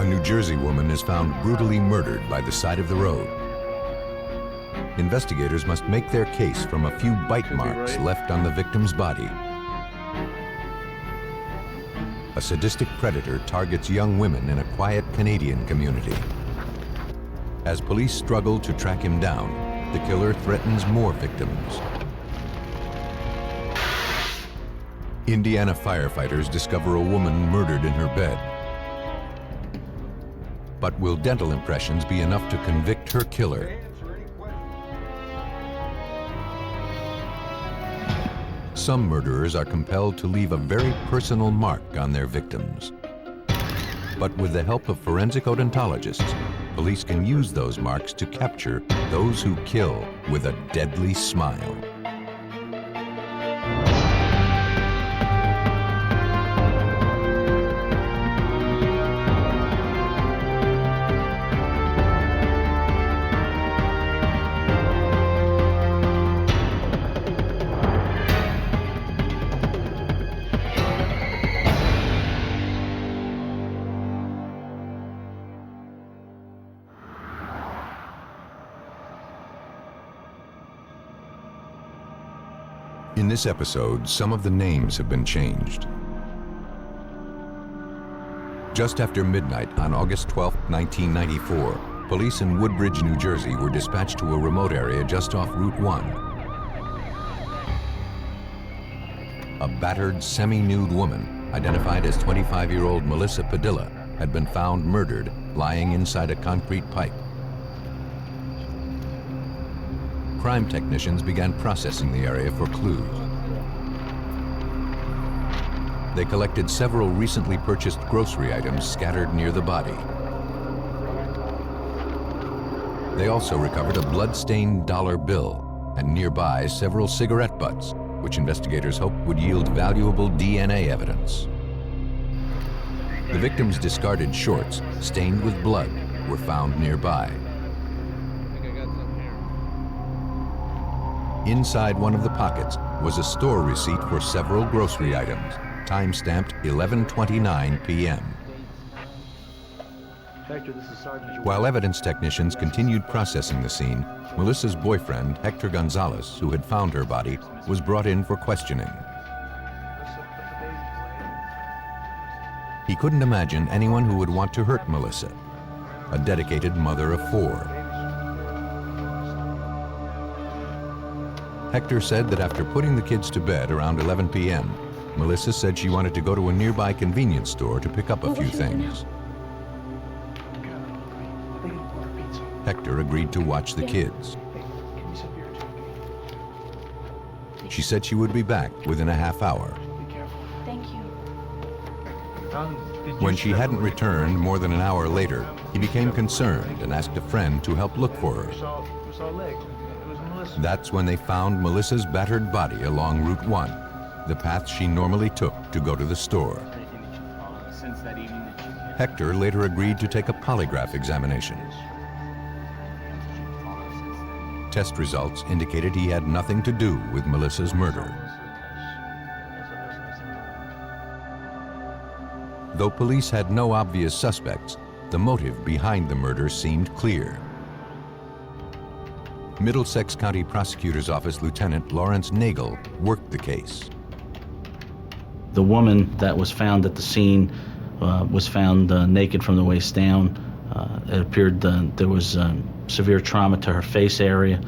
New Jersey woman is found brutally murdered by the side of the road. Investigators must make their case from a few bite marks left on the victim's body. A sadistic predator targets young women in a quiet Canadian community. As police struggle to track him down, the killer threatens more victims. Indiana firefighters discover a woman murdered in her bed. But will dental impressions be enough to convict her killer? Some murderers are compelled to leave a very personal mark on their victims. But with the help of forensic odontologists, police can use those marks to capture those who kill with a deadly smile. In this episode, some of the names have been changed. Just after midnight on August 12, 1994, police in Woodbridge, New Jersey were dispatched to a remote area just off Route 1. A battered, semi-nude woman, identified as 25-year-old Melissa Padilla, had been found murdered, lying inside a concrete pipe. Crime technicians began processing the area for clues. They collected several recently purchased grocery items scattered near the body. They also recovered a blood-stained dollar bill and nearby several cigarette butts, which investigators hoped would yield valuable DNA evidence. The victim's discarded shorts, stained with blood, were found nearby. Inside one of the pockets was a store receipt for several grocery items, time-stamped 11:29 p.m. While evidence technicians continued processing the scene, Melissa's boyfriend, Hector Gonzalez, who had found her body, was brought in for questioning. He couldn't imagine anyone who would want to hurt Melissa, a dedicated mother of 4. Hector said that after putting the kids to bed around 11 p.m., Melissa said she wanted to go to a nearby convenience store to pick up a few things. Hector agreed to watch the kids. She said she would be back within a half hour. Thank you. When she hadn't returned more than an hour later, he became concerned and asked a friend to help look for her. That's when they found Melissa's battered body along Route 1, the path she normally took to go to the store. Hector later agreed to take a polygraph examination. Test results indicated he had nothing to do with Melissa's murder. Though police had no obvious suspects, the motive behind the murder seemed clear. Middlesex County Prosecutor's Office Lieutenant Lawrence Nagel worked the case. The woman that was found at the scene was found naked from the waist down. It appeared there was severe trauma to her face area.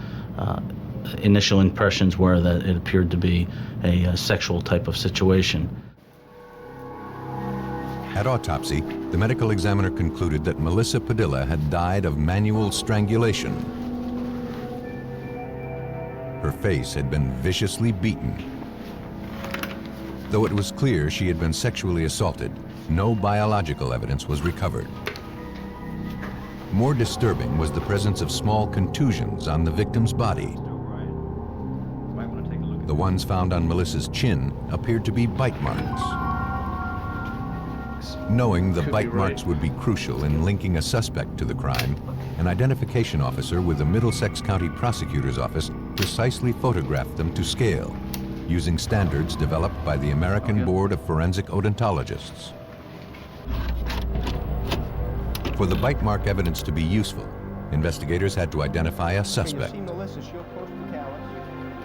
Initial impressions were that it appeared to be a sexual type of situation. At autopsy, the medical examiner concluded that Melissa Padilla had died of manual strangulation. Her face had been viciously beaten. Though it was clear she had been sexually assaulted, no biological evidence was recovered. More disturbing was the presence of small contusions on the victim's body. The ones found on Melissa's chin appeared to be bite marks. Knowing the bite marks would be crucial in linking a suspect to the crime, an identification officer with the Middlesex County Prosecutor's Office precisely photographed them to scale, using standards developed by the American Board of Forensic Odontologists. For the bite mark evidence to be useful, investigators had to identify a suspect.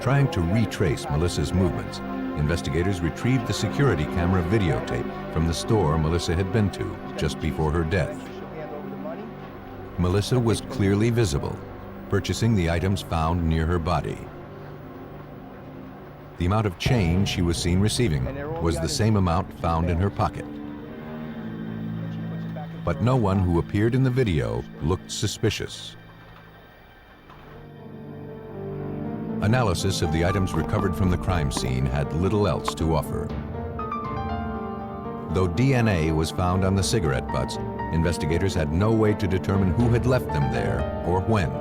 Trying to retrace Melissa's movements, investigators retrieved the security camera videotape from the store Melissa had been to just before her death. Melissa was clearly visible, purchasing the items found near her body. The amount of change she was seen receiving was the same amount found in her pocket. But no one who appeared in the video looked suspicious. Analysis of the items recovered from the crime scene had little else to offer. Though DNA was found on the cigarette butts, investigators had no way to determine who had left them there or when.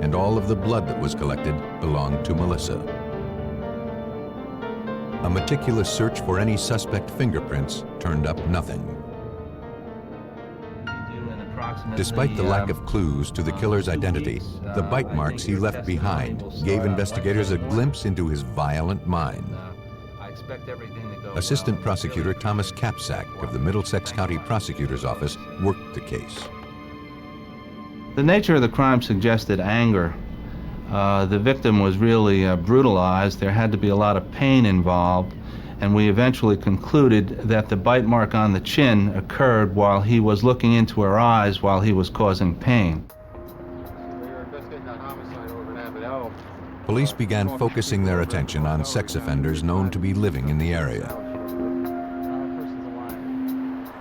And all of the blood that was collected belonged to Melissa. A meticulous search for any suspect fingerprints turned up nothing. Despite the lack of clues to the killer's identity, the bite marks he left behind gave investigators a glimpse into his violent mind. Assistant Prosecutor Thomas Capsack of the Middlesex County Prosecutor's Office worked the case. The nature of the crime suggested anger. The victim was really brutalized. There had to be a lot of pain involved, and we eventually concluded that the bite mark on the chin occurred while he was looking into her eyes while he was causing pain. Police began focusing their attention on sex offenders known to be living in the area.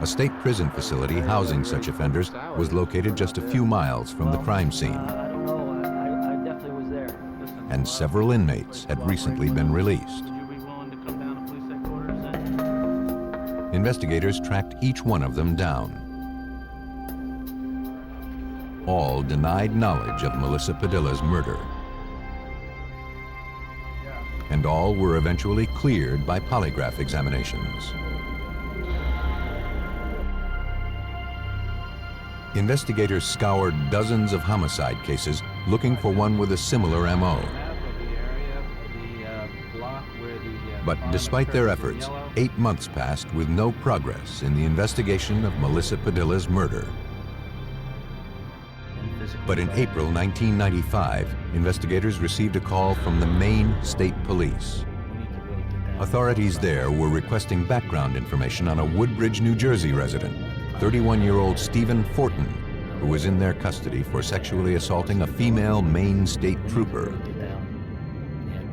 A state prison facility housing such offenders was located just a few miles from the crime scene. And several inmates had recently been released. Investigators tracked each one of them down. All denied knowledge of Melissa Padilla's murder. And all were eventually cleared by polygraph examinations. Investigators scoured dozens of homicide cases looking for one with a similar MO. But despite their efforts, 8 months passed with no progress in the investigation of Melissa Padilla's murder. But in April 1995, investigators received a call from the Maine State Police. Authorities there were requesting background information on a Woodbridge, New Jersey resident, 31-year-old Stephen Fortin, who was in their custody for sexually assaulting a female Maine State Trooper.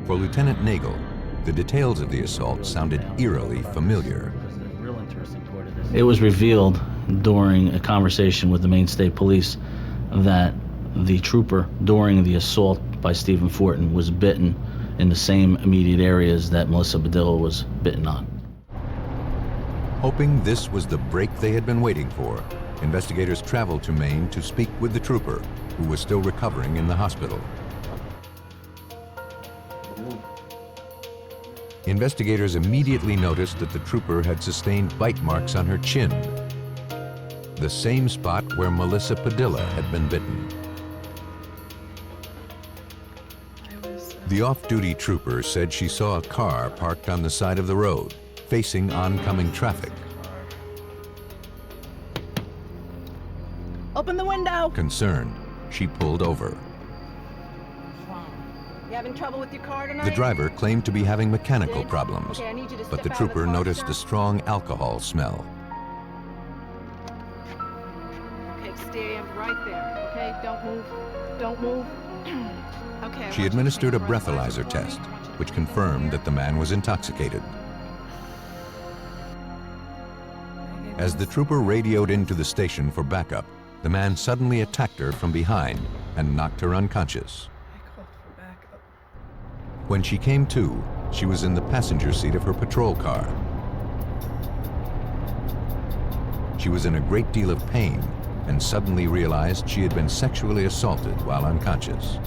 For Lieutenant Nagel, the details of the assault sounded eerily familiar. It was revealed during a conversation with the Maine State Police that the trooper during the assault by Stephen Fortin was bitten in the same immediate areas that Melissa Padilla was bitten on. Hoping this was the break they had been waiting for, investigators traveled to Maine to speak with the trooper, who was still recovering in the hospital. Investigators immediately noticed that the trooper had sustained bite marks on her chin, the same spot where Melissa Padilla had been bitten. The off-duty trooper said she saw a car parked on the side of the road, facing oncoming traffic. Open the window! Concerned, she pulled over. You having trouble with your car tonight? The driver claimed to be having mechanical problems, Okay, I need you to but step the out of trooper car, noticed son. a strong alcohol smell. Okay, stand right there. Okay, don't move. Don't move. Okay. She administered a breathalyzer test, which confirmed that the man was intoxicated. As the trooper radioed into the station for backup, the man suddenly attacked her from behind and knocked her unconscious. When she came to, she was in the passenger seat of her patrol car. She was in a great deal of pain and suddenly realized she had been sexually assaulted while unconscious.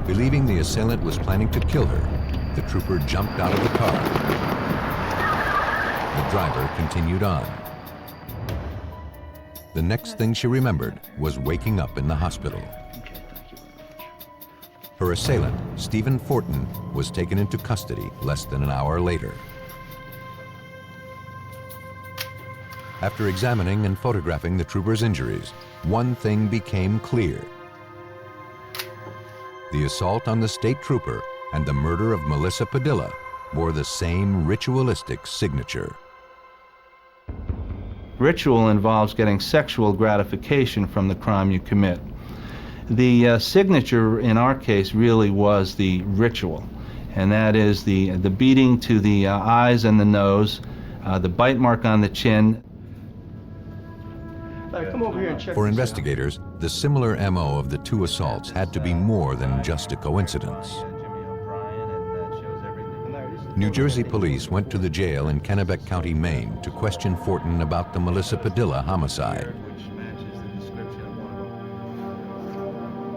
Believing the assailant was planning to kill her, the trooper jumped out of the car. The driver continued on. The next thing she remembered was waking up in the hospital. Her assailant, Stephen Fortin, was taken into custody less than an hour later. After examining and photographing the trooper's injuries, one thing became clear. The assault on the state trooper and the murder of Melissa Padilla bore the same ritualistic signature. Ritual involves getting sexual gratification from the crime you commit. The signature in our case really was the ritual, and that is the beating to the eyes and the nose, the bite mark on the chin. Come over here and check For this investigators, the similar MO of the two assaults had to be more than just a coincidence. New Jersey police went to the jail in Kennebec County, Maine, to question Fortin about the Melissa Padilla homicide.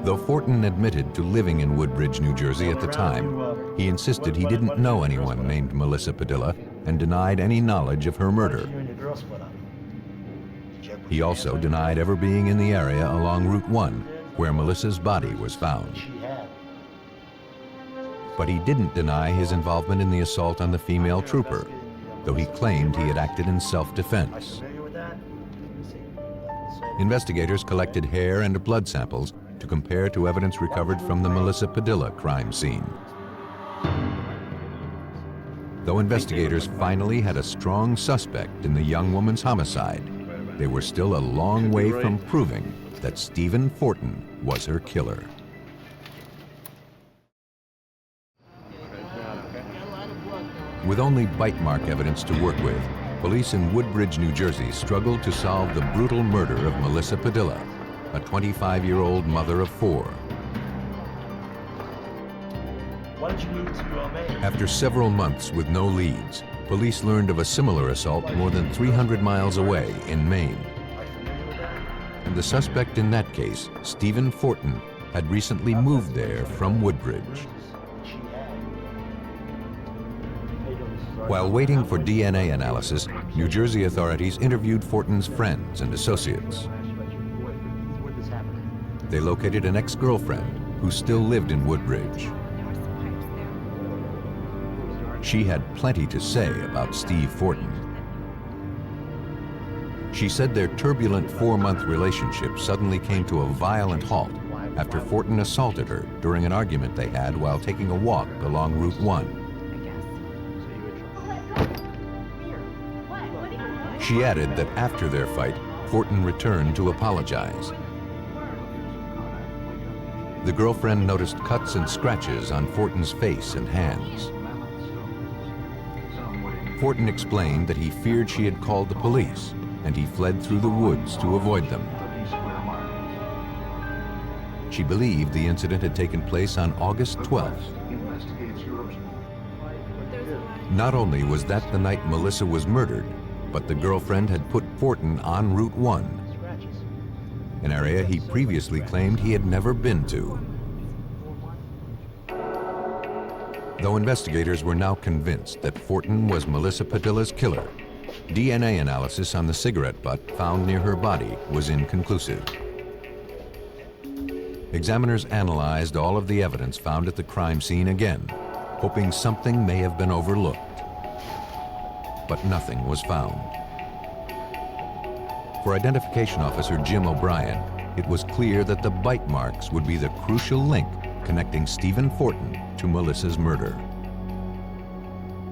Though Fortin admitted to living in Woodbridge, New Jersey at the time, he insisted he didn't know anyone named Melissa Padilla and denied any knowledge of her murder. He also denied ever being in the area along Route 1, where Melissa's body was found. But he didn't deny his involvement in the assault on the female trooper, though he claimed he had acted in self-defense. Investigators collected hair and blood samples to compare to evidence recovered from the Melissa Padilla crime scene. Though investigators finally had a strong suspect in the young woman's homicide, they were still a long way from proving that Stephen Fortin was her killer. With only bite mark evidence to work with, police in Woodbridge, New Jersey struggled to solve the brutal murder of Melissa Padilla, a 25-year-old mother of 4. After several months with no leads, police learned of a similar assault more than 300 miles away in Maine. And the suspect in that case, Stephen Fortin, had recently moved there from Woodbridge. While waiting for DNA analysis, New Jersey authorities interviewed Fortin's friends and associates. They located an ex-girlfriend who still lived in Woodbridge. She had plenty to say about Steve Fortin. She said their turbulent 4-month relationship suddenly came to a violent halt after Fortin assaulted her during an argument they had while taking a walk along Route 1. She added that after their fight, Fortin returned to apologize. The girlfriend noticed cuts and scratches on Fortin's face and hands. Fortin explained that he feared she had called the police, and he fled through the woods to avoid them. She believed the incident had taken place on August 12th. Not only was that the night Melissa was murdered, but the girlfriend had put Fortin on Route 1, an area he previously claimed he had never been to. Though investigators were now convinced that Fortin was Melissa Padilla's killer, DNA analysis on the cigarette butt found near her body was inconclusive. Examiners analyzed all of the evidence found at the crime scene again, hoping something may have been overlooked. But nothing was found. For Identification Officer Jim O'Brien, it was clear that the bite marks would be the crucial link connecting Stephen Fortin to Melissa's murder.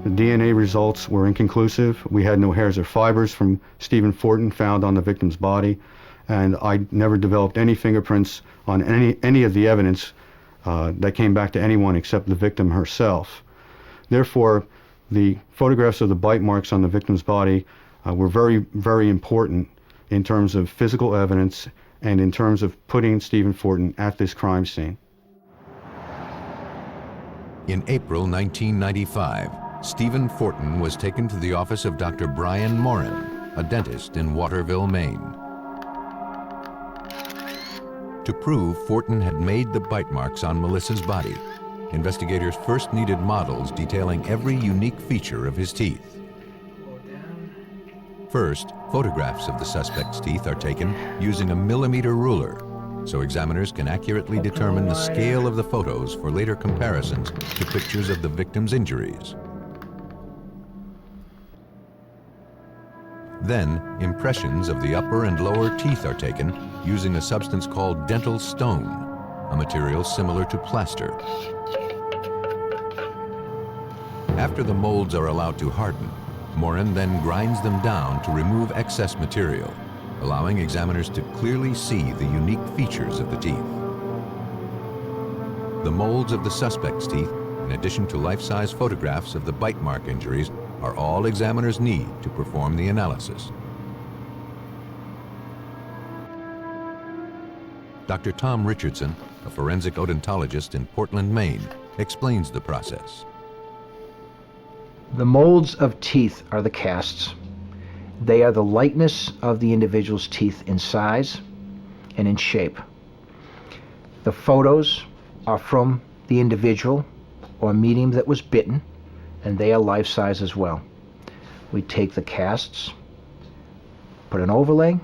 The DNA results were inconclusive. We had no hairs or fibers from Stephen Fortin found on the victim's body, and I never developed any fingerprints on any of the evidence that came back to anyone except the victim herself. Therefore, the photographs of the bite marks on the victim's body were very, very important in terms of physical evidence and in terms of putting Stephen Fortin at this crime scene. In April 1995, Stephen Fortin was taken to the office of Dr. Brian Morin, a dentist in Waterville, Maine. To prove Fortin had made the bite marks on Melissa's body, investigators first needed models detailing every unique feature of his teeth. First, photographs of the suspect's teeth are taken using a millimeter ruler, so examiners can accurately determine the scale of the photos for later comparisons to pictures of the victim's injuries. Then, impressions of the upper and lower teeth are taken using a substance called dental stone, a material similar to plaster. After the molds are allowed to harden, Morin then grinds them down to remove excess material, allowing examiners to clearly see the unique features of the teeth. The molds of the suspect's teeth, in addition to life-size photographs of the bite mark injuries, are all examiners need to perform the analysis. Dr. Tom Richardson, a forensic odontologist in Portland, Maine, explains the process. The molds of teeth are the casts. They are the likeness of the individual's teeth in size and in shape. The photos are from the individual or medium that was bitten, and they are life size as well. We take the casts, put an overlay,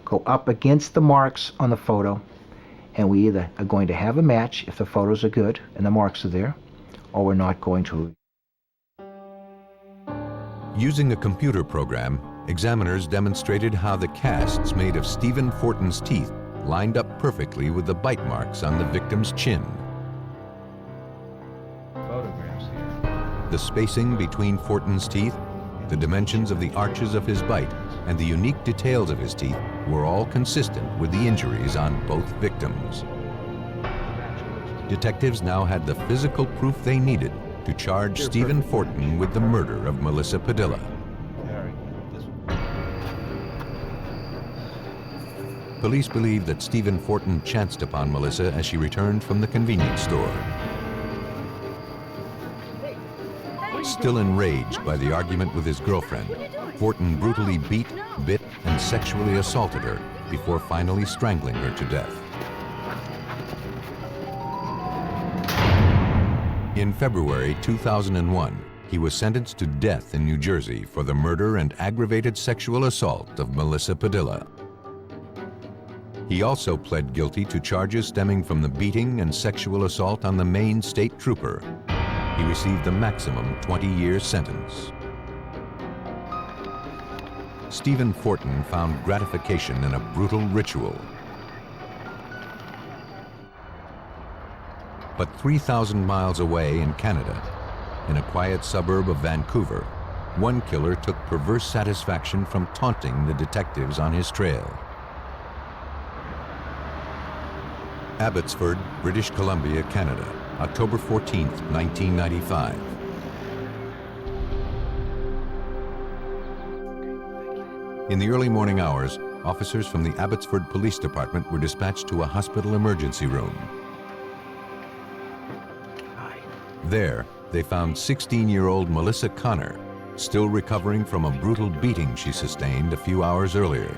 go up against the marks on the photo, and we either are going to have a match if the photos are good and the marks are there, or we're not going to. Using a computer program, examiners demonstrated how the casts made of Stephen Fortin's teeth lined up perfectly with the bite marks on the victim's chin. Photographs here. The spacing between Fortin's teeth, the dimensions of the arches of his bite, and the unique details of his teeth were all consistent with the injuries on both victims. Detectives now had the physical proof they needed to charge Stephen Fortin with the murder of Melissa Padilla. Police believe that Stephen Fortin chanced upon Melissa as she returned from the convenience store. Still enraged by the argument with his girlfriend, Fortin brutally beat, bit, and sexually assaulted her before finally strangling her to death. In February 2001, he was sentenced to death in New Jersey for the murder and aggravated sexual assault of Melissa Padilla. He also pled guilty to charges stemming from the beating and sexual assault on the Maine state trooper. He received the maximum 20-year sentence. Stephen Fortin found gratification in a brutal ritual. But 3,000 miles away in Canada, in a quiet suburb of Vancouver, one killer took perverse satisfaction from taunting the detectives on his trail. Abbotsford, British Columbia, Canada, October 14, 1995. In the early morning hours, officers from the Abbotsford Police Department were dispatched to a hospital emergency room. There, they found 16-year-old Melissa Connor, still recovering from a brutal beating she sustained a few hours earlier.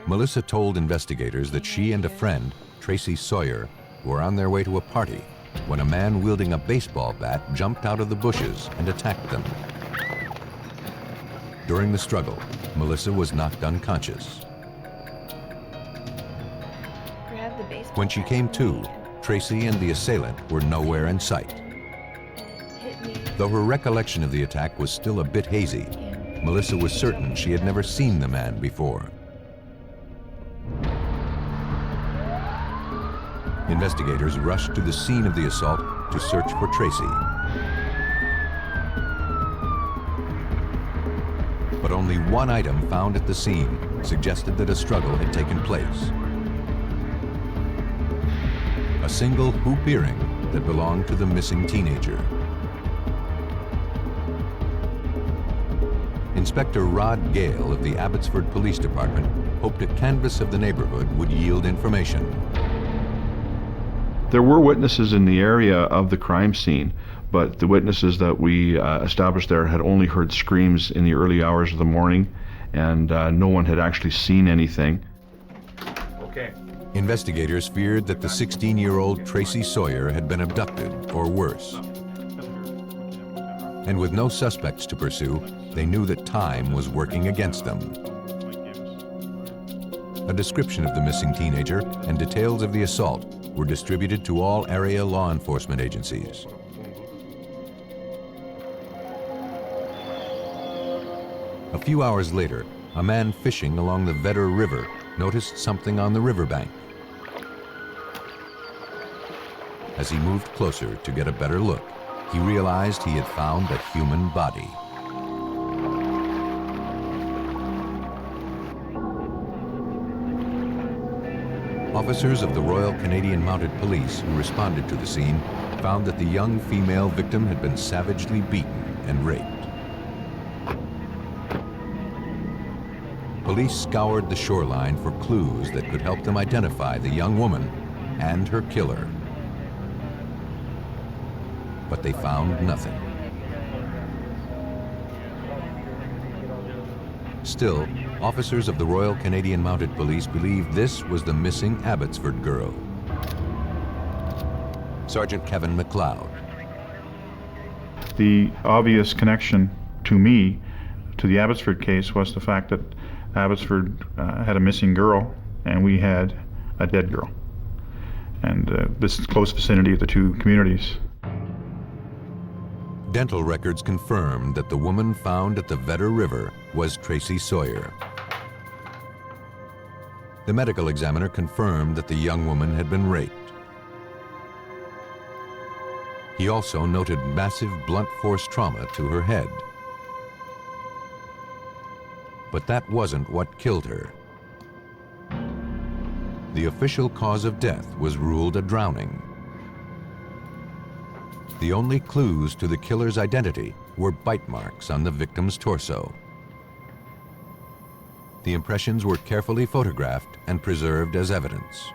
Melissa told investigators that she and a friend, Tracy Sawyer, were on their way to a party when a man wielding a baseball bat jumped out of the bushes and attacked them. During the struggle, Melissa was knocked unconscious. When she came to, Tracy and the assailant were nowhere in sight. Though her recollection of the attack was still a bit hazy, Melissa was certain she had never seen the man before. Investigators rushed to the scene of the assault to search for Tracy. But only one item found at the scene suggested that a struggle had taken place. A single hoop earring that belonged to the missing teenager. Inspector Rod Gale of the Abbotsford Police Department hoped a canvass of the neighborhood would yield information. There were witnesses in the area of the crime scene, but the witnesses that we established there had only heard screams in the early hours of the morning, and no one had actually seen anything. Okay. Investigators feared that the 16-year-old Tracy Sawyer had been abducted, or worse. And with no suspects to pursue, they knew that time was working against them. A description of the missing teenager and details of the assault were distributed to all area law enforcement agencies. A few hours later, a man fishing along the Vedder River noticed something on the riverbank. As he moved closer to get a better look, he realized he had found a human body. Officers of the Royal Canadian Mounted Police who responded to the scene found that the young female victim had been savagely beaten and raped. Police scoured the shoreline for clues that could help them identify the young woman and her killer. But they found nothing. Still, officers of the Royal Canadian Mounted Police believed this was the missing Abbotsford girl. Sergeant Kevin McLeod. The obvious connection to me to the Abbotsford case was the fact that Abbotsford had a missing girl and we had a dead girl. And this is close vicinity of the two communities. Dental records confirmed that the woman found at the Vedder River was Tracy Sawyer. The medical examiner confirmed that the young woman had been raped. He also noted massive blunt force trauma to her head. But that wasn't what killed her. The official cause of death was ruled a drowning. The only clues to the killer's identity were bite marks on the victim's torso. The impressions were carefully photographed and preserved as evidence.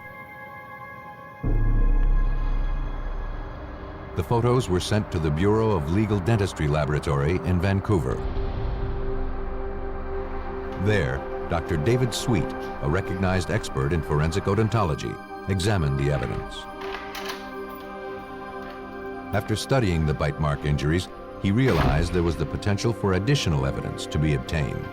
The photos were sent to the Bureau of Legal Dentistry Laboratory in Vancouver. There, Dr. David Sweet, a recognized expert in forensic odontology, examined the evidence. After studying the bite mark injuries, he realized there was the potential for additional evidence to be obtained.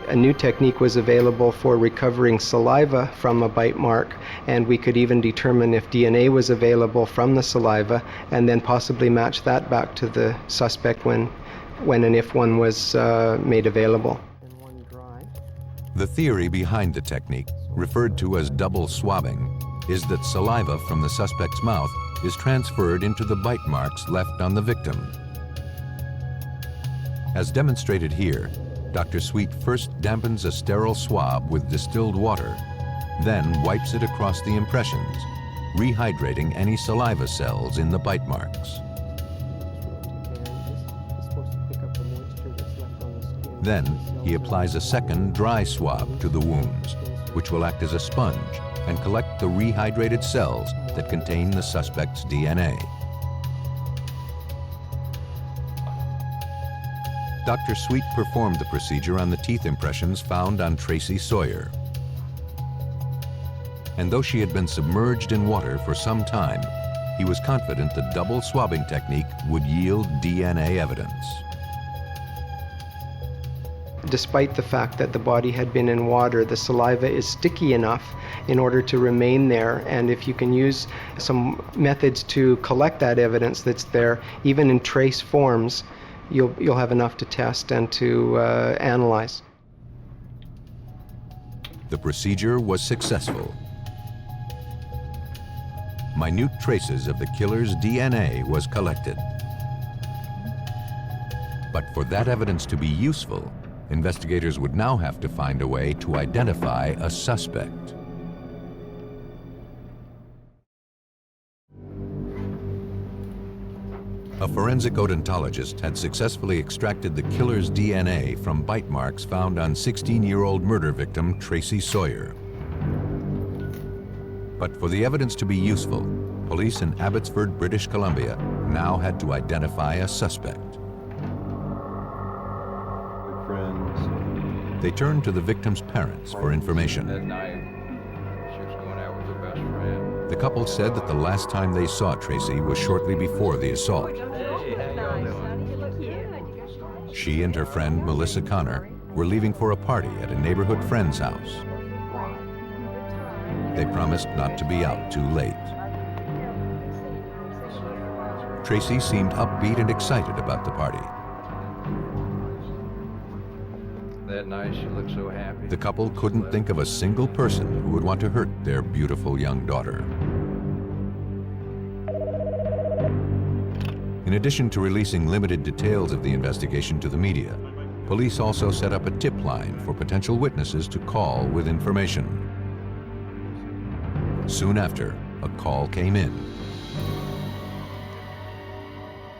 A new technique was available for recovering saliva from a bite mark, and we could even determine if DNA was available from the saliva and then possibly match that back to the suspect when and if one was made available. The theory behind the technique, referred to as double swabbing, is that saliva from the suspect's mouth is transferred into the bite marks left on the victim. As demonstrated here, Dr. Sweet first dampens a sterile swab with distilled water, then wipes it across the impressions, rehydrating any saliva cells in the bite marks. Then, he applies a second dry swab to the wounds, which will act as a sponge and collect the rehydrated cells that contain the suspect's DNA. Dr. Sweet performed the procedure on the teeth impressions found on Tracy Sawyer. And though she had been submerged in water for some time, he was confident the double swabbing technique would yield DNA evidence. Despite the fact that the body had been in water, the saliva is sticky enough in order to remain there, and if you can use some methods to collect that evidence that's there, even in trace forms, you'll have enough to test and to analyze. The procedure was successful. Minute traces of the killer's DNA was collected. But for that evidence to be useful, investigators would now have to find a way to identify a suspect. A forensic odontologist had successfully extracted the killer's DNA from bite marks found on 16-year-old murder victim Tracy Sawyer. But for the evidence to be useful, police in Abbotsford, British Columbia, now had to identify a suspect. They turned to the victim's parents for information. The couple said that the last time they saw Tracy was shortly before the assault. She and her friend Melissa Connor were leaving for a party at a neighborhood friend's house. They promised not to be out too late. Tracy seemed upbeat and excited about the party. that night. She looked so happy. The couple couldn't think of a single person who would want to hurt their beautiful young daughter. In addition to releasing limited details of the investigation to the media, police also set up a tip line for potential witnesses to call with information. Soon after, a call came in.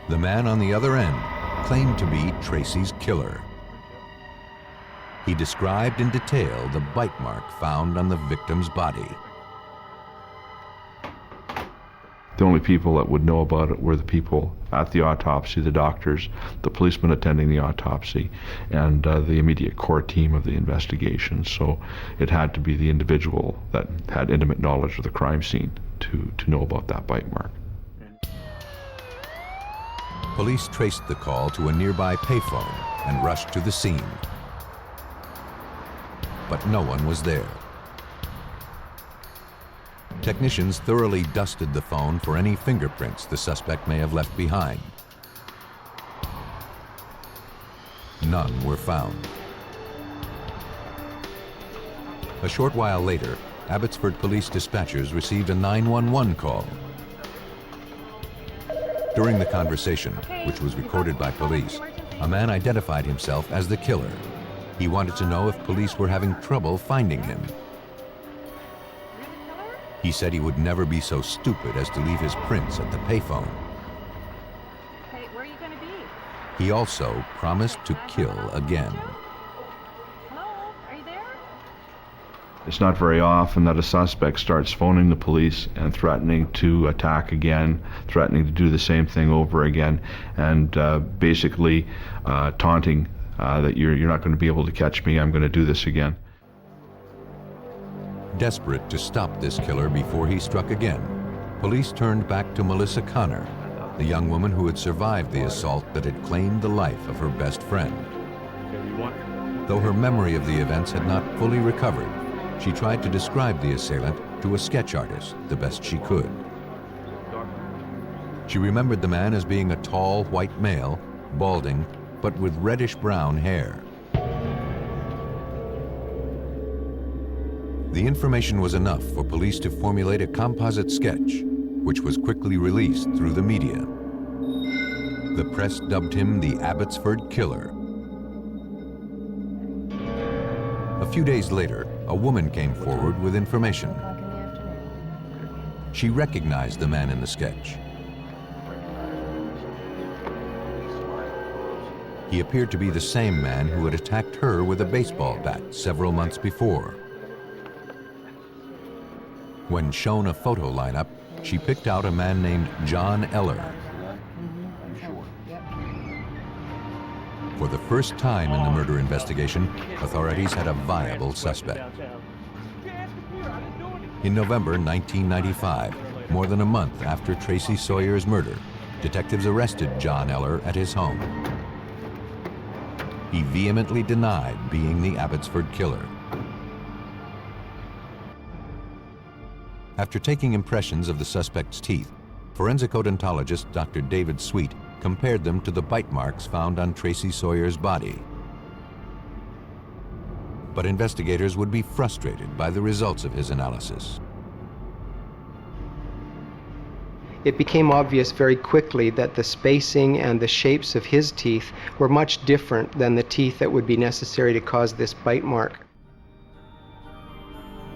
The man on the other end claimed to be Tracy's killer. He described in detail the bite mark found on the victim's body. The only people that would know about it were the people at the autopsy, the doctors, the policemen attending the autopsy, and the immediate core team of the investigation. So it had to be the individual that had intimate knowledge of the crime scene to know about that bite mark. Police traced the call to a nearby payphone and rushed to the scene. But no one was there. Technicians thoroughly dusted the phone for any fingerprints the suspect may have left behind. None were found. A short while later, Abbotsford police dispatchers received a 911 call. During the conversation, which was recorded by police, a man identified himself as the killer. He wanted to know if police were having trouble finding him. He said he would never be so stupid as to leave his prints at the payphone. Hey, where are you gonna be? He also promised to kill again. Hello? Are you there? It's not very often that a suspect starts phoning the police and threatening to attack again, threatening to do the same thing over again, and basically taunting that you're not going to be able to catch me, I'm going to do this again. Desperate to stop this killer before he struck again, police turned back to Melissa Connor, the young woman who had survived the assault that had claimed the life of her best friend. Though her memory of the events had not fully recovered, she tried to describe the assailant to a sketch artist the best she could. She remembered the man as being a tall white male, balding, but with reddish-brown hair. The information was enough for police to formulate a composite sketch, which was quickly released through the media. The press dubbed him the Abbotsford Killer. A few days later, a woman came forward with information. She recognized the man in the sketch. He appeared to be the same man who had attacked her with a baseball bat several months before. When shown a photo lineup, she picked out a man named John Eller. For the first time in the murder investigation, authorities had a viable suspect. In November 1995, more than a month after Tracy Sawyer's murder, detectives arrested John Eller at his home. He vehemently denied being the Abbotsford Killer. After taking impressions of the suspect's teeth, forensic odontologist Dr. David Sweet compared them to the bite marks found on Tracy Sawyer's body. But investigators would be frustrated by the results of his analysis. It became obvious very quickly that the spacing and the shapes of his teeth were much different than the teeth that would be necessary to cause this bite mark.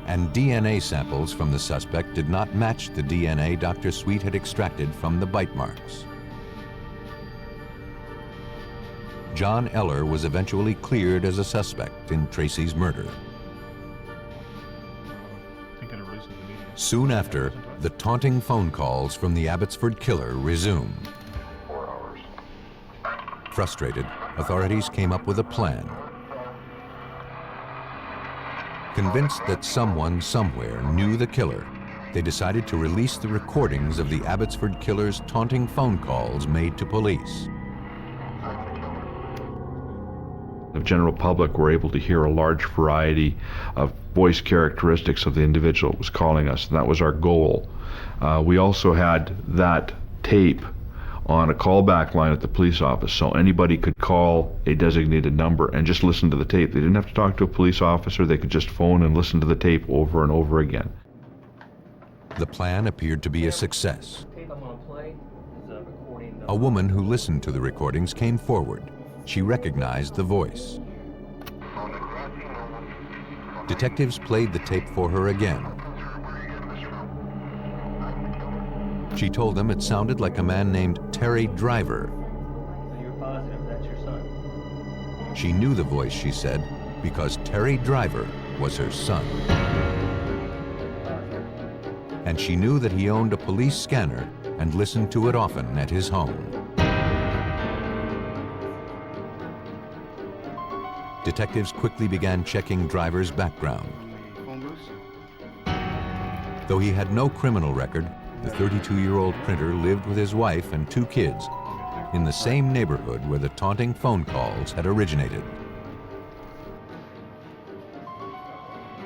And DNA samples from the suspect did not match the DNA Dr. Sweet had extracted from the bite marks. John Eller was eventually cleared as a suspect in Tracy's murder. Soon after, the taunting phone calls from the Abbotsford Killer resumed. Frustrated, authorities came up with a plan. Convinced that someone somewhere knew the killer, they decided to release the recordings of the Abbotsford Killer's taunting phone calls made to police. The general public were able to hear a large variety of voice characteristics of the individual that was calling us, and that was our goal. We also had that tape on a callback line at the police office, so anybody could call a designated number and just listen to the tape. They didn't have to talk to a police officer. They could just phone and listen to the tape over and over again. The plan appeared to be a success. A woman who listened to the recordings came forward. She recognized the voice. Detectives played the tape for her again. She told them it sounded like a man named Terry Driver. You're positive that's your son? She knew the voice, she said, because Terry Driver was her son. And she knew that he owned a police scanner and listened to it often at his home. Detectives quickly began checking Driver's background. Though he had no criminal record, the 32-year-old printer lived with his wife and 2 kids in the same neighborhood where the taunting phone calls had originated.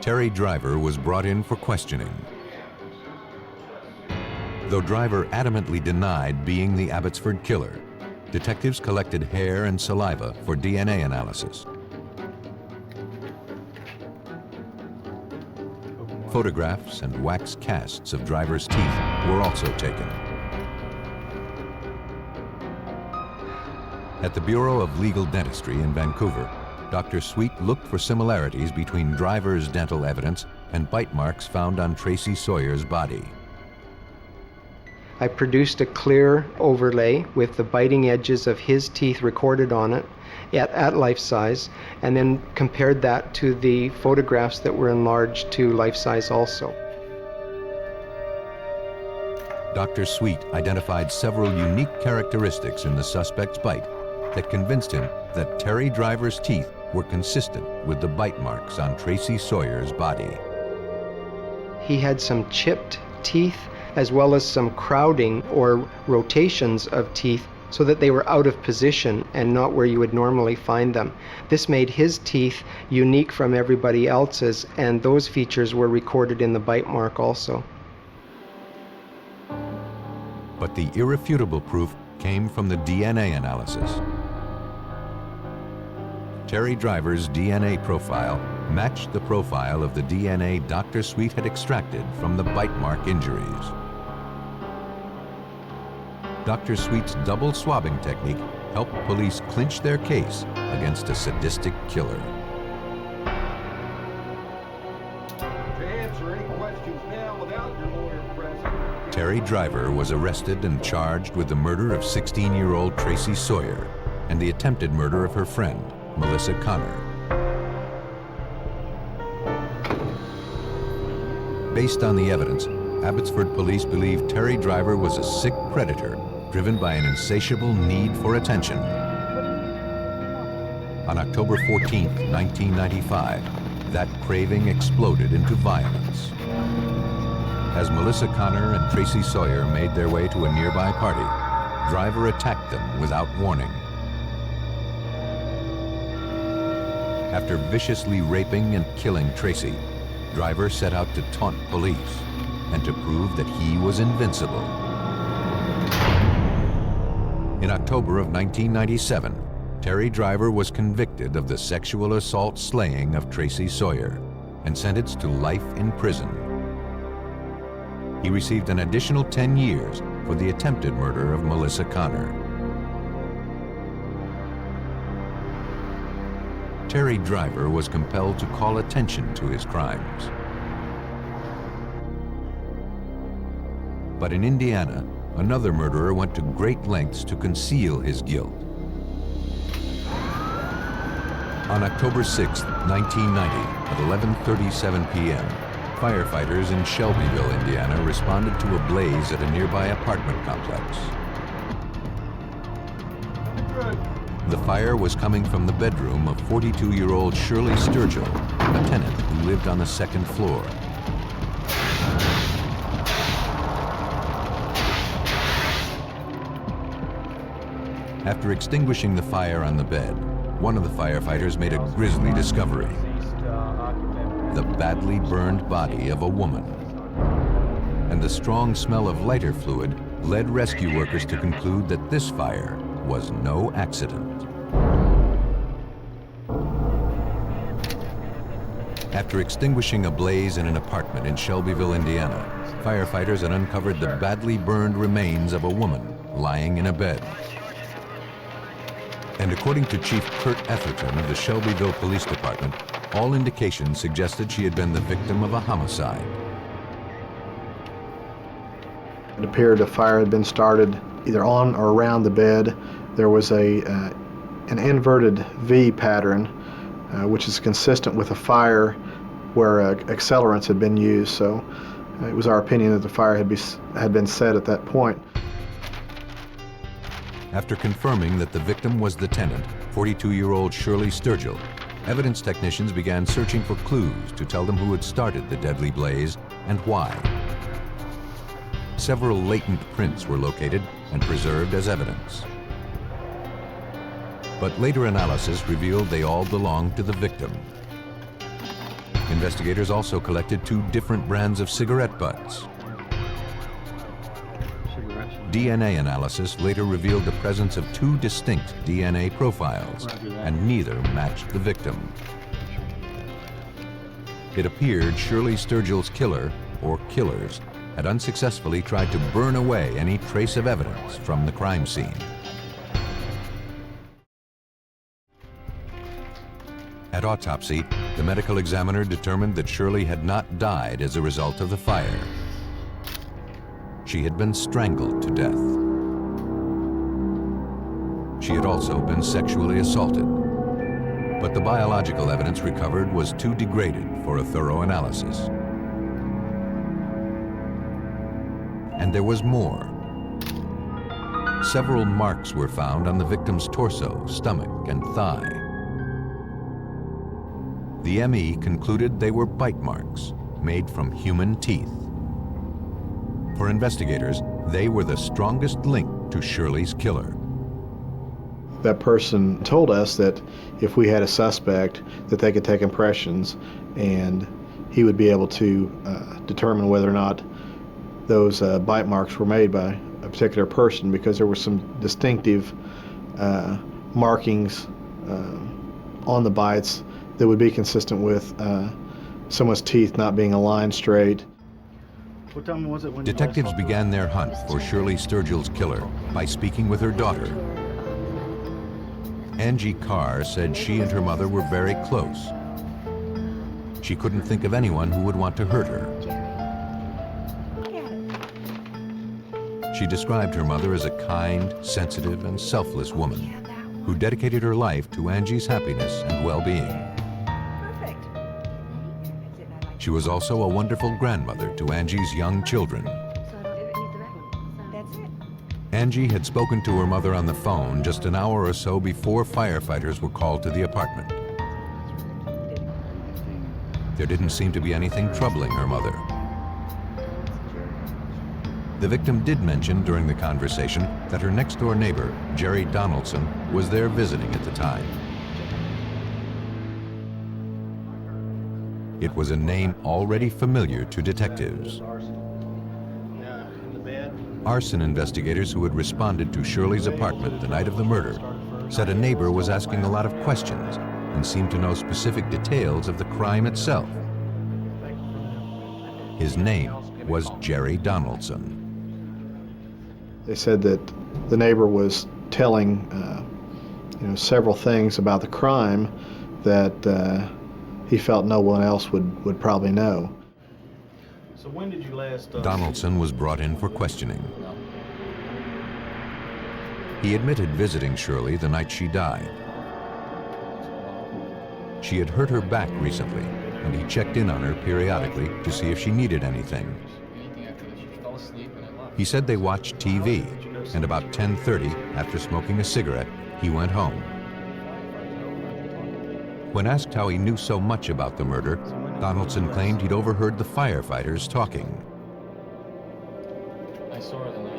Terry Driver was brought in for questioning. Though Driver adamantly denied being the Abbotsford killer, detectives collected hair and saliva for DNA analysis. Photographs and wax casts of Driver's teeth were also taken. At the Bureau of Legal Dentistry in Vancouver, Dr. Sweet looked for similarities between Driver's dental evidence and bite marks found on Tracy Sawyer's body. I produced a clear overlay with the biting edges of his teeth recorded on it at life size, and then compared that to the photographs that were enlarged to life size also. Dr. Sweet identified several unique characteristics in the suspect's bite that convinced him that Terry Driver's teeth were consistent with the bite marks on Tracy Sawyer's body. He had some chipped teeth as well as some crowding or rotations of teeth so that they were out of position and not where you would normally find them. This made his teeth unique from everybody else's, and those features were recorded in the bite mark also. But the irrefutable proof came from the DNA analysis. Terry Driver's DNA profile matched the profile of the DNA Dr. Sweet had extracted from the bite mark injuries. Dr. Sweet's double swabbing technique helped police clinch their case against a sadistic killer. To answer any questions now without your lawyer present. Terry Driver was arrested and charged with the murder of 16-year-old Tracy Sawyer and the attempted murder of her friend, Melissa Connor. Based on the evidence, Abbotsford police believed Terry Driver was a sick predator driven by an insatiable need for attention. On October 14, 1995, that craving exploded into violence. As Melissa Connor and Tracy Sawyer made their way to a nearby party, Driver attacked them without warning. After viciously raping and killing Tracy, Driver set out to taunt police and to prove that he was invincible. In October of 1997, Terry Driver was convicted of the sexual assault slaying of Tracy Sawyer and sentenced to life in prison. He received an additional 10 years for the attempted murder of Melissa Connor. Terry Driver was compelled to call attention to his crimes. But in Indiana, another murderer went to great lengths to conceal his guilt. On October 6, 1990, at 11:37 p.m., firefighters in Shelbyville, Indiana, responded to a blaze at a nearby apartment complex. The fire was coming from the bedroom of 42-year-old Shirley Sturgill, a tenant who lived on the second floor. After extinguishing the fire on the bed, one of the firefighters made a grisly discovery: the badly burned body of a woman. And the strong smell of lighter fluid led rescue workers to conclude that this fire was no accident. After extinguishing a blaze in an apartment in Shelbyville, Indiana, firefighters had uncovered the badly burned remains of a woman lying in a bed. And according to Chief Kurt Etherton of the Shelbyville Police Department, all indications suggested she had been the victim of a homicide. It appeared a fire had been started either on or around the bed. There was an inverted V pattern, which is consistent with a fire where accelerants had been used. So it was our opinion that the fire had been set at that point. After confirming that the victim was the tenant, 42-year-old Shirley Sturgill, evidence technicians began searching for clues to tell them who had started the deadly blaze and why. Several latent prints were located and preserved as evidence. But later analysis revealed they all belonged to the victim. Investigators also collected 2 different brands of cigarette butts. DNA analysis later revealed the presence of 2 distinct DNA profiles, and neither matched the victim. It appeared Shirley Sturgill's killer, or killers, had unsuccessfully tried to burn away any trace of evidence from the crime scene. At autopsy, the medical examiner determined that Shirley had not died as a result of the fire. She had been strangled to death. She had also been sexually assaulted. But the biological evidence recovered was too degraded for a thorough analysis. And there was more. Several marks were found on the victim's torso, stomach, and thigh. The ME concluded they were bite marks made from human teeth. For investigators, they were the strongest link to Shirley's killer. That person told us that if we had a suspect, that they could take impressions and he would be able to determine whether or not those bite marks were made by a particular person, because there were some distinctive markings on the bites that would be consistent with someone's teeth not being aligned straight. Detectives began their hunt for Shirley Sturgill's killer by speaking with her daughter. Angie Carr said she and her mother were very close. She couldn't think of anyone who would want to hurt her. She described her mother as a kind, sensitive, and selfless woman who dedicated her life to Angie's happiness and well-being. She was also a wonderful grandmother to Angie's young children. Angie had spoken to her mother on the phone just an hour or so before firefighters were called to the apartment. There didn't seem to be anything troubling her mother. The victim did mention during the conversation that her next-door neighbor, Jerry Donaldson, was there visiting at the time. It was a name already familiar to detectives. Arson investigators who had responded to Shirley's apartment the night of the murder said a neighbor was asking a lot of questions and seemed to know specific details of the crime itself. His name was Jerry Donaldson. They said that the neighbor was telling several things about the crime that he felt no one else would probably know. So when did you last... Donaldson was brought in for questioning. He admitted visiting Shirley the night she died. She had hurt her back recently, and he checked in on her periodically to see if she needed anything. He said they watched TV, and about 10:30, after smoking a cigarette, he went home. When asked how he knew so much about the murder, Donaldson claimed he'd overheard the firefighters talking.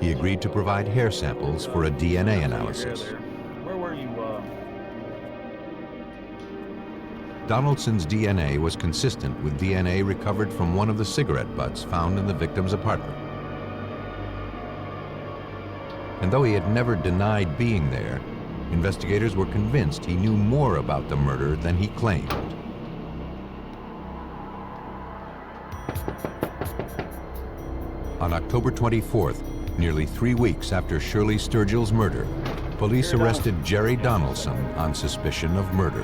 He agreed to provide hair samples for a DNA analysis. Where were you? Donaldson's DNA was consistent with DNA recovered from one of the cigarette butts found in the victim's apartment. And though he had never denied being there, investigators were convinced he knew more about the murder than he claimed. On October 24th, nearly 3 weeks after Shirley Sturgill's murder, police arrested Jerry Donaldson on suspicion of murder.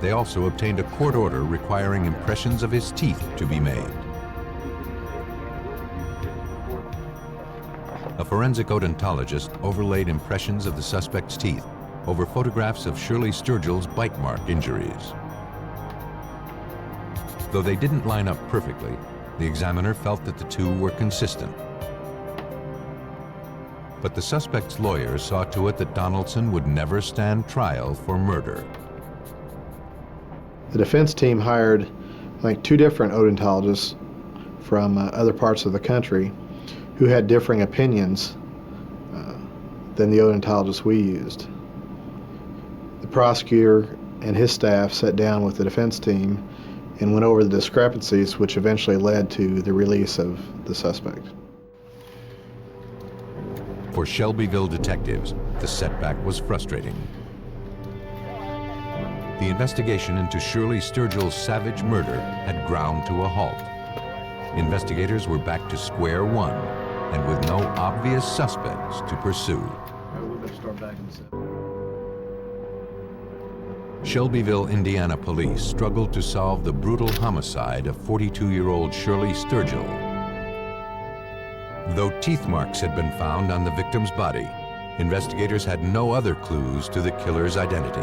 They also obtained a court order requiring impressions of his teeth to be made. A forensic odontologist overlaid impressions of the suspect's teeth over photographs of Shirley Sturgill's bite mark injuries. Though they didn't line up perfectly, the examiner felt that the two were consistent. But the suspect's lawyer saw to it that Donaldson would never stand trial for murder. The defense team hired, I think, 2 different odontologists from other parts of the country who had differing opinions than the odontologists we used. The prosecutor and his staff sat down with the defense team and went over the discrepancies, which eventually led to the release of the suspect. For Shelbyville detectives, the setback was frustrating. The investigation into Shirley Sturgill's savage murder had ground to a halt. Investigators were back to square one, and with no obvious suspects to pursue. Shelbyville, Indiana police struggled to solve the brutal homicide of 42-year-old Shirley Sturgill. Though teeth marks had been found on the victim's body, investigators had no other clues to the killer's identity.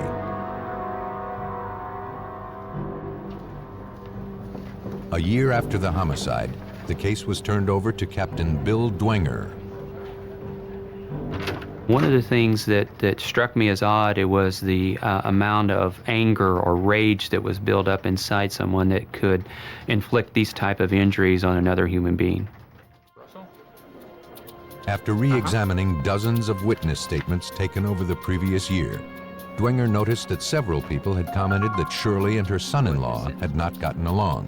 A year after the homicide, the case was turned over to Captain Bill Dwenger. One of the things that struck me as odd, it was the amount of anger or rage that was built up inside someone that could inflict these type of injuries on another human being. After re-examining dozens of witness statements taken over the previous year, Dwenger noticed that several people had commented that Shirley and her son-in-law had not gotten along.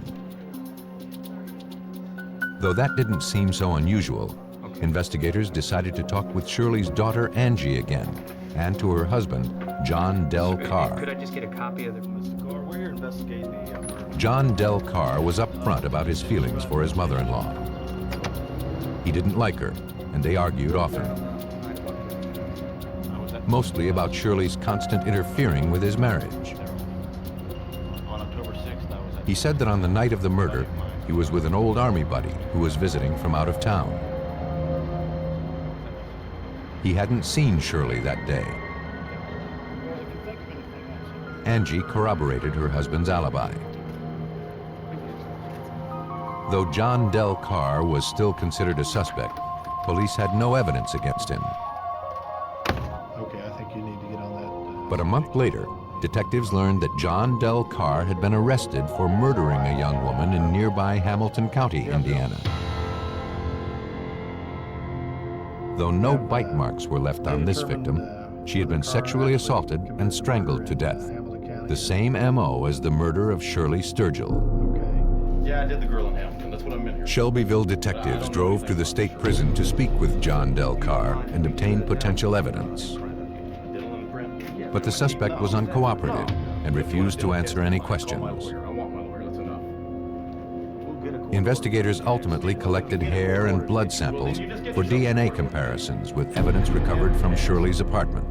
Though that didn't seem so unusual, investigators decided to talk with Shirley's daughter Angie again, and to her husband, John Del Carr. Could I just get a copy of the... Mr. Carr, we're here investigating the murder. John Del Carr was upfront about his feelings for his mother-in-law. He didn't like her, and they argued often. Mostly about Shirley's constant interfering with his marriage. He said that on the night of the murder, he was with an old Army buddy who was visiting from out of town. He hadn't seen Shirley that day. Angie corroborated her husband's alibi. Though John Del Carr was still considered a suspect, police had no evidence against him. Okay, I think you need to get on that. But a month later, detectives learned that John Del Carr had been arrested for murdering a young woman in nearby Hamilton County, Indiana. Though no bite marks were left on this victim, she had been sexually assaulted and strangled to death. The same MO as the murder of Shirley Sturgill. Yeah, I did the girl in Hamilton. That's what I'm in here. Shelbyville detectives drove to the state prison to speak with John Del Carr and obtain potential evidence. But the suspect was uncooperative and refused to answer any questions. Investigators ultimately collected hair and blood samples for DNA comparisons with evidence recovered from Shirley's apartment.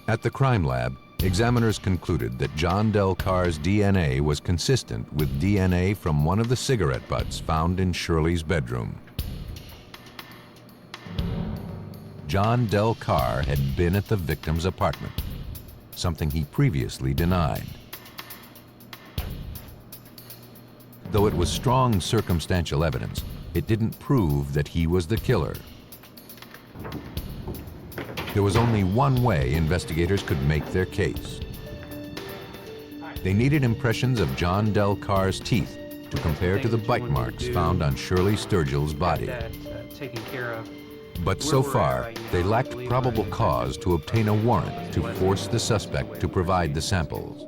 At the crime lab, examiners concluded that John Del Carr's DNA was consistent with DNA from one of the cigarette butts found in Shirley's bedroom. John Del Carr had been at the victim's apartment, something he previously denied. Though it was strong circumstantial evidence, it didn't prove that he was the killer. There was only one way investigators could make their case. They needed impressions of John Del Carr's teeth to compare to the bite marks found on Shirley Sturgill's body. But so far, they lacked probable cause to obtain a warrant to force the suspect to provide the samples.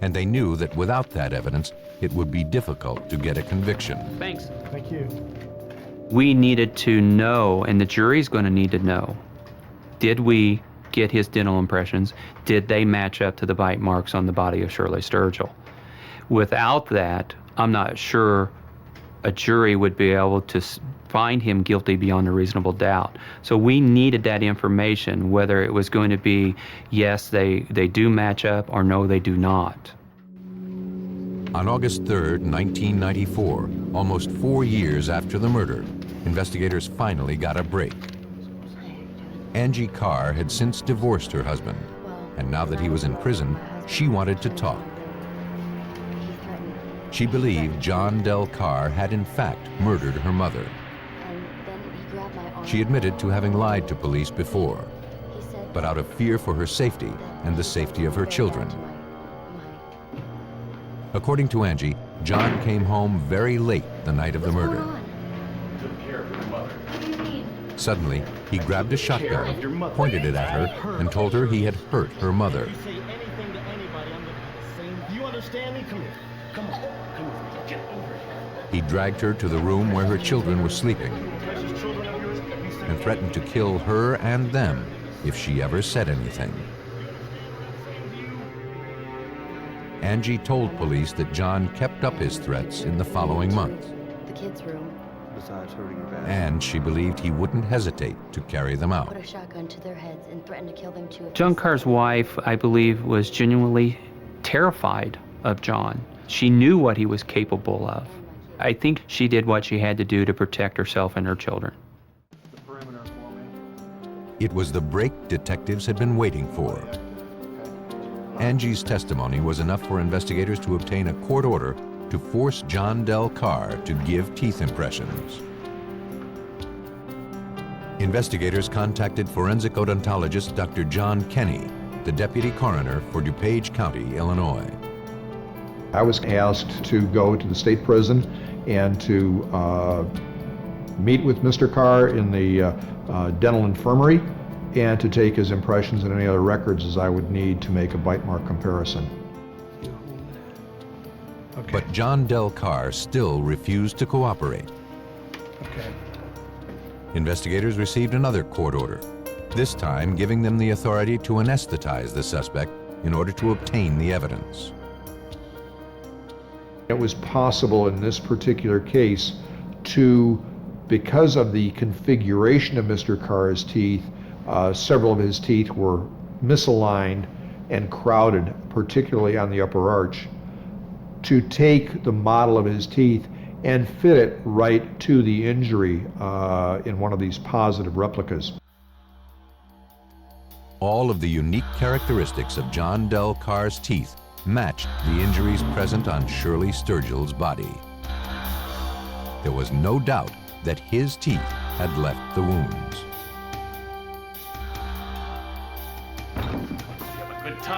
and they knew that without that evidence, it would be difficult to get a conviction. Thanks. Thank you. We needed to know, and the jury's going to need to know, did we get his dental impressions? Did they match up to the bite marks on the body of Shirley Sturgill? Without that, I'm not sure a jury would be able to find him guilty beyond a reasonable doubt. So we needed that information, whether it was going to be, yes, they do match up, or no, they do not. On August 3rd, 1994, almost 4 years after the murder, investigators finally got a break. Angie Carr had since divorced her husband, and now that he was in prison, she wanted to talk. She believed John Del Carr had in fact murdered her mother. She admitted to having lied to police before, but out of fear for her safety and the safety of her children. According to Angie, John came home very late the night of the murder. Suddenly, he grabbed a shotgun, pointed it at her, and told her he had hurt her mother. He dragged her to the room where her children were sleeping and threatened to kill her and them if she ever said anything. Angie told police that John kept up his threats in the following month. The kids' room. Besides hurting your back. And she believed he wouldn't hesitate to carry them out. Put a shotgun to their heads and threatened to kill them too. John Carr's wife, I believe, was genuinely terrified of John. She knew what he was capable of. I think she did what she had to do to protect herself and her children. It was the break detectives had been waiting for. Angie's testimony was enough for investigators to obtain a court order to force John Del Carr to give teeth impressions. Investigators contacted forensic odontologist Dr. John Kenny, the deputy coroner for DuPage County, Illinois. I was asked to go to the state prison and to meet with Mr. Carr in the dental infirmary and to take his impressions and any other records as I would need to make a bite mark comparison. Okay. But John Del Carr still refused to cooperate. Okay. Investigators received another court order, this time giving them the authority to anesthetize the suspect in order to obtain the evidence. It was possible in this particular case to, because of the configuration of Mr. Carr's teeth, several of his teeth were misaligned and crowded, particularly on the upper arch, to take the model of his teeth and fit it right to the injury in one of these positive replicas. All of the unique characteristics of John Del Carr's teeth matched the injuries present on Shirley Sturgill's body. There was no doubt that his teeth had left the wounds.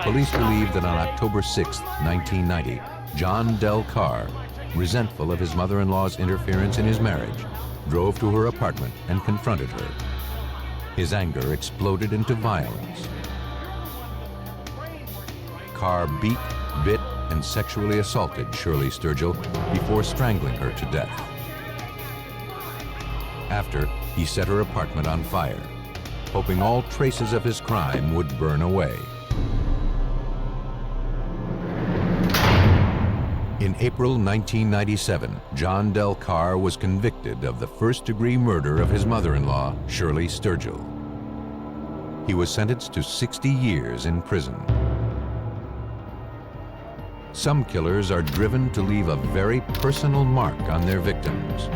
Police believe that on October 6, 1990, John Del Carr, resentful of his mother-in-law's interference in his marriage, drove to her apartment and confronted her. His anger exploded into violence. Carr beat, bit, and sexually assaulted Shirley Sturgill before strangling her to death. After, he set her apartment on fire, hoping all traces of his crime would burn away. In April 1997, John Del Carr was convicted of the first-degree murder of his mother-in-law, Shirley Sturgill. He was sentenced to 60 years in prison. Some killers are driven to leave a very personal mark on their victims.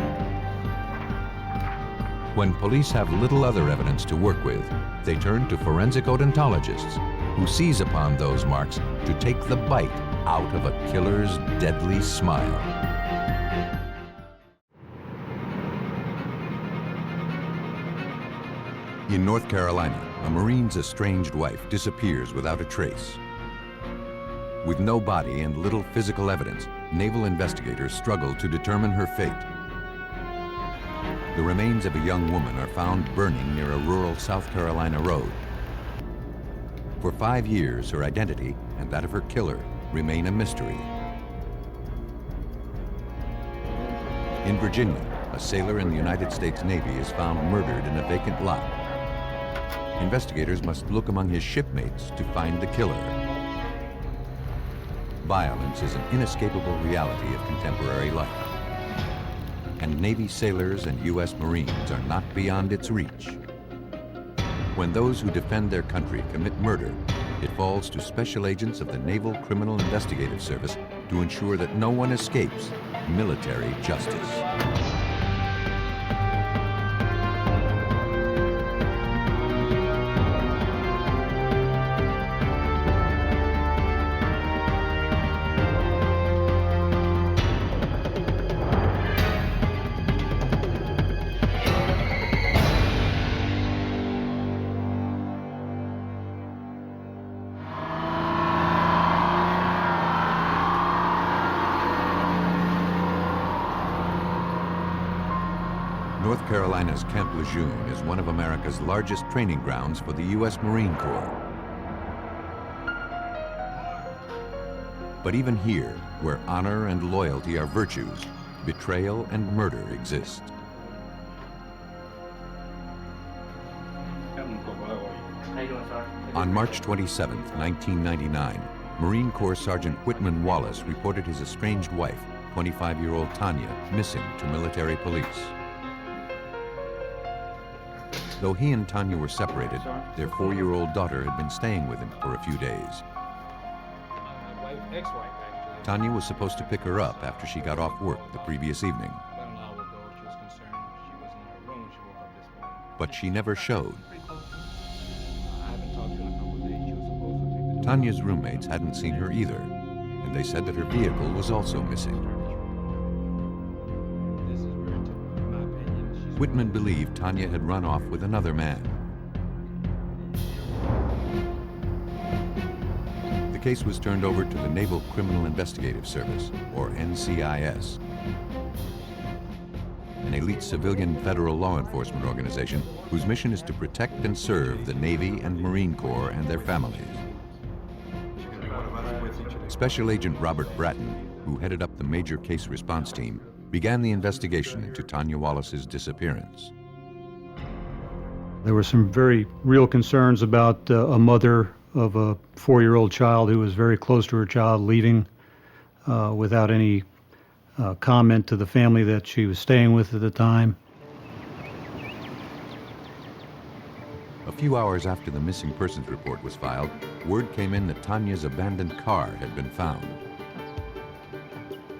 When police have little other evidence to work with, they turn to forensic odontologists, who seize upon those marks to take the bite out of a killer's deadly smile. In North Carolina, a Marine's estranged wife disappears without a trace. With no body and little physical evidence, naval investigators struggle to determine her fate. The remains of a young woman are found burning near a rural South Carolina road. For 5 years, her identity and that of her killer remain a mystery. In Virginia, a sailor in the United States Navy is found murdered in a vacant lot. Investigators must look among his shipmates to find the killer. Violence is an inescapable reality of contemporary life. And Navy sailors and U.S. Marines are not beyond its reach. When those who defend their country commit murder, it falls to special agents of the Naval Criminal Investigative Service to ensure that no one escapes military justice. North Carolina's Camp Lejeune is one of America's largest training grounds for the U.S. Marine Corps. But even here, where honor and loyalty are virtues, betrayal and murder exist. On March 27, 1999, Marine Corps Sergeant Whitman Wallace reported his estranged wife, 25-year-old Tanya, missing to military police. Though he and Tanya were separated, their 4-year-old daughter had been staying with him for a few days. Tanya was supposed to pick her up after she got off work the previous evening. But she never showed. Tanya's roommates hadn't seen her either, and they said that her vehicle was also missing. Whitman believed Tanya had run off with another man. The case was turned over to the Naval Criminal Investigative Service, or NCIS, an elite civilian federal law enforcement organization whose mission is to protect and serve the Navy and Marine Corps and their families. Special Agent Robert Bratton, who headed up the major case response team, began the investigation into Tanya Wallace's disappearance. There were some very real concerns about a mother of a 4-year-old child who was very close to her child leaving without any comment to the family that she was staying with at the time. A few hours after the missing persons report was filed, word came in that Tanya's abandoned car had been found.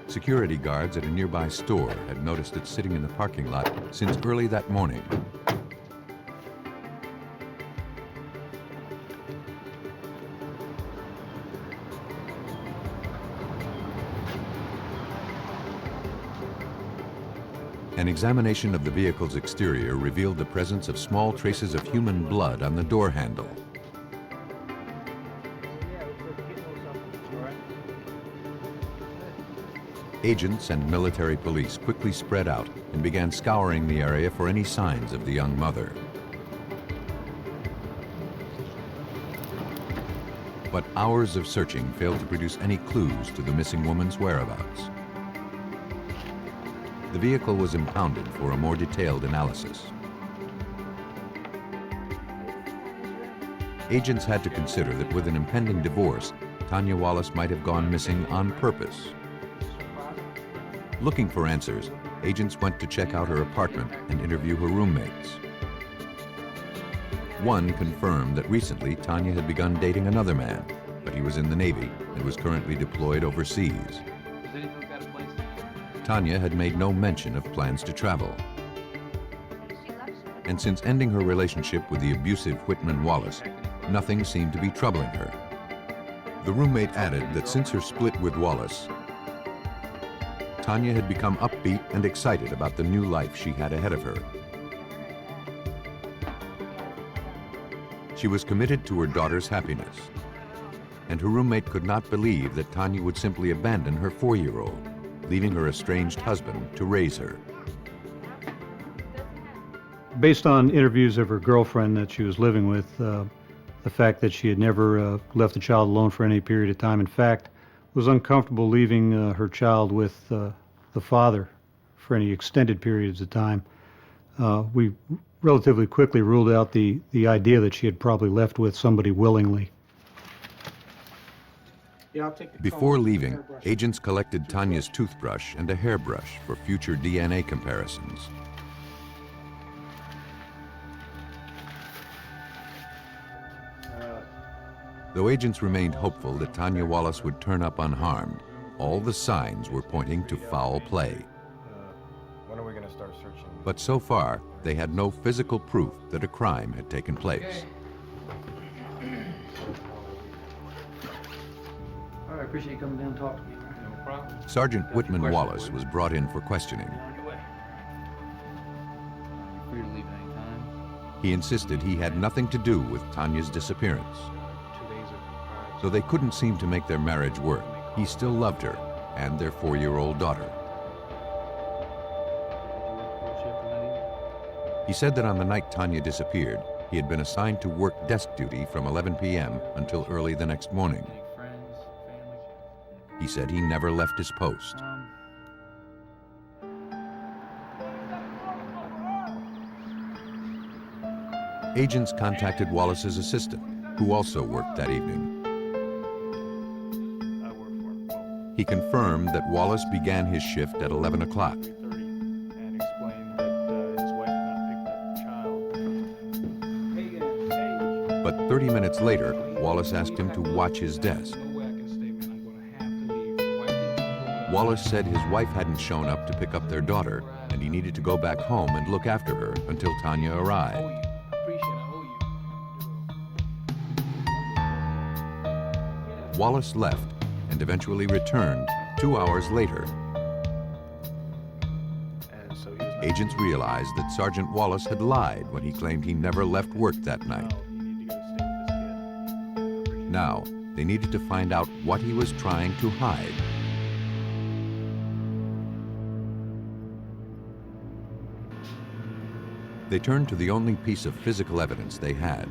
Security guards at a nearby store had noticed it sitting in the parking lot since early that morning. An examination of the vehicle's exterior revealed the presence of small traces of human blood on the door handle. Agents and military police quickly spread out and began scouring the area for any signs of the young mother. But hours of searching failed to produce any clues to the missing woman's whereabouts. The vehicle was impounded for a more detailed analysis. Agents had to consider that with an impending divorce, Tanya Wallace might have gone missing on purpose. Looking for answers, agents went to check out her apartment and interview her roommates. One confirmed that recently Tanya had begun dating another man, but he was in the Navy and was currently deployed overseas. Tanya had made no mention of plans to travel. And since ending her relationship with the abusive Whitman Wallace, nothing seemed to be troubling her. The roommate added that since her split with Wallace, Tanya had become upbeat and excited about the new life she had ahead of her. She was committed to her daughter's happiness, and her roommate could not believe that Tanya would simply abandon her 4-year-old, leaving her estranged husband to raise her. Based on interviews of her girlfriend that she was living with, the fact that she had never left the child alone for any period of time. In fact, was uncomfortable leaving her child with the father for any extended periods of time. We relatively quickly ruled out the idea that she had probably left with somebody willingly. Before leaving, agents collected Tanya's toothbrush and a hairbrush for future DNA comparisons. Though agents remained hopeful that Tanya Wallace would turn up unharmed, all the signs were pointing to foul play. When are we going to start searching? But so far, they had no physical proof that a crime had taken place. All right, I appreciate you coming down and talking to me. No problem. Sergeant Whitman Wallace was brought in for questioning. Free to leave at any time. He insisted he had nothing to do with Tanya's disappearance. Though they couldn't seem to make their marriage work, he still loved her and their 4-year-old daughter. He said that on the night Tanya disappeared, he had been assigned to work desk duty from 11 p.m. until early the next morning. He said he never left his post. Agents contacted Wallace's assistant, who also worked that evening. He confirmed that Wallace began his shift at 11 o'clock. And explained that his wife had not picked up the child. But 30 minutes later, Wallace asked him to watch his desk. Wallace said his wife hadn't shown up to pick up their daughter, and he needed to go back home and look after her until Tanya arrived. Wallace left and eventually returned 2 hours later. Agents realized that Sergeant Wallace had lied when he claimed he never left work that night. Now, they needed to find out what he was trying to hide. They turned to the only piece of physical evidence they had.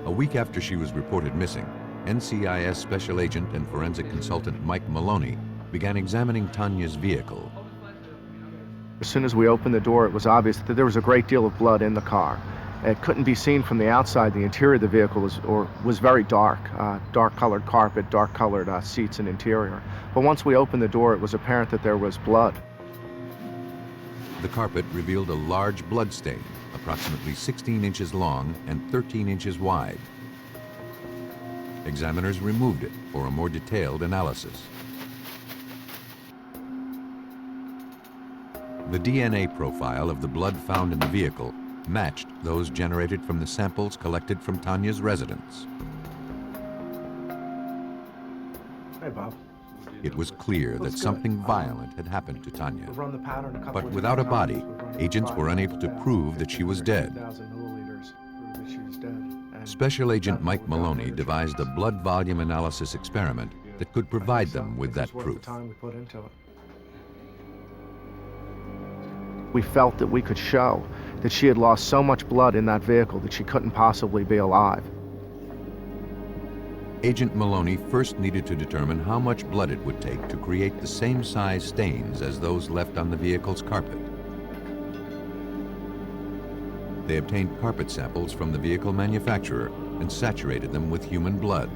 A week after she was reported missing, NCIS Special Agent and Forensic Consultant Mike Maloney began examining Tanya's vehicle. As soon as we opened the door, it was obvious that there was a great deal of blood in the car. It couldn't be seen from the outside. The interior of the vehicle was very dark, dark-colored carpet, dark-colored seats and interior. But once we opened the door, it was apparent that there was blood. The carpet revealed a large blood stain, approximately 16 inches long and 13 inches wide. Examiners removed it for a more detailed analysis. The DNA profile of the blood found in the vehicle matched those generated from the samples collected from Tanya's residence. Hey, Bob. It was clear that something violent had happened to Tanya. We've run the pattern a couple But of without a different body, times. agents were unable to prove that she was dead. 1,000 milliliters prove that she was dead. And Special Agent Mike Maloney devised a blood volume analysis experiment that could provide them with that proof. time we put into it. We felt that we could show that she had lost so much blood in that vehicle that she couldn't possibly be alive. Agent Maloney first needed to determine how much blood it would take to create the same size stains as those left on the vehicle's carpet. They obtained carpet samples from the vehicle manufacturer and saturated them with human blood.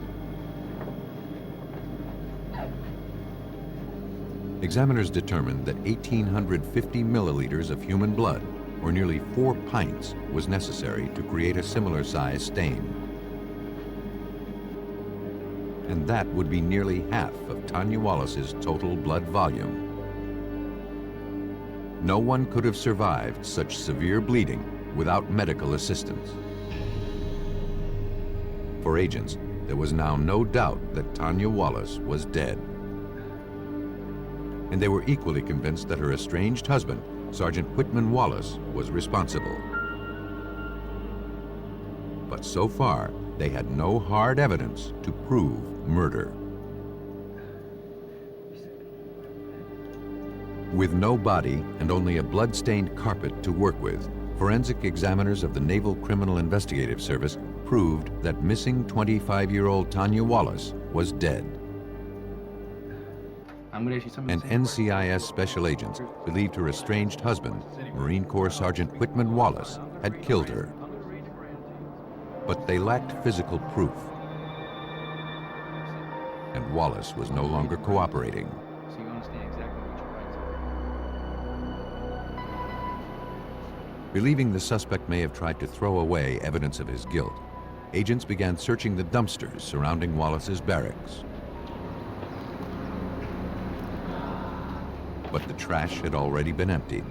Examiners determined that 1,850 milliliters of human blood, or nearly 4 pints, was necessary to create a similar size stain. And that would be nearly half of Tanya Wallace's total blood volume. No one could have survived such severe bleeding without medical assistance. For agents, there was now no doubt that Tanya Wallace was dead. And they were equally convinced that her estranged husband, Sergeant Whitman Wallace, was responsible. But so far, they had no hard evidence to prove murder. With no body and only a blood-stained carpet to work with, forensic examiners of the Naval Criminal Investigative Service proved that missing 25-year-old Tanya Wallace was dead. And NCIS special agents believed her estranged husband, Marine Corps Sergeant Whitman Wallace, had killed her. But they lacked physical proof. And Wallace was no longer cooperating. So you understand exactly what your rights are. Believing the suspect may have tried to throw away evidence of his guilt, agents began searching the dumpsters surrounding Wallace's barracks. But the trash had already been emptied.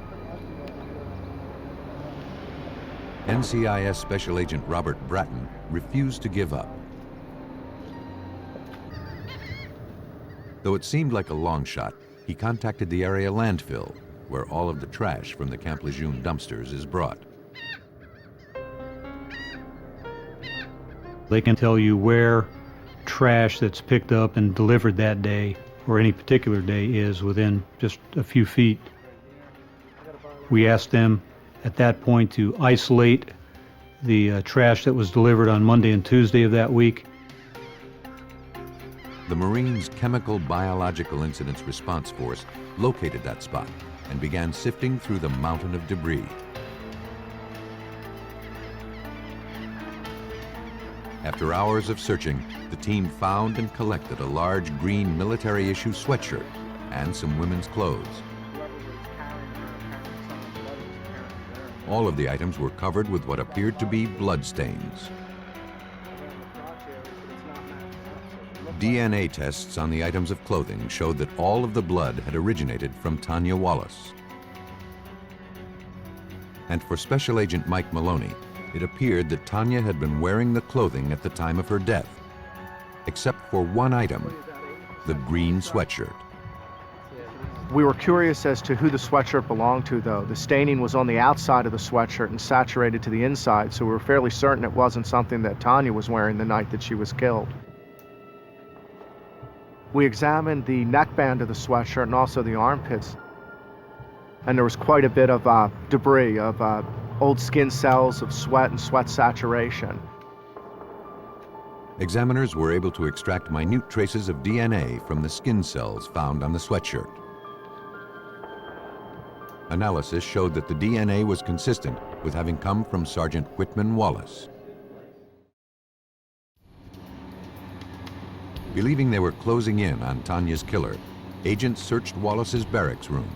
NCIS Special Agent Robert Bratton refused to give up. Though it seemed like a long shot, he contacted the area landfill, where all of the trash from the Camp Lejeune dumpsters is brought. They can tell you where trash that's picked up and delivered that day or any particular day is within just a few feet. We asked them at that point to isolate the trash that was delivered on Monday and Tuesday of that week. The Marines' Chemical Biological Incidents Response Force located that spot and began sifting through the mountain of debris. After hours of searching, the team found and collected a large green military-issue sweatshirt and some women's clothes. All of the items were covered with what appeared to be bloodstains. DNA tests on the items of clothing showed that all of the blood had originated from Tanya Wallace. And for Special Agent Mike Maloney, it appeared that Tanya had been wearing the clothing at the time of her death, except for one item, the green sweatshirt. We were curious as to who the sweatshirt belonged to, though. The staining was on the outside of the sweatshirt and saturated to the inside, so we were fairly certain it wasn't something that Tanya was wearing the night that she was killed. We examined the neckband of the sweatshirt and also the armpits, and there was quite a bit of debris, of old skin cells, of sweat and sweat saturation. Examiners were able to extract minute traces of DNA from the skin cells found on the sweatshirt. Analysis showed that the DNA was consistent with having come from Sergeant Whitman Wallace. Believing they were closing in on Tanya's killer, agents searched Wallace's barracks room.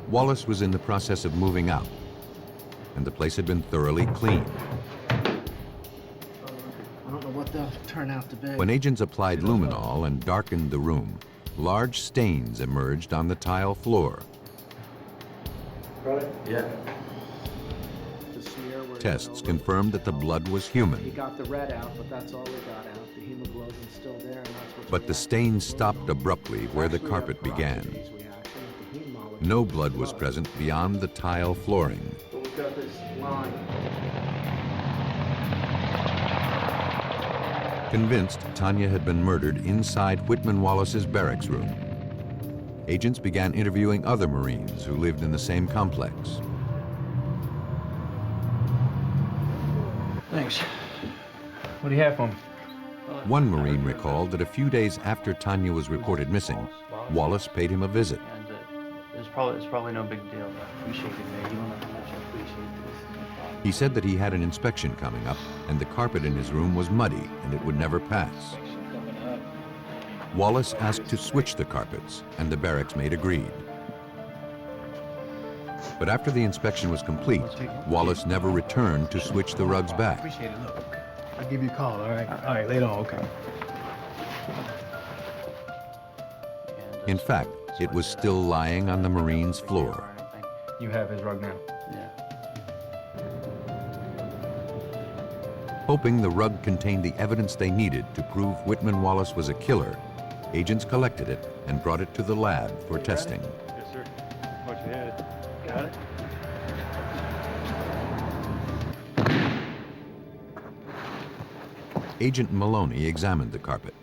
Wallace was in the process of moving out, and the place had been thoroughly cleaned. I don't know what they'll turn out to be. When agents applied luminol and darkened the room, large stains emerged on the tile floor. Yeah. Tests confirmed that the blood was human. He got the red out, but that's all we got out. The hemoglobin's still there, and that's what's But the stains stopped abruptly where the carpet began. No blood was present beyond the tile flooring. But we've got this line. Convinced Tanya had been murdered inside Whitman Wallace's barracks room, agents began interviewing other Marines who lived in the same complex. Thanks. What do you have for me? One Marine recalled that a few days after Tanya was reported missing, Wallace paid him a visit. It's probably no big deal. I appreciate it, man. You don't know how much I appreciate this. He said that he had an inspection coming up, and the carpet in his room was muddy and it would never pass. Wallace asked to switch the carpets, and the barracks mate agreed. But after the inspection was complete, Wallace never returned to switch the rugs back. Appreciate it. Look, I'll give you a call, all right? All right, later on, okay. In fact, it was still lying on the Marine's floor. You have his rug now. Yeah. Hoping the rug contained the evidence they needed to prove Whitman Wallace was a killer, agents collected it and brought it to the lab for testing. Yes, sir. What you had? Got it? Agent Maloney examined the carpet.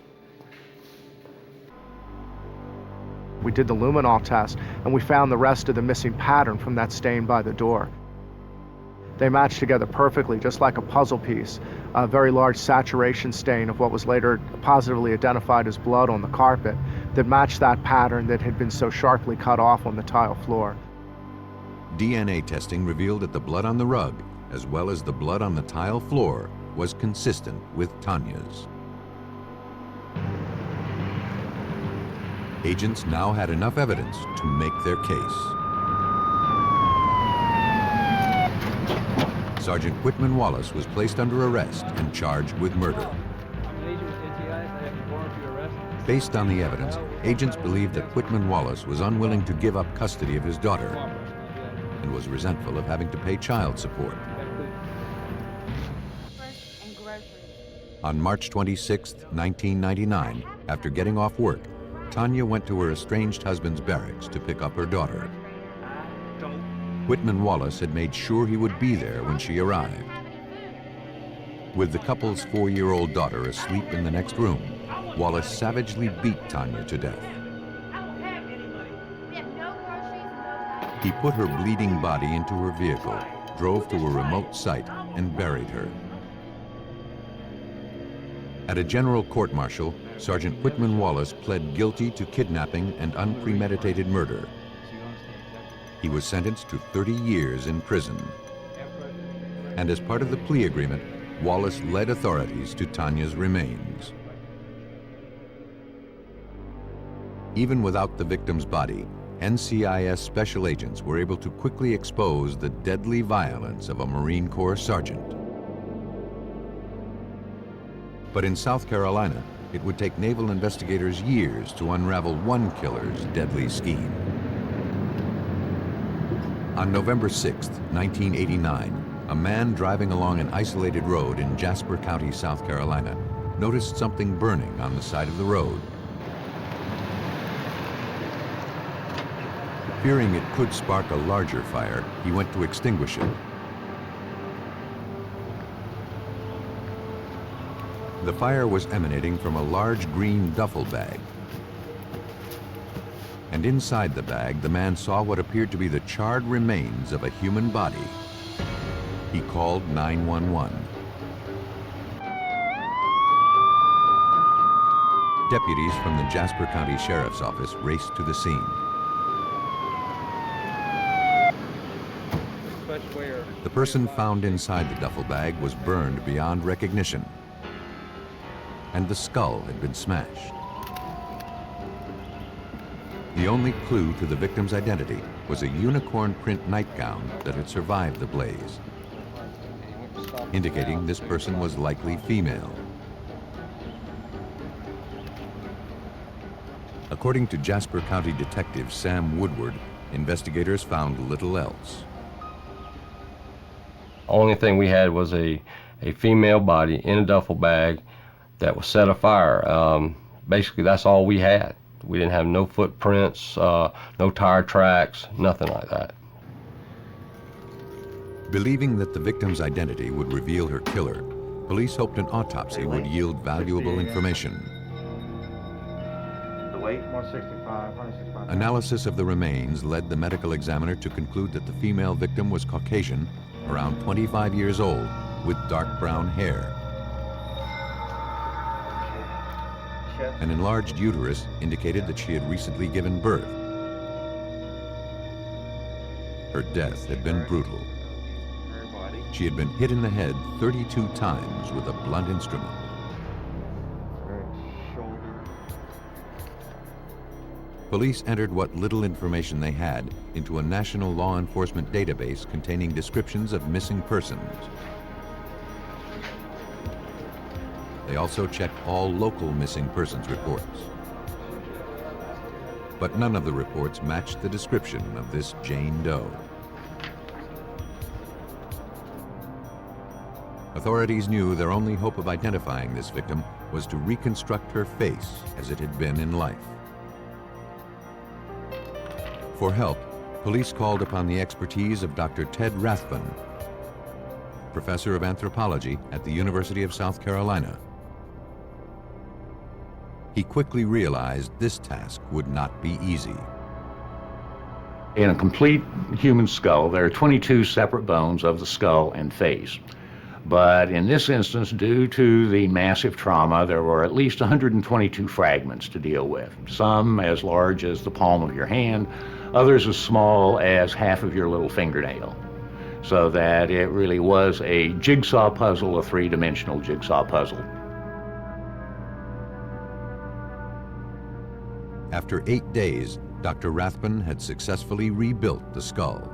We did the luminol test, and we found the rest of the missing pattern from that stain by the door. They matched together perfectly, just like a puzzle piece. A very large saturation stain of what was later positively identified as blood on the carpet that matched that pattern that had been so sharply cut off on the tile floor. DNA testing revealed that the blood on the rug, as well as the blood on the tile floor, was consistent with Tanya's. Agents now had enough evidence to make their case. Sergeant Whitman Wallace was placed under arrest and charged with murder. Based on the evidence, agents believed that Whitman Wallace was unwilling to give up custody of his daughter and was resentful of having to pay child support. On March 26, 1999, after getting off work, Tanya went to her estranged husband's barracks to pick up her daughter. Whitman Wallace had made sure he would be there when she arrived. With the couple's 4-year-old daughter asleep in the next room, Wallace savagely beat Tanya to death. He put her bleeding body into her vehicle, drove to a remote site, and buried her. At a general court-martial, Sergeant Whitman Wallace pled guilty to kidnapping and unpremeditated murder. He was sentenced to 30 years in prison. And as part of the plea agreement, Wallace led authorities to Tanya's remains. Even without the victim's body, NCIS special agents were able to quickly expose the deadly violence of a Marine Corps sergeant. But in South Carolina, it would take naval investigators years to unravel one killer's deadly scheme. On November 6, 1989, a man driving along an isolated road in Jasper County, South Carolina, noticed something burning on the side of the road. Fearing it could spark a larger fire, he went to extinguish it. The fire was emanating from a large green duffel bag. And inside the bag, the man saw what appeared to be the charred remains of a human body. He called 911. Deputies from the Jasper County Sheriff's Office raced to the scene. The person found inside the duffel bag was burned beyond recognition, and the skull had been smashed. The only clue to the victim's identity was a unicorn print nightgown that had survived the blaze, indicating this person was likely female. According to Jasper County Detective Sam Woodward, investigators found little else. Only thing we had was a female body in a duffel bag that was set afire. Basically, that's all we had. We didn't have no footprints, no tire tracks, nothing like that. Believing that the victim's identity would reveal her killer, police hoped an autopsy would yield valuable information. The weight, 165, 165. Analysis of the remains led the medical examiner to conclude that the female victim was Caucasian, around 25 years old, with dark brown hair. An enlarged uterus indicated that she had recently given birth. Her death had been brutal. She had been hit in the head 32 times with a blunt instrument. Police entered what little information they had into a national law enforcement database containing descriptions of missing persons. They also checked all local missing persons reports. But none of the reports matched the description of this Jane Doe. Authorities knew their only hope of identifying this victim was to reconstruct her face as it had been in life. For help, police called upon the expertise of Dr. Ted Rathbun, professor of anthropology at the University of South Carolina. He quickly realized this task would not be easy. In a complete human skull, there are 22 separate bones of the skull and face. But in this instance, due to the massive trauma, there were at least 122 fragments to deal with. Some as large as the palm of your hand, others as small as half of your little fingernail. So that it really was a jigsaw puzzle, a three-dimensional jigsaw puzzle. After 8 days, Dr. Rathbun had successfully rebuilt the skull.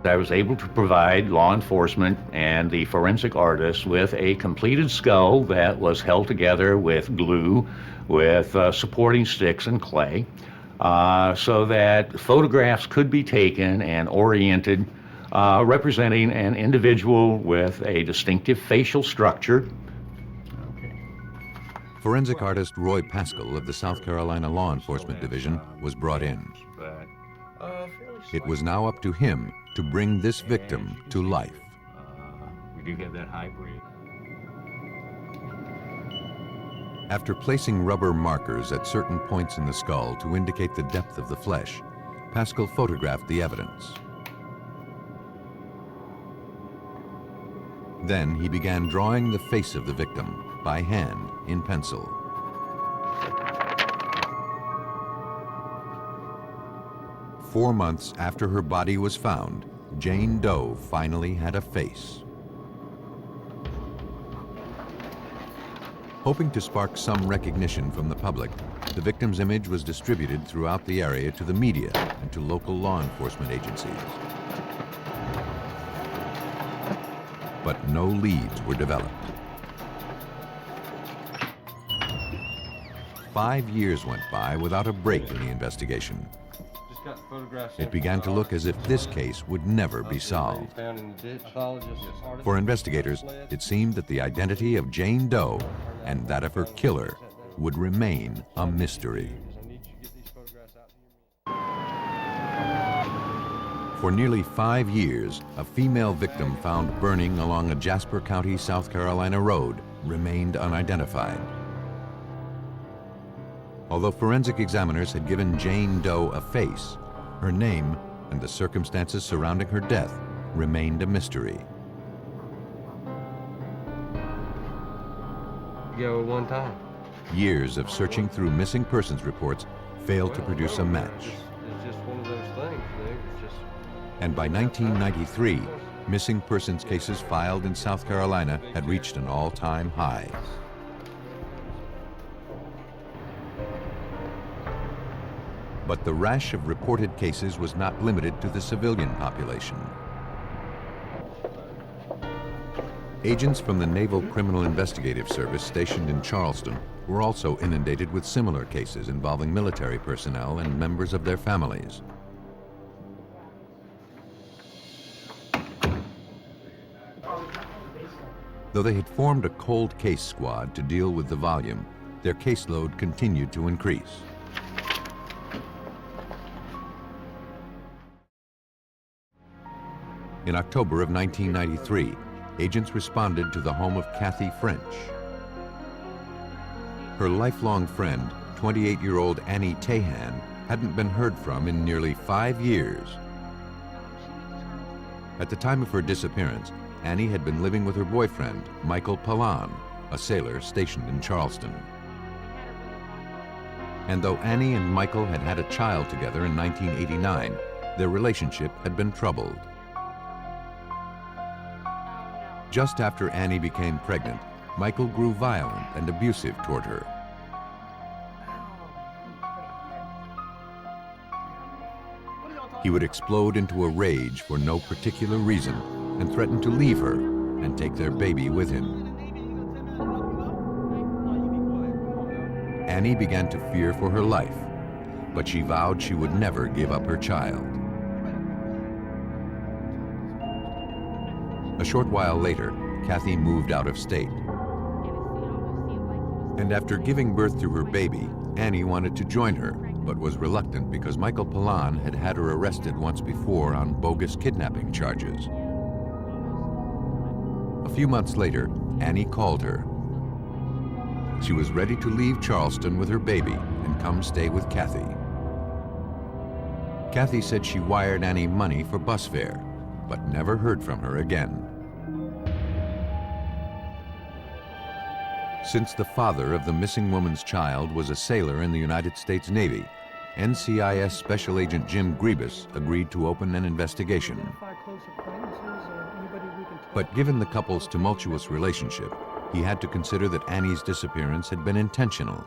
I was able to provide law enforcement and the forensic artists with a completed skull that was held together with glue, with supporting sticks and clay, so that photographs could be taken and oriented, representing an individual with a distinctive facial structure. Forensic artist Roy Pascal of the South Carolina Law Enforcement Division was brought in. It was now up to him to bring this victim to life. We do have that hybrid. After placing rubber markers at certain points in the skull to indicate the depth of the flesh, Pascal photographed the evidence. Then he began drawing the face of the victim by hand in pencil. Four months after her body was found, Jane Doe finally had a face. Hoping to spark some recognition from the public, the victim's image was distributed throughout the area to the media and to local law enforcement agencies. But no leads were developed. 5 years went by without a break in the investigation. It began to look as if this case would never be solved. For investigators, it seemed that the identity of Jane Doe and that of her killer would remain a mystery. For nearly 5 years, a female victim found burning along a Jasper County, South Carolina road remained unidentified. Although forensic examiners had given Jane Doe a face, her name and the circumstances surrounding her death remained a mystery. Go one time. Years of searching through missing persons reports failed to produce a match. It's just one of those things, Nick. It's just... And by 1993, missing persons cases filed in South Carolina had reached an all-time high. But the rash of reported cases was not limited to the civilian population. Agents from the Naval Criminal Investigative Service stationed in Charleston were also inundated with similar cases involving military personnel and members of their families. Though they had formed a cold case squad to deal with the volume, their caseload continued to increase. In October of 1993, agents responded to the home of Kathy French. Her lifelong friend, 28-year-old Annie Tahan, hadn't been heard from in nearly 5 years. At the time of her disappearance, Annie had been living with her boyfriend, Michael Palan, a sailor stationed in Charleston. And though Annie and Michael had had a child together in 1989, their relationship had been troubled. Just after Annie became pregnant, Michael grew violent and abusive toward her. He would explode into a rage for no particular reason and threaten to leave her and take their baby with him. Annie began to fear for her life, but she vowed she would never give up her child. A short while later, Kathy moved out of state. And after giving birth to her baby, Annie wanted to join her, but was reluctant because Michael Palan had had her arrested once before on bogus kidnapping charges. A few months later, Annie called her. she was ready to leave Charleston with her baby and come stay with Kathy. Kathy said she wired Annie money for bus fare, but never heard from her again. Since the father of the missing woman's child was a sailor in the United States Navy, NCIS Special Agent Jim Griebus agreed to open an investigation. But given the couple's tumultuous relationship, he had to consider that Annie's disappearance had been intentional.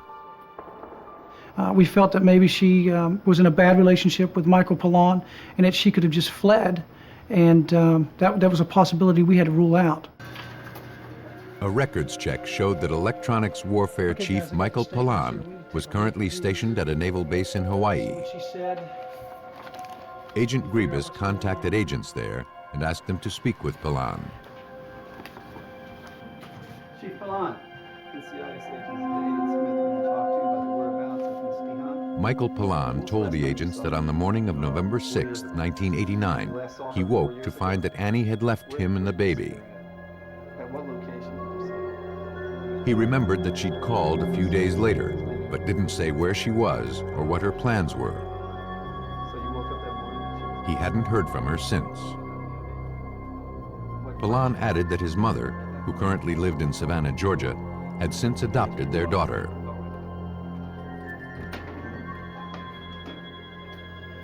We felt that maybe she was in a bad relationship with Michael Pallon and that she could have just fled, and that was a possibility we had to rule out. A records check showed that electronics warfare chief Michael Pallon was currently stationed at a naval base in Hawaii. Agent Griebus contacted agents there and asked them to speak with Pallon. Chief Pallon, NCIS agents David Smith want to talk to you about the whereabouts of Miss DeHaan. Michael Pallon told the agents that on the morning of November 6, 1989, he woke to find that Annie had left him and the baby. At what location did you say? He remembered that she'd called a few days later, but didn't say where she was or what her plans were. So you woke up that morning? He hadn't heard from her since. Pallon added that his mother, who currently lived in Savannah, Georgia, had since adopted their daughter.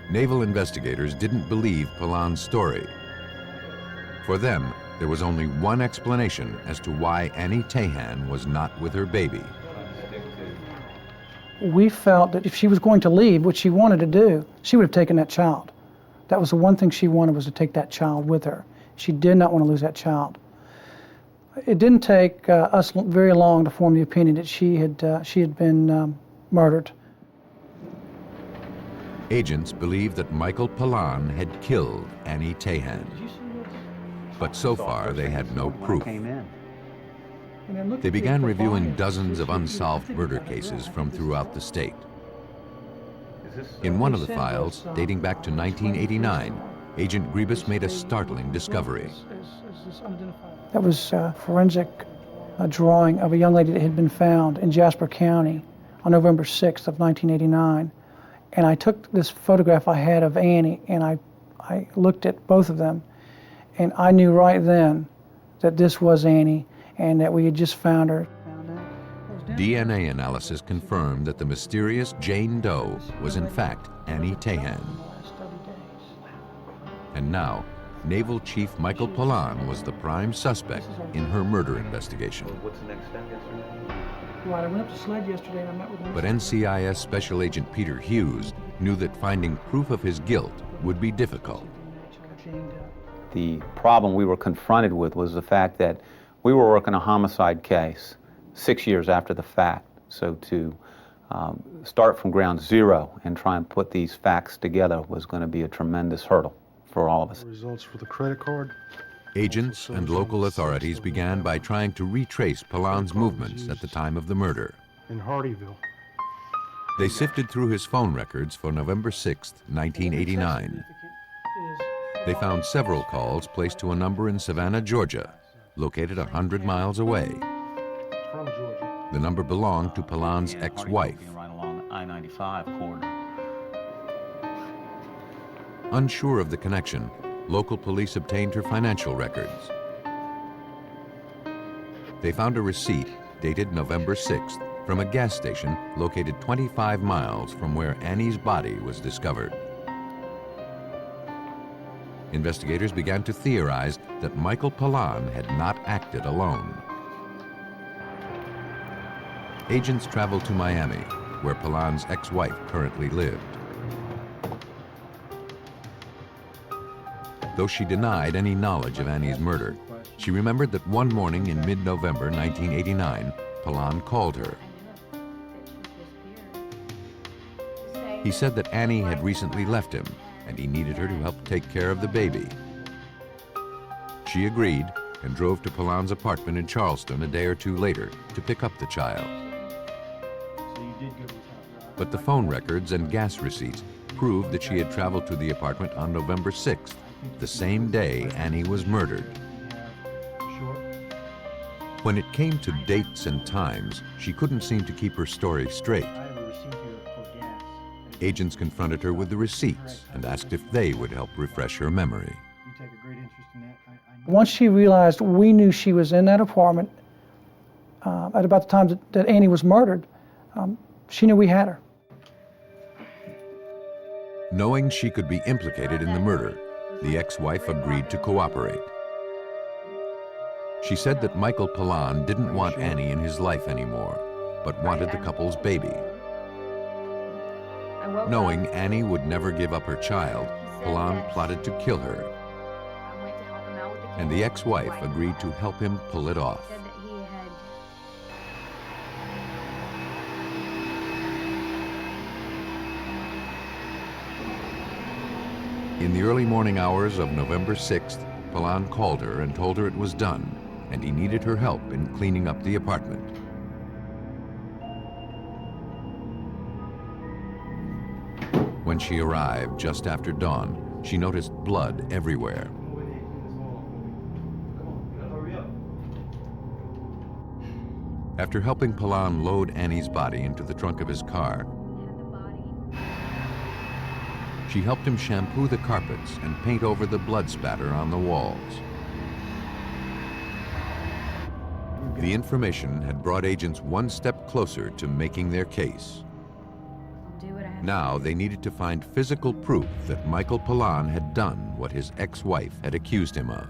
Naval investigators didn't believe Pallon's story. For them, there was only one explanation as to why Annie Tahan was not with her baby. We felt that if she was going to leave, which she wanted to do, she would have taken that child. That was the one thing she wanted, was to take that child with her. She did not want to lose that child. It didn't take us very long to form the opinion that she had been murdered. Agents believed that Michael Pallon had killed Annie Tahan. But so far, they had no proof. They began reviewing dozens of unsolved murder cases from throughout the state. In one of the files, dating back to 1989, Agent Griebus made a startling discovery. That was a forensic drawing of a young lady that had been found in Jasper County on November 6th of 1989. And I took this photograph I had of Annie, and I looked at both of them, and I knew right then that this was Annie and that we had just found her. DNA analysis confirmed that the mysterious Jane Doe was in fact Annie Tahan. And now, Naval Chief Michael Pallon was the prime suspect in her murder investigation. What's the next step? Right, I went up to Sled yesterday and I met with him. But NCIS Special Agent Peter Hughes knew that finding proof of his guilt would be difficult. The problem we were confronted with was the fact that we were working a homicide case 6 years after the fact. So to start from ground zero and try and put these facts together was going to be a tremendous hurdle for all of us. Results for the credit card. Agents and local authorities began by trying to retrace Pallon's movements at the time of the murder. In Hardyville. They sifted through his phone records for November 6, 1989. They found several calls placed to a number in Savannah, Georgia, located 100 miles away. From Georgia. The number belonged to Pallon's ex-wife. Right along the I-95 corridor. Unsure of the connection, local police obtained her financial records. They found a receipt dated November 6th from a gas station located 25 miles from where Annie's body was discovered. Investigators began to theorize that Michael Pallon had not acted alone. Agents traveled to Miami, where Pallon's ex-wife currently lived. Though she denied any knowledge of Annie's murder, she remembered that one morning in mid-November 1989, Pallon called her. He said that Annie had recently left him and he needed her to help take care of the baby. She agreed and drove to Pallon's apartment in Charleston a day or two later to pick up the child. But the phone records and gas receipts proved that she had traveled to the apartment on November 6th, the same day Annie was murdered. When it came to dates and times, she couldn't seem to keep her story straight. Agents confronted her with the receipts and asked if they would help refresh her memory. Once she realized we knew she was in that apartment at about the time that Annie was murdered, she knew we had her. Knowing she could be implicated in the murder, the ex-wife agreed to cooperate. She said that Michael Palan didn't want Annie in his life anymore, but wanted the couple's baby. Knowing Annie would never give up her child, Palan plotted to kill her. And the ex-wife agreed to help him pull it off. In the early morning hours of November 6th, Palan called her and told her it was done, and he needed her help in cleaning up the apartment. When she arrived just after dawn, she noticed blood everywhere. After helping Palan load Annie's body into the trunk of his car, she helped him shampoo the carpets and paint over the blood spatter on the walls. The information had brought agents one step closer to making their case. Now they needed to find physical proof that Michael Palan had done what his ex-wife had accused him of.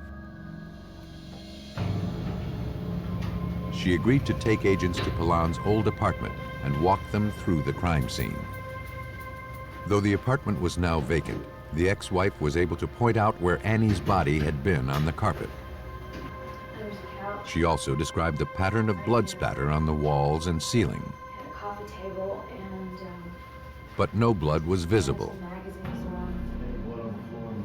She agreed to take agents to Palan's old apartment and walk them through the crime scene. Though the apartment was now vacant, the ex-wife was able to point out where Annie's body had been on the carpet. She also described the pattern of blood spatter on the walls and ceiling. But no blood was visible.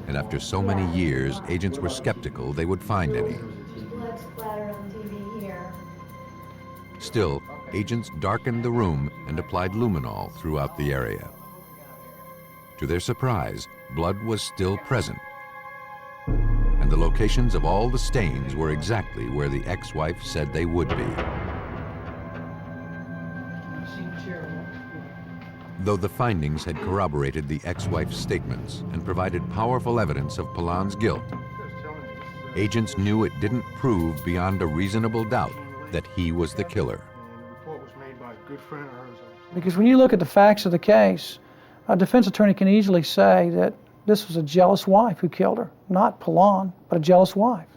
And after so many years, agents were skeptical they would find any. Still, agents darkened the room and applied luminol throughout the area. To their surprise, blood was still present, and the locations of all the stains were exactly where the ex-wife said they would be. Though the findings had corroborated the ex-wife's statements and provided powerful evidence of Palan's guilt, agents knew it didn't prove beyond a reasonable doubt that he was the killer. Because when you look at the facts of the case, a defense attorney can easily say that this was a jealous wife who killed her. Not Palan, but a jealous wife.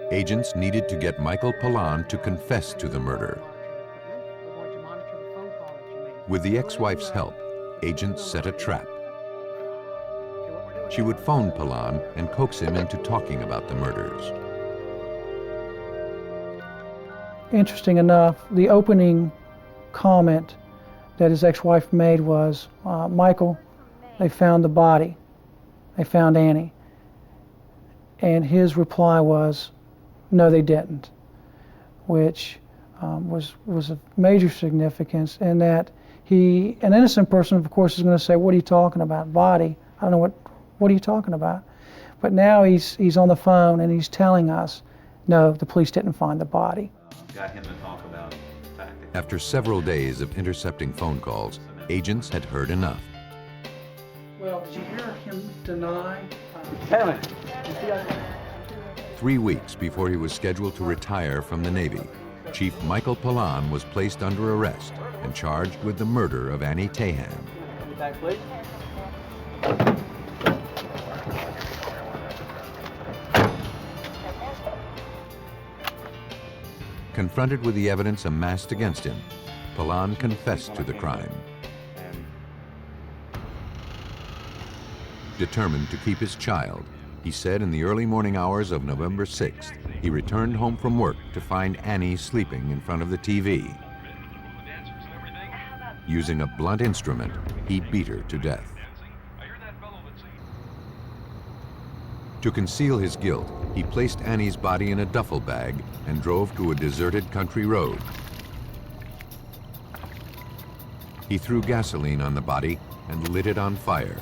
Agents needed to get Michael Palan to confess to the murder. With the ex-wife's help, agents set a trap. She would phone Palan and coax him into talking about the murders. Interesting enough, the opening comment that his ex-wife made was, Michael, they found the body. They found Annie. And his reply was, no, they didn't, which was of major significance in that an innocent person, of course, is going to say, what are you talking about? Body? I don't know, what are you talking about? But now he's on the phone and he's telling us, no, the police didn't find the body. Got him to talk about the fact that... After several days of intercepting phone calls, agents had heard enough. Well, did you hear him deny? 3 weeks before he was scheduled to retire from the Navy, Chief Michael Palan was placed under arrest and charged with the murder of Annie Tahan. Back, please. Confronted with the evidence amassed against him, Palan confessed to the crime. Determined to keep his child, he said in the early morning hours of November 6th, he returned home from work to find Annie sleeping in front of the TV. Using a blunt instrument, he beat her to death. To conceal his guilt, he placed Annie's body in a duffel bag and drove to a deserted country road. He threw gasoline on the body and lit it on fire.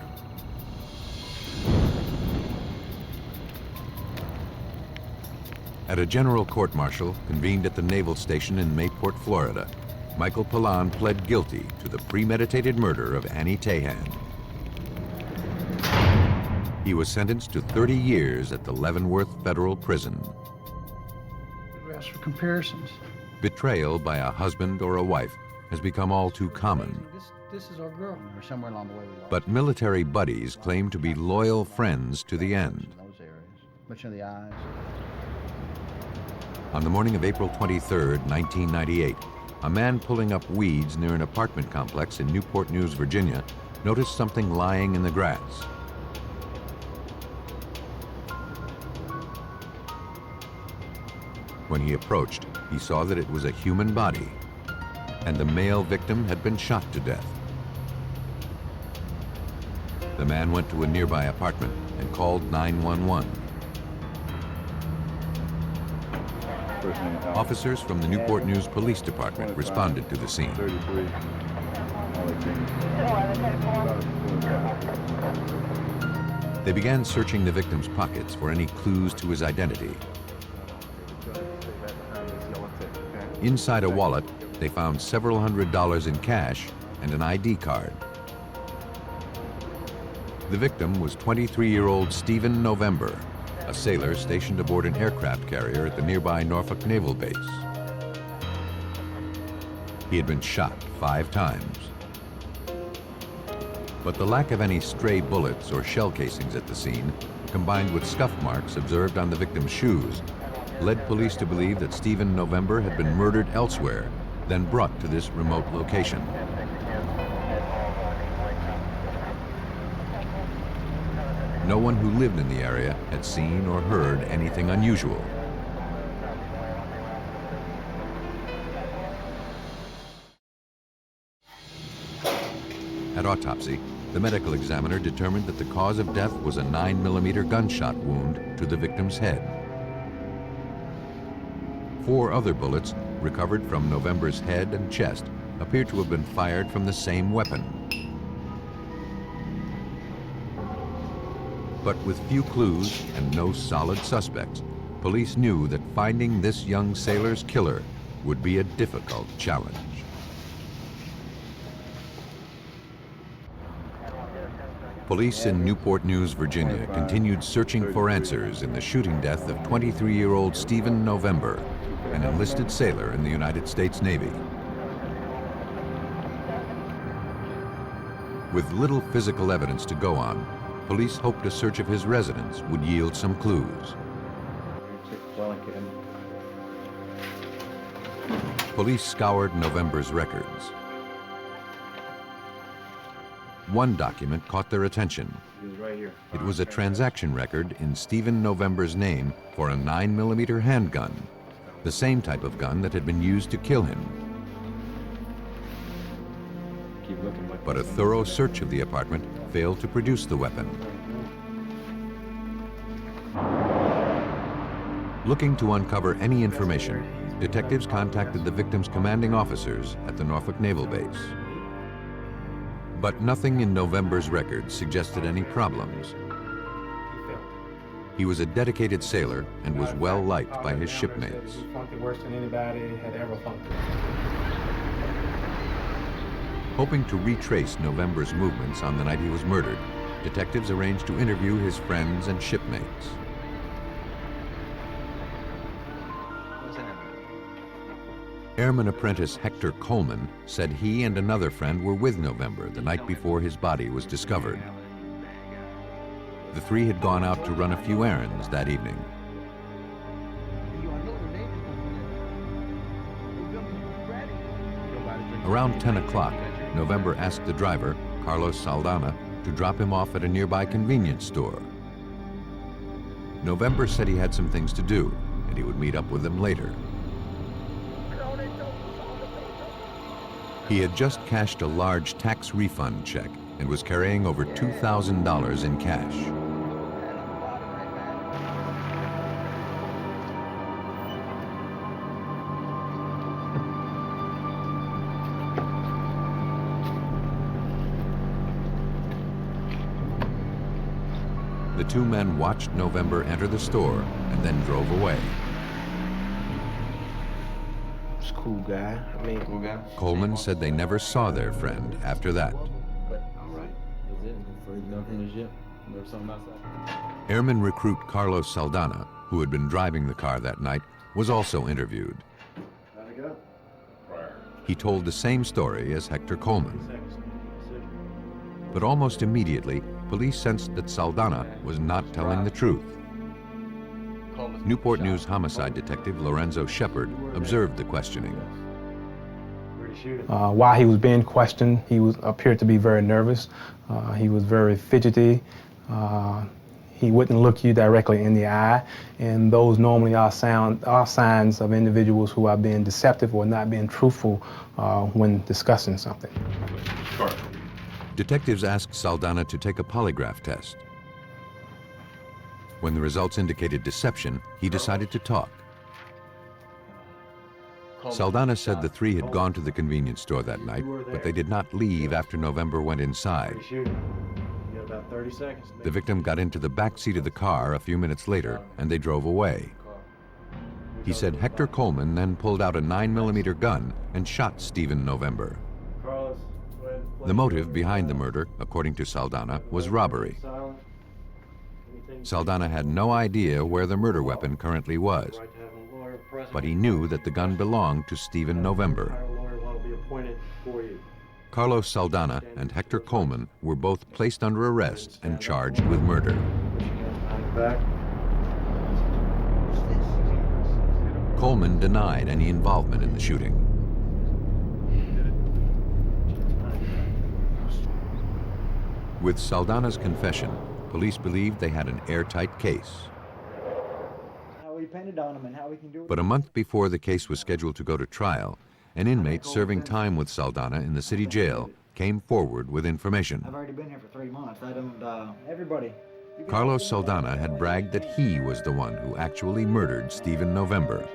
At a general court-martial convened at the Naval Station in Mayport, Florida, Michael Pilon pled guilty to the premeditated murder of Annie Tahan. He was sentenced to 30 years at the Leavenworth Federal Prison. Ask for comparisons. Betrayal by a husband or a wife has become all too common. This is our girl. Or somewhere along the way we lost. But military buddies claim to be loyal friends to the end. Those areas. Much in the eyes. On the morning of April 23, 1998, a man pulling up weeds near an apartment complex in Newport News, Virginia, noticed something lying in the grass. When he approached, he saw that it was a human body, and the male victim had been shot to death. The man went to a nearby apartment and called 911. Officers from the Newport News Police Department responded to the scene. They began searching the victim's pockets for any clues to his identity. Inside a wallet, they found several $100s in cash and an ID card. The victim was 23-year-old Stephen November, a sailor stationed aboard an aircraft carrier at the nearby Norfolk Naval Base. He had been shot 5 times. But the lack of any stray bullets or shell casings at the scene, combined with scuff marks observed on the victim's shoes, led police to believe that Stephen November had been murdered elsewhere, then brought to this remote location. No one who lived in the area had seen or heard anything unusual. At autopsy, the medical examiner determined that the cause of death was a 9mm gunshot wound to the victim's head. 4 other bullets, recovered from November's head and chest, appear to have been fired from the same weapon. But with few clues and no solid suspects, police knew that finding this young sailor's killer would be a difficult challenge. Police in Newport News, Virginia, continued searching for answers in the shooting death of 23-year-old Stephen November, an enlisted sailor in the United States Navy. With little physical evidence to go on, police hoped a search of his residence would yield some clues. Police scoured November's records. One document caught their attention. It was a transaction record in Stephen November's name for a 9mm handgun, the same type of gun that had been used to kill him. But a thorough search of the apartment failed to produce the weapon. Looking to uncover any information, detectives contacted the victim's commanding officers at the Norfolk Naval Base. But nothing in November's records suggested any problems. He was a dedicated sailor and was well liked by his shipmates. He funked it worse than anybody had ever funked it. Hoping to retrace November's movements on the night he was murdered, detectives arranged to interview his friends and shipmates. Airman apprentice Hector Coleman said he and another friend were with November the night before his body was discovered. The 3 had gone out to run a few errands that evening. Around 10 o'clock, November asked the driver, Carlos Saldana, to drop him off at a nearby convenience store. November said he had some things to do, and he would meet up with them later. He had just cashed a large tax refund check and was carrying over $2,000 in cash. The 2 men watched November enter the store and then drove away. cool guy. I mean, cool guy. Coleman said they never saw their friend after that. All right. That's it. Afraid nothing from the ship. Never saw him outside. Airman recruit Carlos Saldana, who had been driving the car that night, was also interviewed. How'd it go? He told the same story as Hector Coleman. But almost immediately, police sensed that Saldana was not telling the truth. Newport News homicide detective Lorenzo Shepard observed the questioning. While he was being questioned, he appeared to be very nervous. He was very fidgety. He wouldn't look you directly in the eye, and those normally are signs of individuals who are being deceptive or not being truthful when discussing something. Detectives asked Saldana to take a polygraph test. When the results indicated deception, he decided to talk. Saldana said the three had gone to the convenience store that night, but they did not leave after November went inside. About 30 seconds. The victim got into the back seat of the car a few minutes later, and they drove away. He said Hector Coleman then pulled out a 9mm gun and shot Stephen November. The motive behind the murder, according to Saldana, was robbery. Saldana had no idea where the murder weapon currently was, but he knew that the gun belonged to Stephen November. Carlos Saldana and Hector Coleman were both placed under arrest and charged with murder. Coleman denied any involvement in the shooting. With Saldana's confession, police believed they had an airtight case. But a month before the case was scheduled to go to trial, an inmate serving time with Saldana in the city jail came forward with information. I've already been here for 3 months. I don't, everybody. Carlos Saldana had bragged that he was the one who actually murdered Stephen November.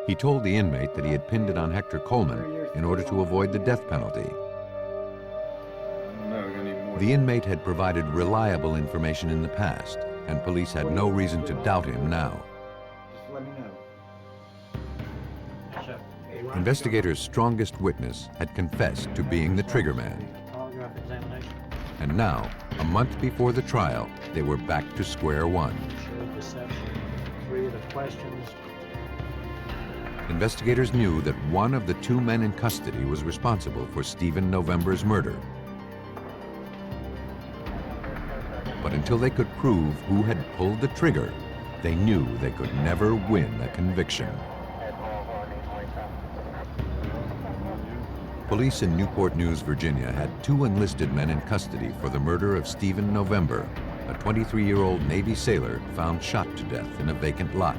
He told the inmate that he had pinned it on Hector Coleman in order to avoid the death penalty. The inmate had provided reliable information in the past, and police had no reason to doubt him now. Just let me know. Investigators' strongest witness had confessed to being the triggerman. And now, a month before the trial, they were back to square one. Investigators knew that one of the two men in custody was responsible for Stephen November's murder. But until they could prove who had pulled the trigger, they knew they could never win a conviction. Police in Newport News, Virginia had two enlisted men in custody for the murder of Stephen November, a 23-year-old Navy sailor found shot to death in a vacant lot.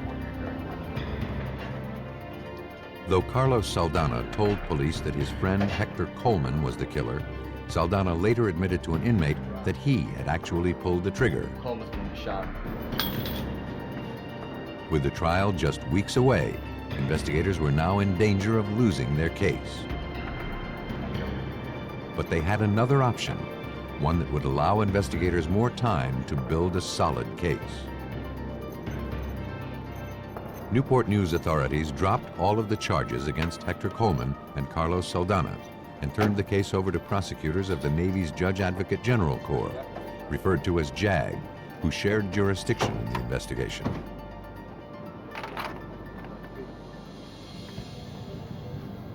Though Carlos Saldana told police that his friend Hector Coleman was the killer, Saldana later admitted to an inmate that he had actually pulled the trigger. Coleman's been shot. With the trial just weeks away, investigators were now in danger of losing their case. But they had another option, one that would allow investigators more time to build a solid case. Newport News authorities dropped all of the charges against Hector Coleman and Carlos Saldana and turned the case over to prosecutors of the Navy's Judge Advocate General Corps, referred to as JAG, who shared jurisdiction in the investigation.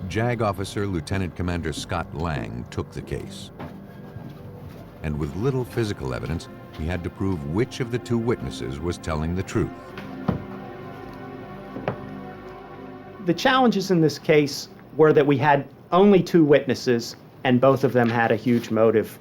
JAG officer Lieutenant Commander Scott Lang took the case. And with little physical evidence, he had to prove which of the two witnesses was telling the truth. The challenges in this case were that we had only two witnesses, and both of them had a huge motive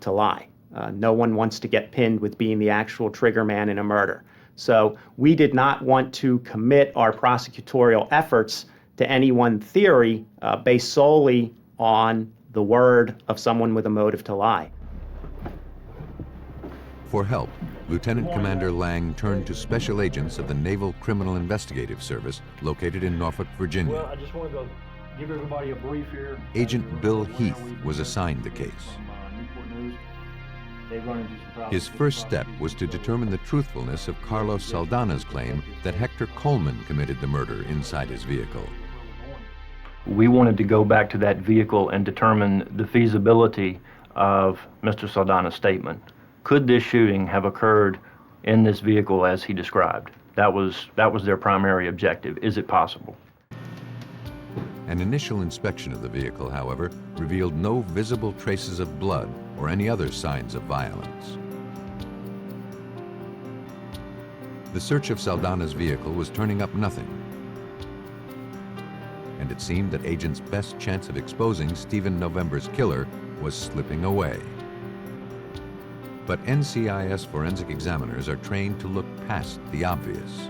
to lie. No one wants to get pinned with being the actual trigger man in a murder. So we did not want to commit our prosecutorial efforts to any one theory based solely on the word of someone with a motive to lie. For help, Lieutenant Commander Lang turned to special agents of the Naval Criminal Investigative Service located in Norfolk, Virginia. Well, I just want to give everybody a brief here. Agent Bill Heath was assigned the case. His first step was to determine the truthfulness of Carlos Saldana's claim that Hector Coleman committed the murder inside his vehicle. We wanted to go back to that vehicle and determine the feasibility of Mr. Saldana's statement. Could this shooting have occurred in this vehicle as he described? That was their primary objective. Is it possible? An initial inspection of the vehicle, however, revealed no visible traces of blood or any other signs of violence. The search of Saldana's vehicle was turning up nothing, and it seemed that agents' best chance of exposing Stephen November's killer was slipping away. But NCIS forensic examiners are trained to look past the obvious.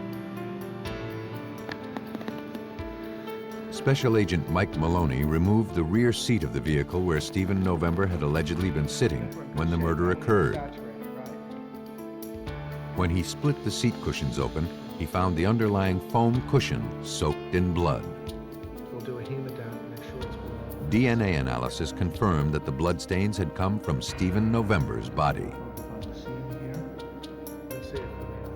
Special Agent Mike Maloney removed the rear seat of the vehicle where Stephen November had allegedly been sitting when the murder occurred. When he split the seat cushions open, he found the underlying foam cushion soaked in blood. We'll do a hemodynamic to make sure it's blood. DNA analysis confirmed that the bloodstains had come from Stephen November's body.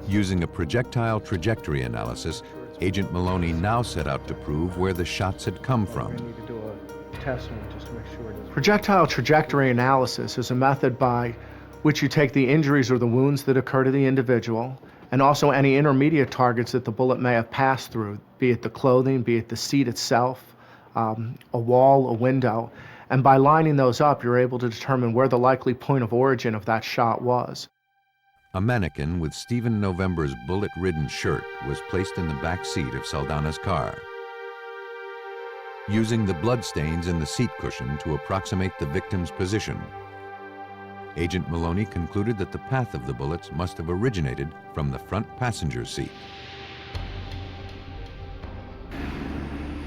Using a projectile trajectory analysis, Agent Maloney now set out to prove where the shots had come from. We need to do a test on it just to make sure it is. Projectile trajectory analysis is a method by which you take the injuries or the wounds that occur to the individual and also any intermediate targets that the bullet may have passed through, be it the clothing, be it the seat itself, a wall, a window. And by lining those up, you're able to determine where the likely point of origin of that shot was. A mannequin with Stephen November's bullet-ridden shirt was placed in the back seat of Saldana's car. Using the bloodstains in the seat cushion to approximate the victim's position, Agent Maloney concluded that the path of the bullets must have originated from the front passenger seat.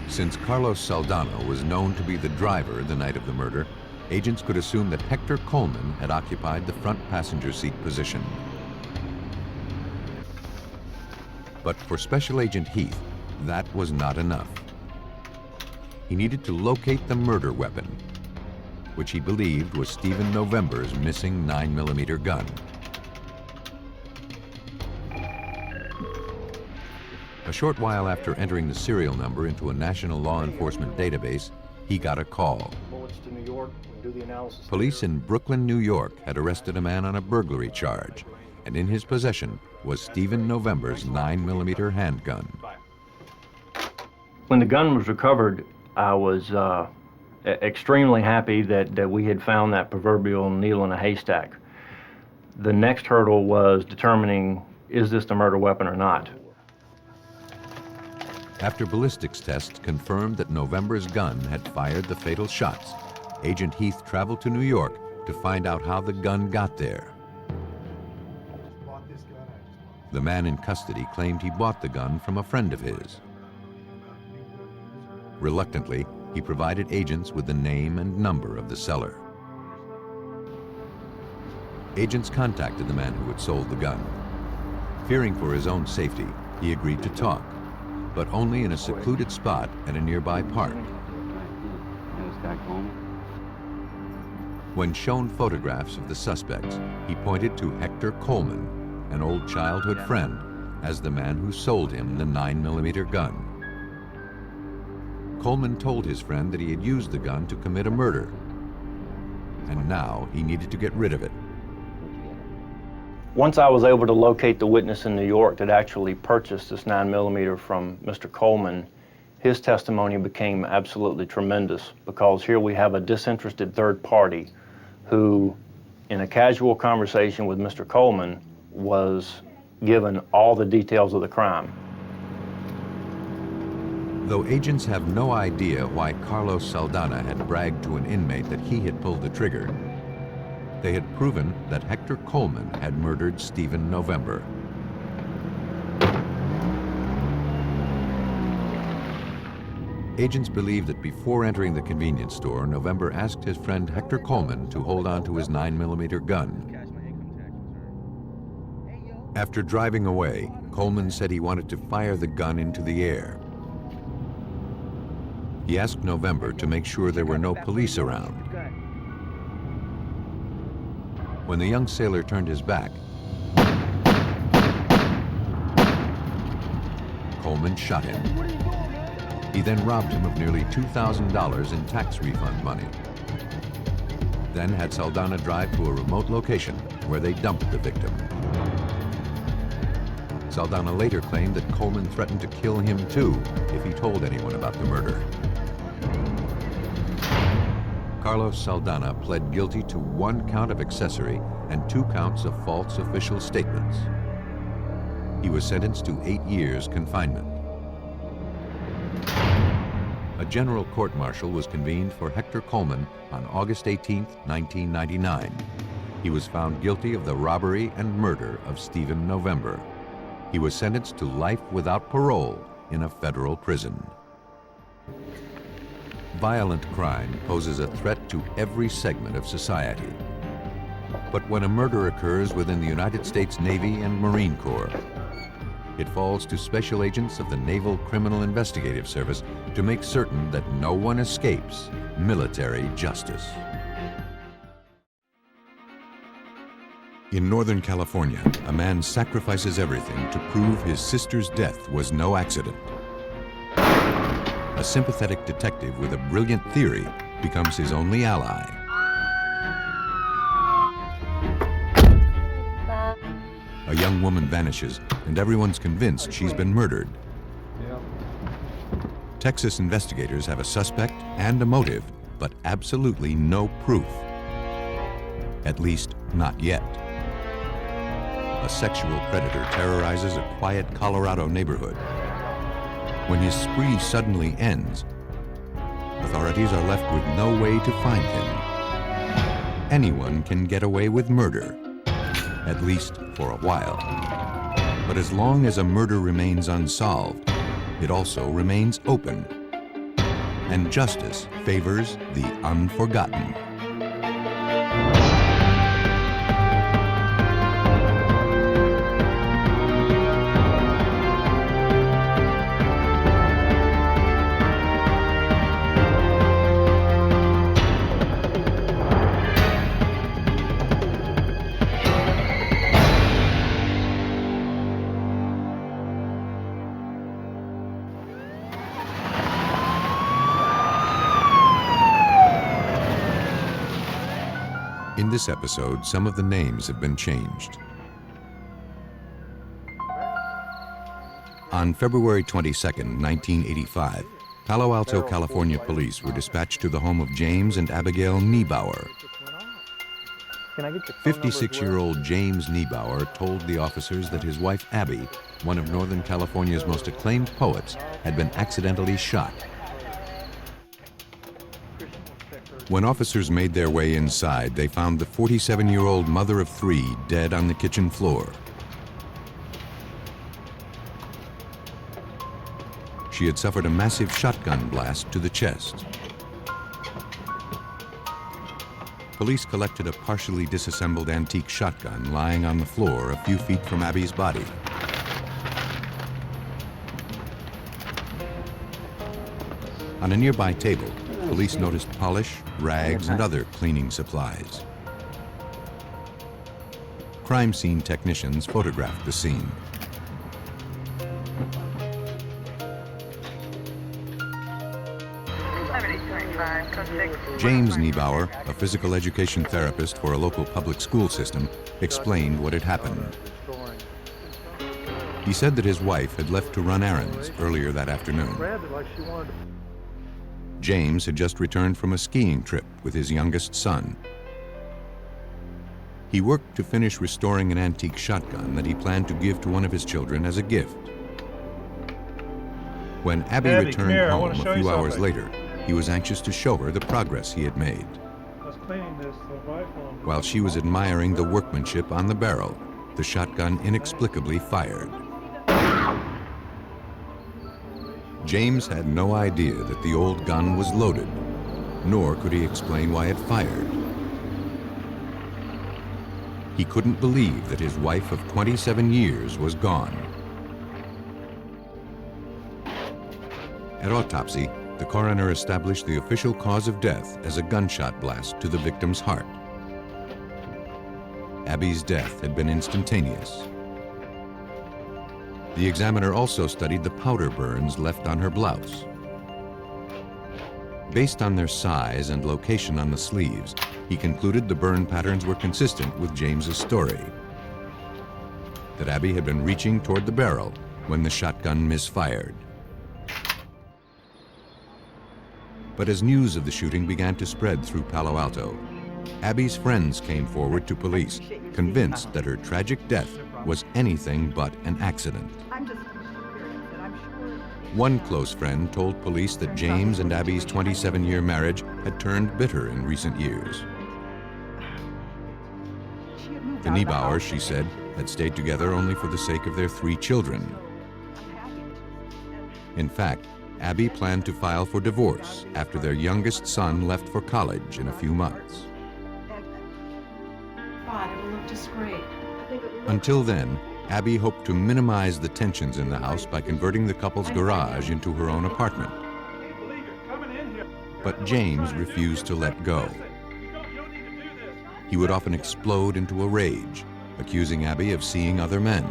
Since Carlos Saldana was known to be the driver the night of the murder, agents could assume that Hector Coleman had occupied the front passenger seat position. But for Special Agent Heath, that was not enough. He needed to locate the murder weapon, which he believed was Stephen November's missing 9mm gun. A short while after entering the serial number into a national law enforcement database, he got a call. Bullets to New York, we'll do the analysis. Police in Brooklyn, New York had arrested a man on a burglary charge, and in his possession was Stephen November's 9mm handgun. When the gun was recovered, I was extremely happy that we had found that proverbial needle in a haystack. The next hurdle was determining, is this the murder weapon or not? After ballistics tests confirmed that November's gun had fired the fatal shots, Agent Heath traveled to New York to find out how the gun got there. The man in custody claimed he bought the gun from a friend of his. Reluctantly, he provided agents with the name and number of the seller. Agents contacted the man who had sold the gun. Fearing for his own safety, he agreed to talk, but only in a secluded spot at a nearby park. When shown photographs of the suspects, he pointed to Hector Coleman, an old childhood friend, as the man who sold him the 9mm gun. Coleman told his friend that he had used the gun to commit a murder, and now he needed to get rid of it. Once I was able to locate the witness in New York that actually purchased this 9mm from Mr. Coleman, his testimony became absolutely tremendous, because here we have a disinterested third party who, in a casual conversation with Mr. Coleman, was given all the details of the crime. Though agents have no idea why Carlos Saldana had bragged to an inmate that he had pulled the trigger, they had proven that Hector Coleman had murdered Stephen November. Agents believe that before entering the convenience store, November asked his friend Hector Coleman to hold on to his 9mm gun. After driving away, Coleman said he wanted to fire the gun into the air. He asked November to make sure there were no police around. When the young sailor turned his back, Coleman shot him. He then robbed him of nearly $2,000 in tax refund money. Then had Saldana drive to a remote location where they dumped the victim. Saldana later claimed that Coleman threatened to kill him too if he told anyone about the murder. Carlos Saldana pled guilty to 1 count of accessory and 2 counts of false official statements. He was sentenced to 8 years confinement. A general court-martial was convened for Hector Coleman on August 18, 1999. He was found guilty of the robbery and murder of Stephen November. He was sentenced to life without parole in a federal prison. Violent crime poses a threat to every segment of society. But when a murder occurs within the United States Navy and Marine Corps, it falls to special agents of the Naval Criminal Investigative Service to make certain that no one escapes military justice. In Northern California, a man sacrifices everything to prove his sister's death was no accident. A sympathetic detective with a brilliant theory becomes his only ally. A young woman vanishes, and everyone's convinced she's been murdered. Texas investigators have a suspect and a motive, but absolutely no proof. At least, not yet. A sexual predator terrorizes a quiet Colorado neighborhood. When his spree suddenly ends, authorities are left with no way to find him. Anyone can get away with murder, at least for a while. But as long as a murder remains unsolved, it also remains open. And justice favors the unforgotten. In this episode, some of the names have been changed. On February 22, 1985, Palo Alto, California police were dispatched to the home of James and Abigail Niebauer. 56-year-old James Niebauer told the officers that his wife Abby, one of Northern California's most acclaimed poets, had been accidentally shot. When officers made their way inside, they found the 47-year-old mother of 3 dead on the kitchen floor. She had suffered a massive shotgun blast to the chest. Police collected a partially disassembled antique shotgun lying on the floor a few feet from Abby's body. On a nearby table, police noticed polish, rags, and other cleaning supplies. Crime scene technicians photographed the scene. James Niebauer, a physical education therapist for a local public school system, explained what had happened. He said that his wife had left to run errands earlier that afternoon. James had just returned from a skiing trip with his youngest son. He worked to finish restoring an antique shotgun that he planned to give to one of his children as a gift. When Abby returned home a few hours later, he was anxious to show her the progress he had made. While she was admiring the workmanship on the barrel, the shotgun inexplicably fired. James had no idea that the old gun was loaded, nor could he explain why it fired. He couldn't believe that his wife of 27 years was gone. At autopsy, the coroner established the official cause of death as a gunshot blast to the victim's heart. Abby's death had been instantaneous. The examiner also studied the powder burns left on her blouse. Based on their size and location on the sleeves, he concluded the burn patterns were consistent with James's story, that Abby had been reaching toward the barrel when the shotgun misfired. But as news of the shooting began to spread through Palo Alto, Abby's friends came forward to police, convinced that her tragic death was anything but an accident. One close friend told police that James and Abby's 27-year marriage had turned bitter in recent years. The Niebauers, she said, had stayed together only for the sake of their 3 children. In fact, Abby planned to file for divorce after their youngest son left for college in a few months. Until then, Abby hoped to minimize the tensions in the house by converting the couple's garage into her own apartment. But James refused to let go. He would often explode into a rage, accusing Abby of seeing other men.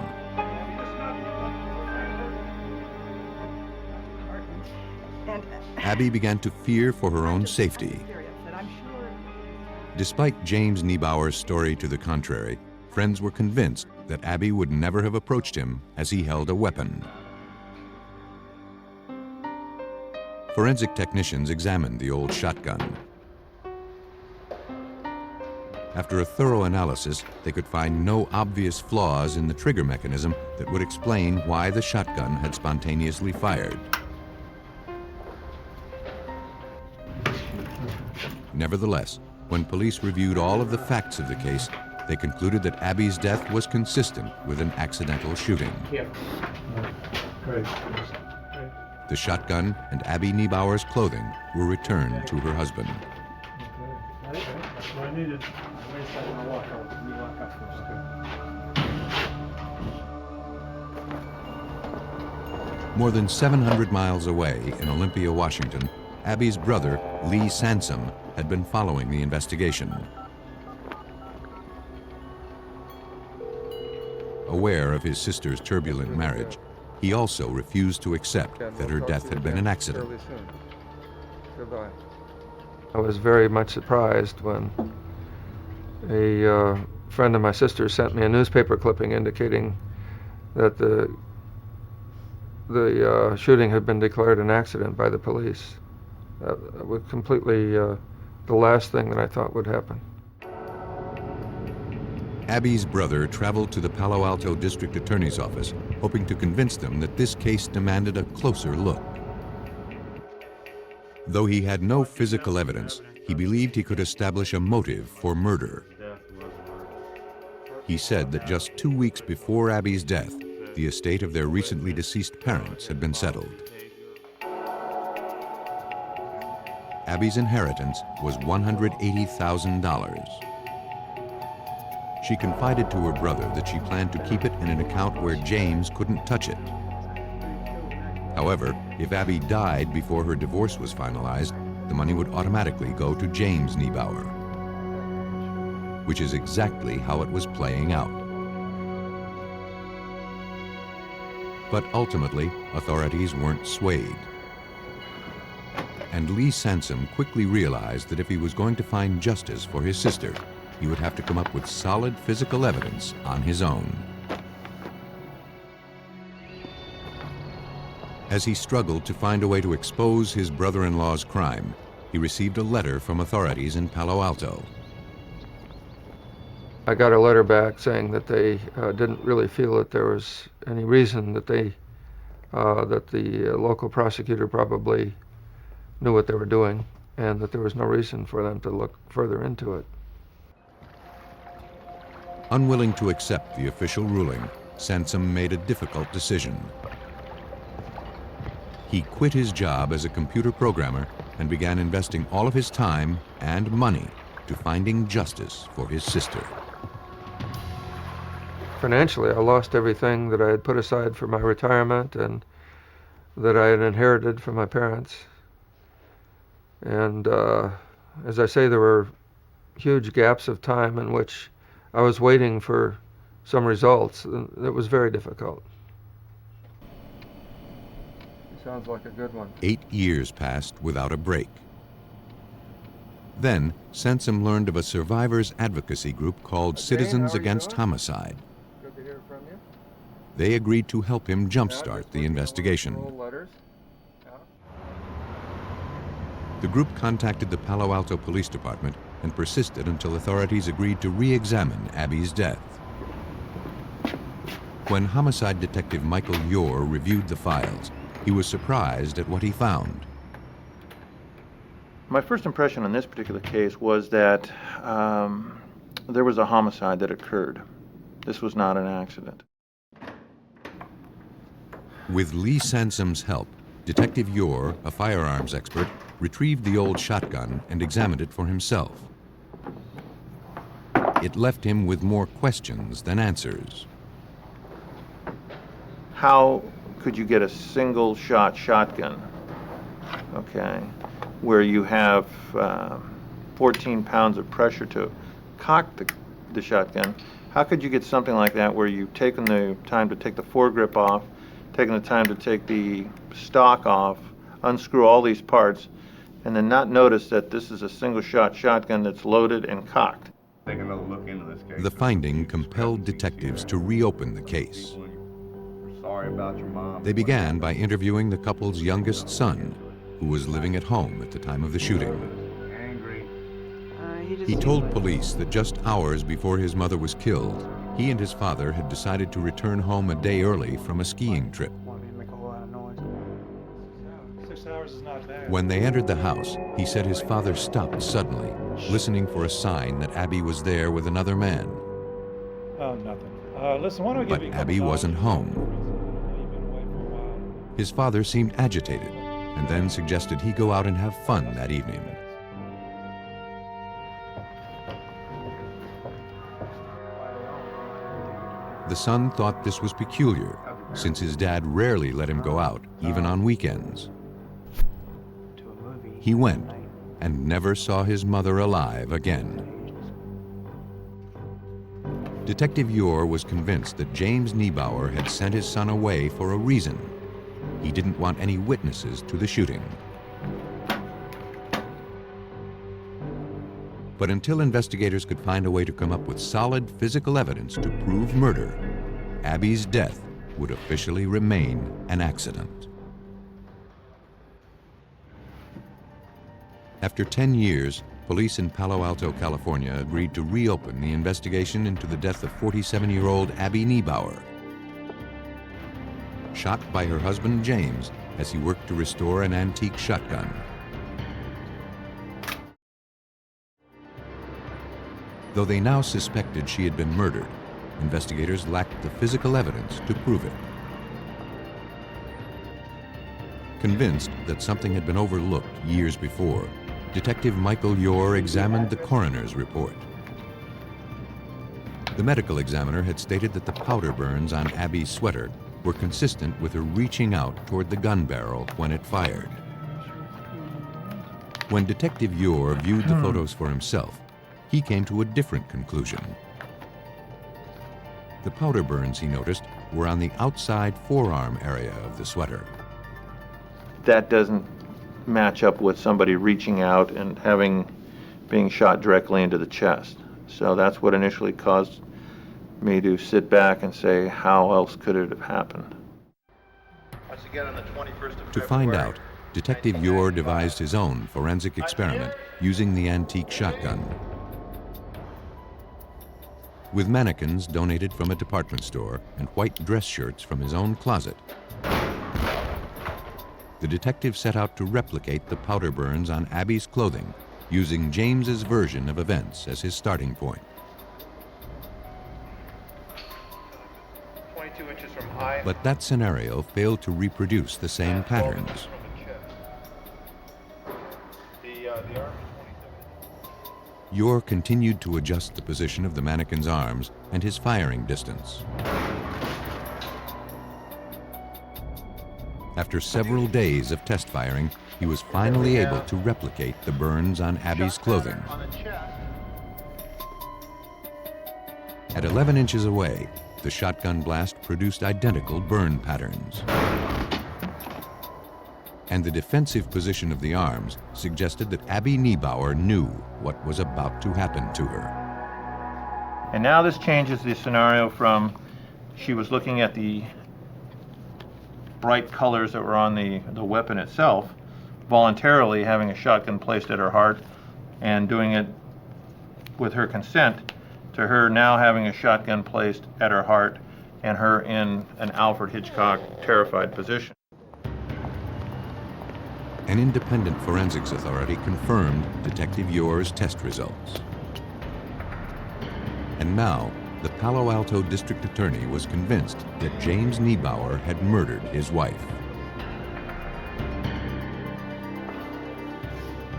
Abby began to fear for her own safety. Despite James Niebauer's story to the contrary, friends were convinced that Abby would never have approached him as he held a weapon. Forensic technicians examined the old shotgun. After a thorough analysis, they could find no obvious flaws in the trigger mechanism that would explain why the shotgun had spontaneously fired. Nevertheless, when police reviewed all of the facts of the case, they concluded that Abby's death was consistent with an accidental shooting. The shotgun and Abby Niebauer's clothing were returned to her husband. More than 700 miles away in Olympia, Washington, Abby's brother, Lee Sansom, had been following the investigation. Aware of his sister's turbulent marriage, he also refused to accept that her death had been an accident. I was very much surprised when a friend of my sister's sent me a newspaper clipping indicating that the shooting had been declared an accident by the police. That was completely the last thing that I thought would happen. Abby's brother traveled to the Palo Alto District Attorney's office, hoping to convince them that this case demanded a closer look. Though he had no physical evidence, he believed he could establish a motive for murder. He said that just 2 weeks before Abby's death, the estate of their recently deceased parents had been settled. Abby's inheritance was $180,000. She confided to her brother that she planned to keep it in an account where James couldn't touch it. However, if Abby died before her divorce was finalized, the money would automatically go to James Niebauer, which is exactly how it was playing out. But ultimately, authorities weren't swayed. And Lee Sansom quickly realized that if he was going to find justice for his sister, he would have to come up with solid physical evidence on his own. As he struggled to find a way to expose his brother-in-law's crime, he received a letter from authorities in Palo Alto. I got a letter back saying that they didn't really feel that there was any reason that the local prosecutor probably knew what they were doing, and that there was no reason for them to look further into it. Unwilling to accept the official ruling, Sansom made a difficult decision. He quit his job as a computer programmer and began investing all of his time and money to finding justice for his sister. Financially, I lost everything that I had put aside for my retirement and that I had inherited from my parents. And as I say, there were huge gaps of time in which I was waiting for some results. It was very difficult. Sounds like a good one. 8 years passed without a break. Then, Sansom learned of a survivors advocacy group called Citizens Against Homicide. Good to hear from you. They agreed to help him jumpstart the investigation. The group contacted the Palo Alto Police Department and persisted until authorities agreed to re-examine Abby's death. When homicide detective Michael Yore reviewed the files, he was surprised at what he found. My first impression on this particular case was that there was a homicide that occurred. This was not an accident. With Lee Sansom's help, Detective Yore, a firearms expert, retrieved the old shotgun and examined it for himself. It left him with more questions than answers. How could you get a single shot shotgun, okay, where you have 14 pounds of pressure to cock the shotgun? How could you get something like that where you've taken the time to take the foregrip off, taken the time to take the stock off, unscrew all these parts, and then not notice that this is a single shot shotgun that's loaded and cocked? Take another look into this case. The finding compelled detectives to reopen the case. Sorry about your mom. They began by interviewing the couple's youngest son, who was living at home at the time of the shooting. He told police that just hours before his mother was killed, he and his father had decided to return home a day early from a skiing trip. 6 hours is not bad. When they entered the house, he said his father stopped suddenly, listening for a sign that Abby was there with another man. Oh, nothing. Listen, why don't we give But you a couple Abby wasn't home. His father seemed agitated and then suggested he go out and have fun that evening. The son thought this was peculiar, since his dad rarely let him go out, even on weekends. He went and never saw his mother alive again. Detective Yore was convinced that James Niebauer had sent his son away for a reason. He didn't want any witnesses to the shooting. But until investigators could find a way to come up with solid physical evidence to prove murder, Abby's death would officially remain an accident. After 10 years, police in Palo Alto, California agreed to reopen the investigation into the death of 47-year-old Abby Niebauer, shot by her husband James as he worked to restore an antique shotgun. Though they now suspected she had been murdered, investigators lacked the physical evidence to prove it. Convinced that something had been overlooked years before, Detective Michael Yore examined the coroner's report. The medical examiner had stated that the powder burns on Abby's sweater were consistent with her reaching out toward the gun barrel when it fired. When Detective Yore viewed the photos for himself, he came to a different conclusion. The powder burns, he noticed, were on the outside forearm area of the sweater. That doesn't match up with somebody reaching out and being shot directly into the chest. So that's what initially caused me to sit back and say, how else could it have happened? Once again, on the 21st of To find out, Detective Yore devised his own forensic experiment using the antique shotgun. With mannequins donated from a department store and white dress shirts from his own closet, the detective set out to replicate the powder burns on Abby's clothing, using James's version of events as his starting point. 22 inches from high. But that scenario failed to reproduce the same patterns. The arm. Yore continued to adjust the position of the mannequin's arms and his firing distance. After several days of test firing, he was finally able to replicate the burns on Abby's clothing. At 11 inches away, the shotgun blast produced identical burn patterns. And the defensive position of the arms suggested that Abby Niebauer knew what was about to happen to her. And now this changes the scenario from she was looking at the bright colors that were on the weapon itself, voluntarily having a shotgun placed at her heart and doing it with her consent, to her now having a shotgun placed at her heart and her in an Alfred Hitchcock terrified position. An independent forensics authority confirmed Detective Yore's test results. And now, the Palo Alto District Attorney was convinced that James Niebauer had murdered his wife.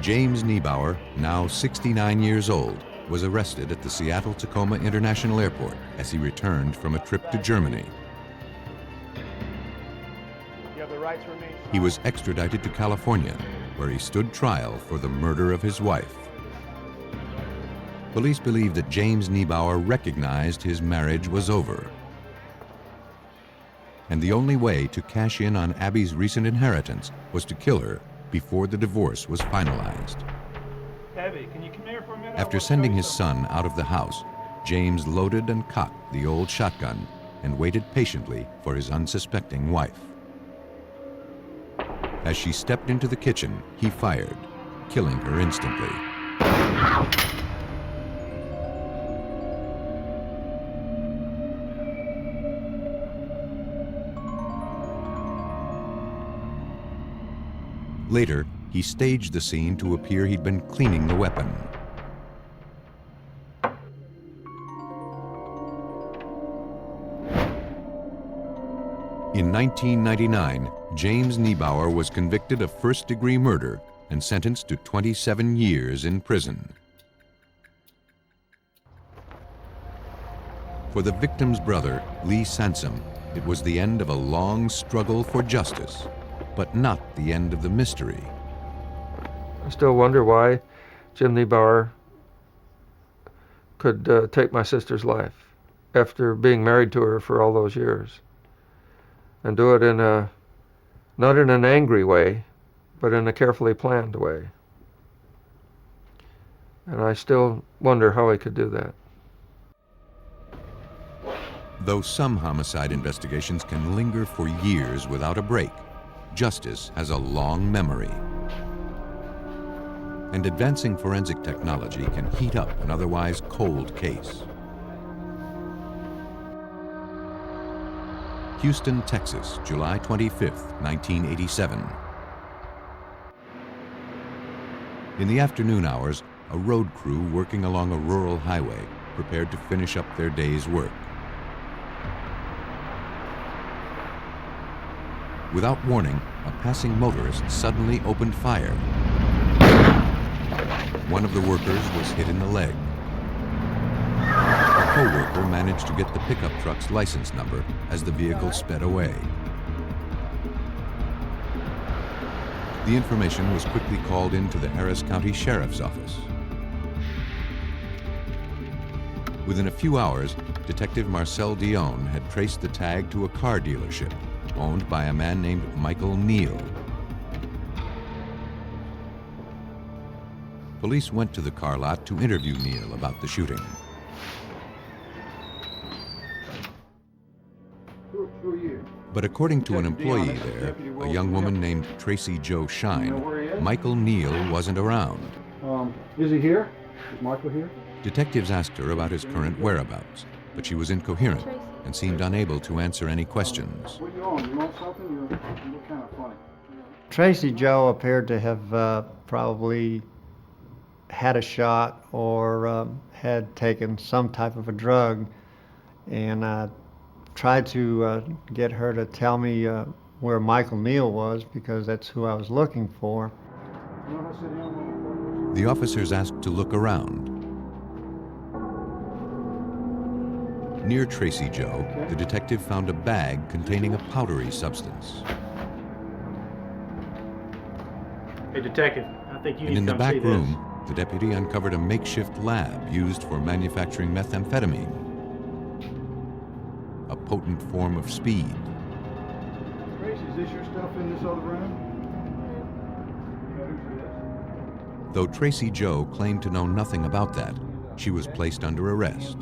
James Niebauer, now 69 years old, was arrested at the Seattle-Tacoma International Airport as he returned from a trip to Germany. He was extradited to California, where he stood trial for the murder of his wife. Police believe that James Niebauer recognized his marriage was over. And the only way to cash in on Abby's recent inheritance was to kill her before the divorce was finalized. Abby, can you come here for a minute? After sending his son out of the house, James loaded and cocked the old shotgun and waited patiently for his unsuspecting wife. As she stepped into the kitchen, he fired, killing her instantly. Later, he staged the scene to appear he'd been cleaning the weapon. In 1999, James Niebauer was convicted of first-degree murder and sentenced to 27 years in prison. For the victim's brother, Lee Sansom, it was the end of a long struggle for justice, but not the end of the mystery. I still wonder why Jim Niebauer could take my sister's life after being married to her for all those years, and do it in not in an angry way, but in a carefully planned way. And I still wonder how he could do that. Though some homicide investigations can linger for years without a break, justice has a long memory. And advancing forensic technology can heat up an otherwise cold case. Houston, Texas, July 25, 1987. In the afternoon hours, a road crew working along a rural highway prepared to finish up their day's work. Without warning, a passing motorist suddenly opened fire. One of the workers was hit in the leg. A co-worker managed to get the pickup truck's license number as the vehicle sped away. The information was quickly called into the Harris County Sheriff's Office. Within a few hours, Detective Marcel Dion had traced the tag to a car dealership owned by a man named Michael Neal. Police went to the car lot to interview Neal about the shooting. But according to an employee there, a young woman named Tracy Jo Shine, Michael Neal wasn't around. Is he here? Is Michael here? Detectives asked her about his current whereabouts, but she was incoherent and seemed unable to answer any questions. What are you on? You want something? You look kind of funny. Tracy Jo appeared to have probably had a shot or had taken some type of a drug, and I tried to get her to tell me where Michael Neal was, because that's who I was looking for. The officers asked to look around. Near Tracy Jo, the detective found a bag containing a powdery substance. Hey, detective, I think you And need in to the come see back room, the deputy uncovered a makeshift lab used for manufacturing methamphetamine, a potent form of speed. Tracy, is this your stuff in this other room? Though Tracy Joe claimed to know nothing about that, she was placed under arrest.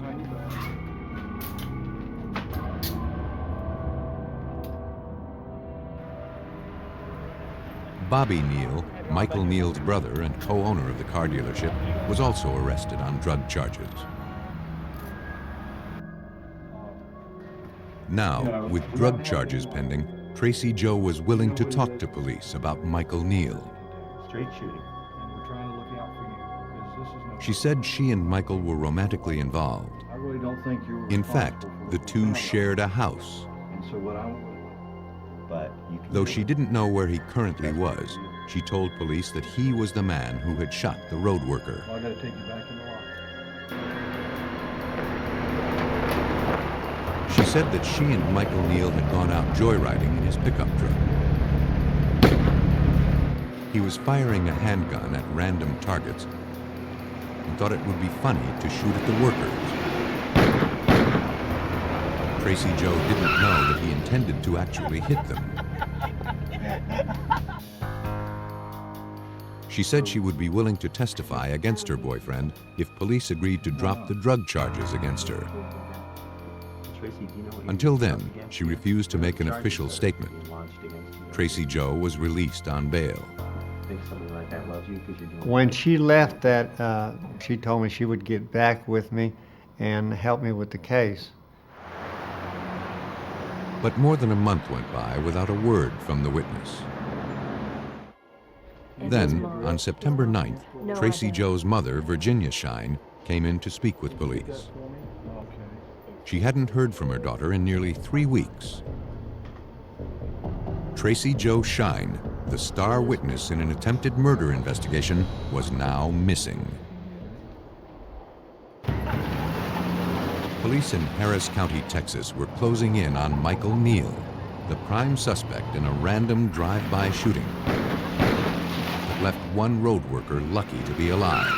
Bobby Neal, Michael Neal's brother and co-owner of the car dealership, was also arrested on drug charges. Now, with drug charges pending, Tracy Joe was willing to talk to police about Michael Neal. Straight shooting. And we're trying to look out for you because this is no. She said she and Michael were romantically involved. I really don't think you're. In fact, the two shared a house. And so what I. But you can. Though she didn't know where he currently was, she told police that he was the man who had shot the road worker. Well, I got to take you back in the locker. She said that she and Michael Neal had gone out joyriding in his pickup truck. He was firing a handgun at random targets and thought it would be funny to shoot at the workers. Tracy Joe didn't know that he intended to actually hit them. She said she would be willing to testify against her boyfriend if police agreed to drop the drug charges against her. Until then, she refused to make an official statement. Tracy Joe was released on bail. When she left that, she told me she would get back with me and help me with the case. But more than a month went by without a word from the witness. Then, on September 9th, Tracy Joe's mother, Virginia Shine, came in to speak with police. She hadn't heard from her daughter in nearly 3 weeks. Tracy Joe Shine, the star witness in an attempted murder investigation, was now missing. Police in Harris County, Texas, were closing in on Michael Neal, the prime suspect in a random drive-by shooting that left one road worker lucky to be alive.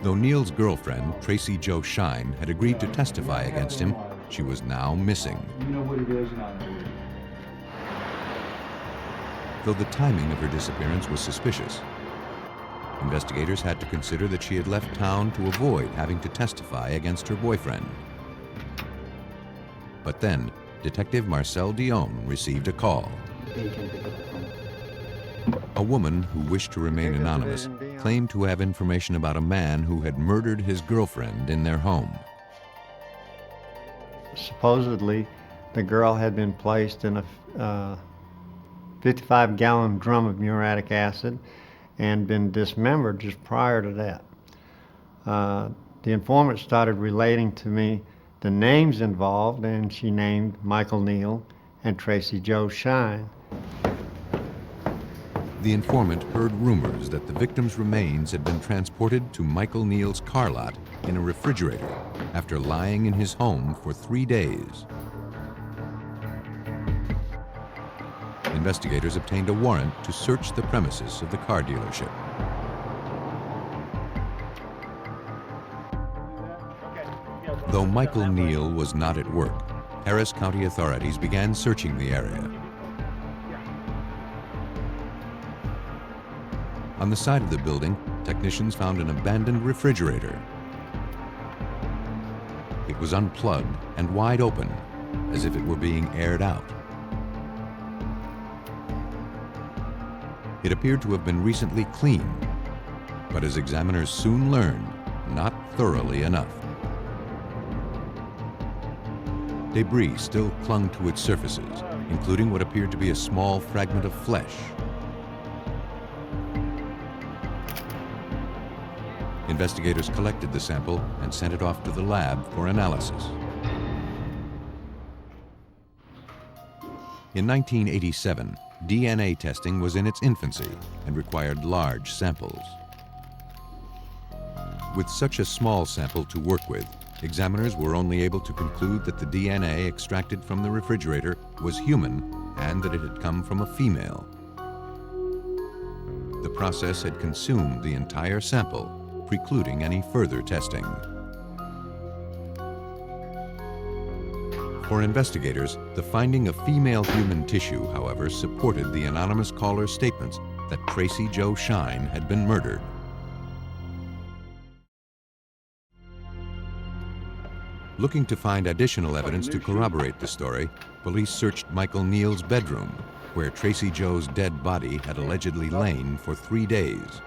Though Neal's girlfriend, Tracy Joe Shine, had agreed to testify against him, she was now missing. You know what it is, and I know it. Though the timing of her disappearance was suspicious, investigators had to consider that she had left town to avoid having to testify against her boyfriend. But then, Detective Marcel Dion received a call. A woman who wished to remain anonymous claimed to have information about a man who had murdered his girlfriend in their home. Supposedly, the girl had been placed in a 55-gallon drum of muriatic acid and been dismembered just prior to that. The informant started relating to me the names involved, and she named Michael Neal and Tracy Joe Shine. The informant heard rumors that the victim's remains had been transported to Michael Neal's car lot in a refrigerator after lying in his home for 3 days. Investigators obtained a warrant to search the premises of the car dealership. Though Michael Neal was not at work, Harris County authorities began searching the area. On the side of the building, technicians found an abandoned refrigerator. It was unplugged and wide open, as if it were being aired out. It appeared to have been recently cleaned, but as examiners soon learned, not thoroughly enough. Debris still clung to its surfaces, including what appeared to be a small fragment of flesh. Investigators collected the sample and sent it off to the lab for analysis. In 1987, DNA testing was in its infancy and required large samples. With such a small sample to work with, examiners were only able to conclude that the DNA extracted from the refrigerator was human and that it had come from a female. The process had consumed the entire sample, precluding any further testing. For investigators, the finding of female human tissue, however, supported the anonymous caller's statements that Tracy Jo Shine had been murdered. Looking to find additional evidence to corroborate the story, police searched Michael Neal's bedroom, where Tracy Jo's dead body had allegedly lain for 3 days.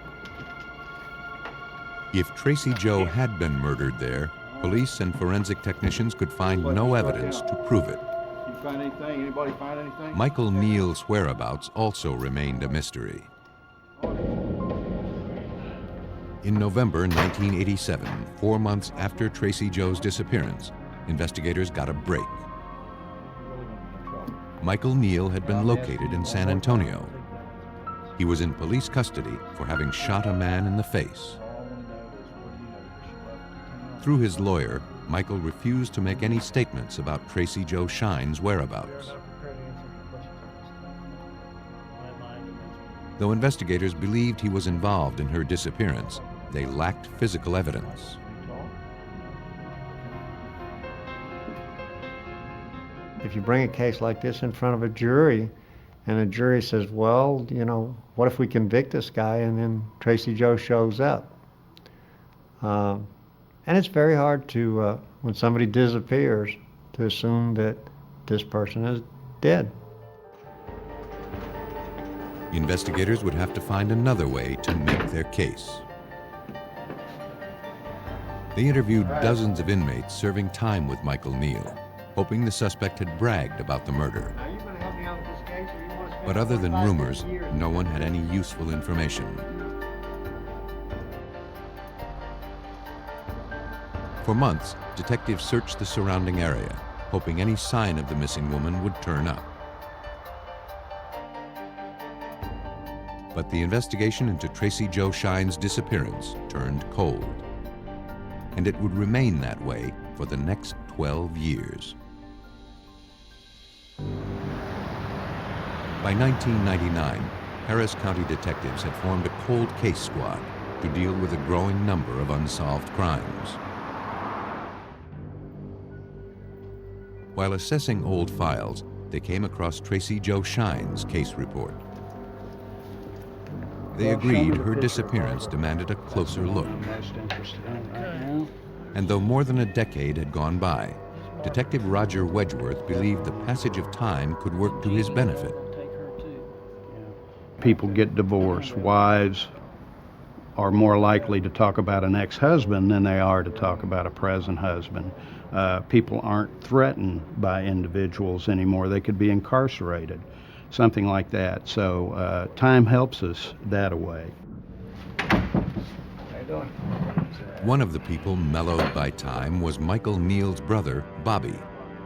If Tracy Jo had been murdered there, police and forensic technicians could find no evidence to prove it. You find anything? Anybody find anything? Michael Neal's whereabouts also remained a mystery. In November 1987, 4 months after Tracy Jo's disappearance, investigators got a break. Michael Neal had been located in San Antonio. He was in police custody for having shot a man in the face. Through his lawyer, Michael refused to make any statements about Tracy Jo Shine's whereabouts. Though investigators believed he was involved in her disappearance, they lacked physical evidence. If you bring a case like this in front of a jury, and a jury says, well, you know, what if we convict this guy and then Tracy Jo shows up? And it's very hard to, when somebody disappears, to assume that this person is dead. Investigators would have to find another way to make their case. They interviewed dozens of inmates serving time with Michael Neal, hoping the suspect had bragged about the murder. But other than rumors, no one had any useful information. For months, detectives searched the surrounding area, hoping any sign of the missing woman would turn up. But the investigation into Tracy Jo Shine's disappearance turned cold. And it would remain that way for the next 12 years. By 1999, Harris County detectives had formed a cold case squad to deal with a growing number of unsolved crimes. While assessing old files, they came across Tracy Jo Shine's case report. They agreed her disappearance demanded a closer look. And though more than a decade had gone by, Detective Roger Wedgeworth believed the passage of time could work to his benefit. People get divorced. Wives are more likely to talk about an ex-husband than they are to talk about a present husband. People aren't threatened by individuals anymore. They could be incarcerated, something like that. So time helps us that way. How you doing? One of the people mellowed by time was Michael Neal's brother, Bobby,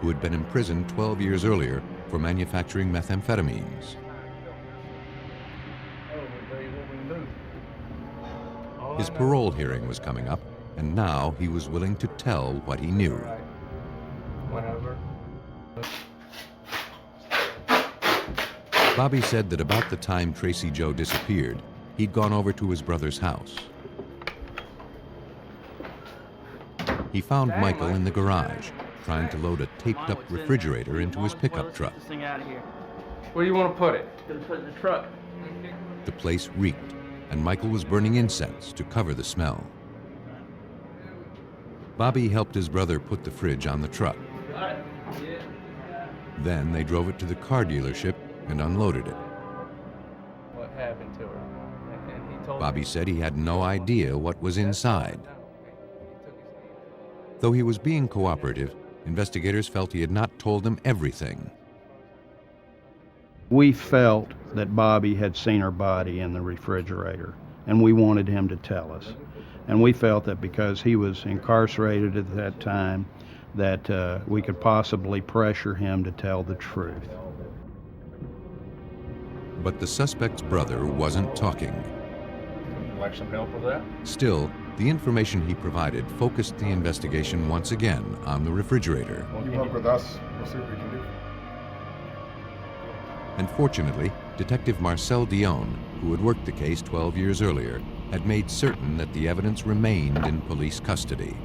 who had been imprisoned 12 years earlier for manufacturing methamphetamines. His parole hearing was coming up, and now he was willing to tell what he knew. Whatever. Bobby said that about the time Tracy Jo disappeared, he'd gone over to his brother's house. He found Michael in the garage, trying to load a taped-up refrigerator into his pickup truck. This thing out of here. Where do you want to put it? Gonna put it in the truck. The place reeked, and Michael was burning incense to cover the smell. Bobby helped his brother put the fridge on the truck. Then they drove it to the car dealership and unloaded it. What happened to her? And he told Bobby said he had no idea what was inside. Though he was being cooperative, investigators felt he had not told them everything. We felt that Bobby had seen her body in the refrigerator, and we wanted him to tell us. And we felt that because he was incarcerated at that time, that we could possibly pressure him to tell the truth. But the suspect's brother wasn't talking. Would you like some help with that? Still, the information he provided focused the investigation once again on the refrigerator. You work with us, we'll see what we can do. And fortunately, Detective Marcel Dion, who had worked the case 12 years earlier, had made certain that the evidence remained in police custody.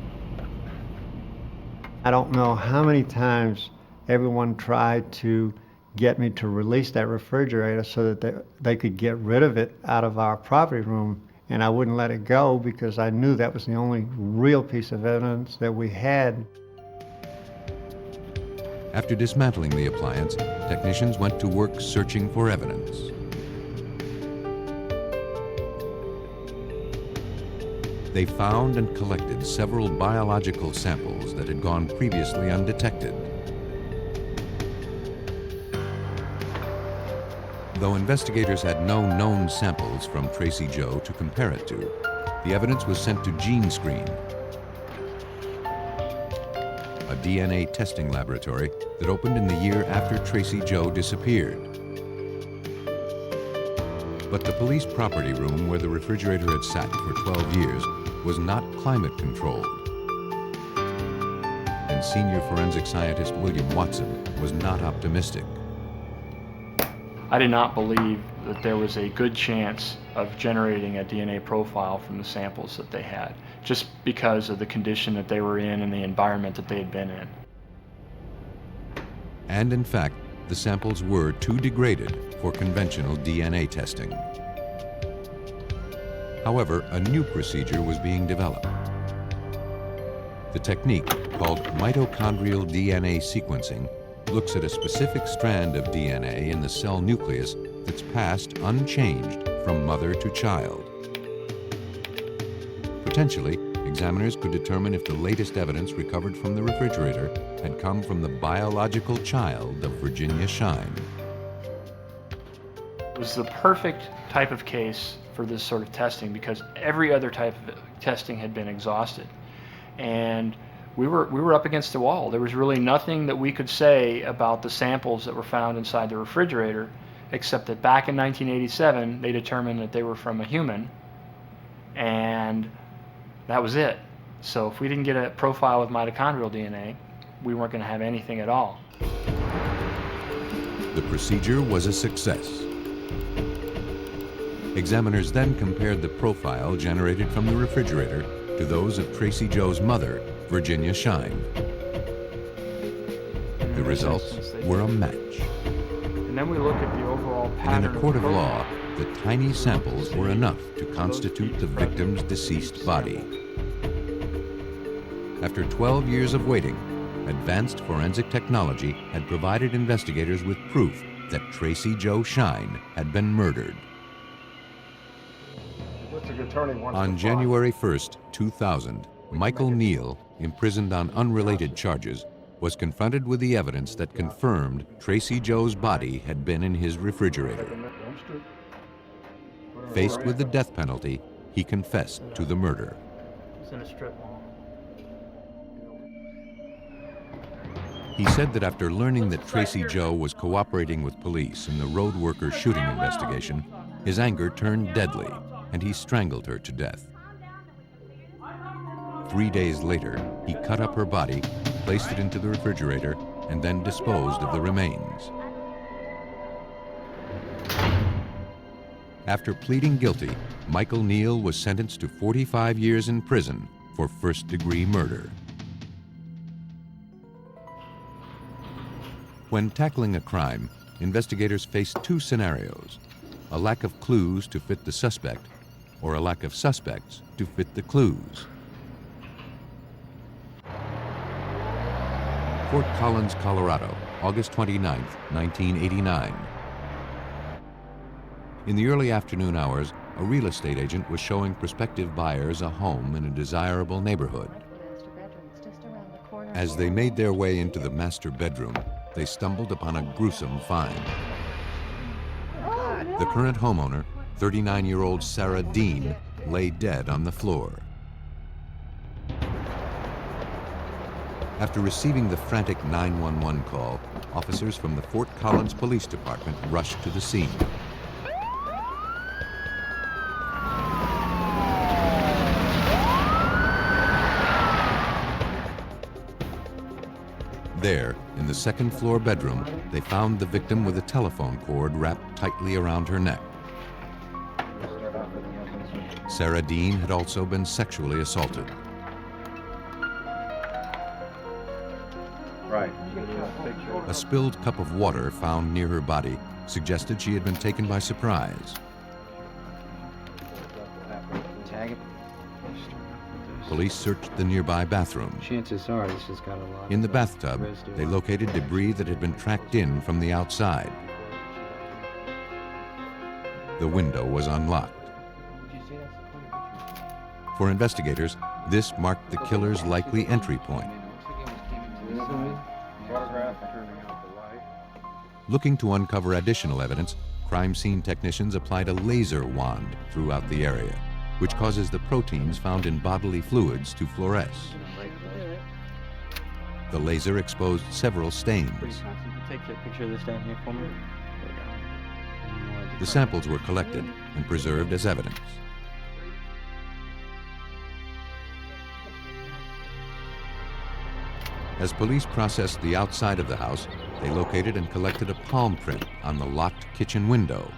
I don't know how many times everyone tried to get me to release that refrigerator so that they could get rid of it out of our property room, and I wouldn't let it go because I knew that was the only real piece of evidence that we had. After dismantling the appliance, technicians went to work searching for evidence. They found and collected several biological samples that had gone previously undetected. Though investigators had no known samples from Tracy Joe to compare it to, the evidence was sent to GeneScreen, a DNA testing laboratory that opened in the year after Tracy Joe disappeared. But the police property room where the refrigerator had sat for 12 years was not climate controlled. And senior forensic scientist William Watson was not optimistic. I did not believe that there was a good chance of generating a DNA profile from the samples that they had, just because of the condition that they were in and the environment that they had been in. And in fact, the samples were too degraded for conventional DNA testing. However, a new procedure was being developed. The technique, called mitochondrial DNA sequencing, looks at a specific strand of DNA in the cell nucleus that's passed unchanged from mother to child. Potentially, examiners could determine if the latest evidence recovered from the refrigerator had come from the biological child of Virginia Shine. It was the perfect type of case for this sort of testing because every other type of testing had been exhausted. And we were up against the wall. There was really nothing that we could say about the samples that were found inside the refrigerator, except that back in 1987, they determined that they were from a human, and that was it. So if we didn't get a profile of mitochondrial DNA, we weren't going to have anything at all. The procedure was a success. Examiners then compared the profile generated from the refrigerator to those of Tracy Joe's mother, Virginia Shine. The results were a match. And then we look at the overall pattern. And in a court of law, the tiny samples were enough to constitute the victim's deceased body. After 12 years of waiting, advanced forensic technology had provided investigators with proof that Tracy Joe Shine had been murdered. On January 1st, 2000, Michael Neal, imprisoned on unrelated charges, was confronted with the evidence that confirmed Tracy Joe's body had been in his refrigerator. Faced with the death penalty, he confessed to the murder. It's in a strip mall. He said that after learning that Tracy Joe was cooperating with police in the road worker shooting investigation, his anger turned deadly, and he strangled her to death. 3 days later, he cut up her body, placed it into the refrigerator, and then disposed of the remains. After pleading guilty, Michael Neal was sentenced to 45 years in prison for first-degree murder. When tackling a crime, investigators face two scenarios: a lack of clues to fit the suspect, or a lack of suspects to fit the clues. Fort Collins, Colorado, August 29, 1989. In the early afternoon hours, a real estate agent was showing prospective buyers a home in a desirable neighborhood. As they made their way into the master bedroom, they stumbled upon a gruesome find. The current homeowner, 39-year-old Sarah Dean, lay dead on the floor. After receiving the frantic 911 call, officers from the Fort Collins Police Department rushed to the scene. There, in the second-floor bedroom, they found the victim with a telephone cord wrapped tightly around her neck. Sarah Dean had also been sexually assaulted. Right. A spilled cup of water found near her body suggested she had been taken by surprise. Tag it. Police searched the nearby bathroom. Chances are this has got a lot. In the bathtub, they located debris that had been tracked in from the outside. The window was unlocked. For investigators, this marked the killer's likely entry point. Looking to uncover additional evidence, crime scene technicians applied a laser wand throughout the area, which causes the proteins found in bodily fluids to fluoresce. The laser exposed several stains. Take a picture of this down here for me. The samples were collected and preserved as evidence. As police processed the outside of the house, they located and collected a palm print on the locked kitchen window.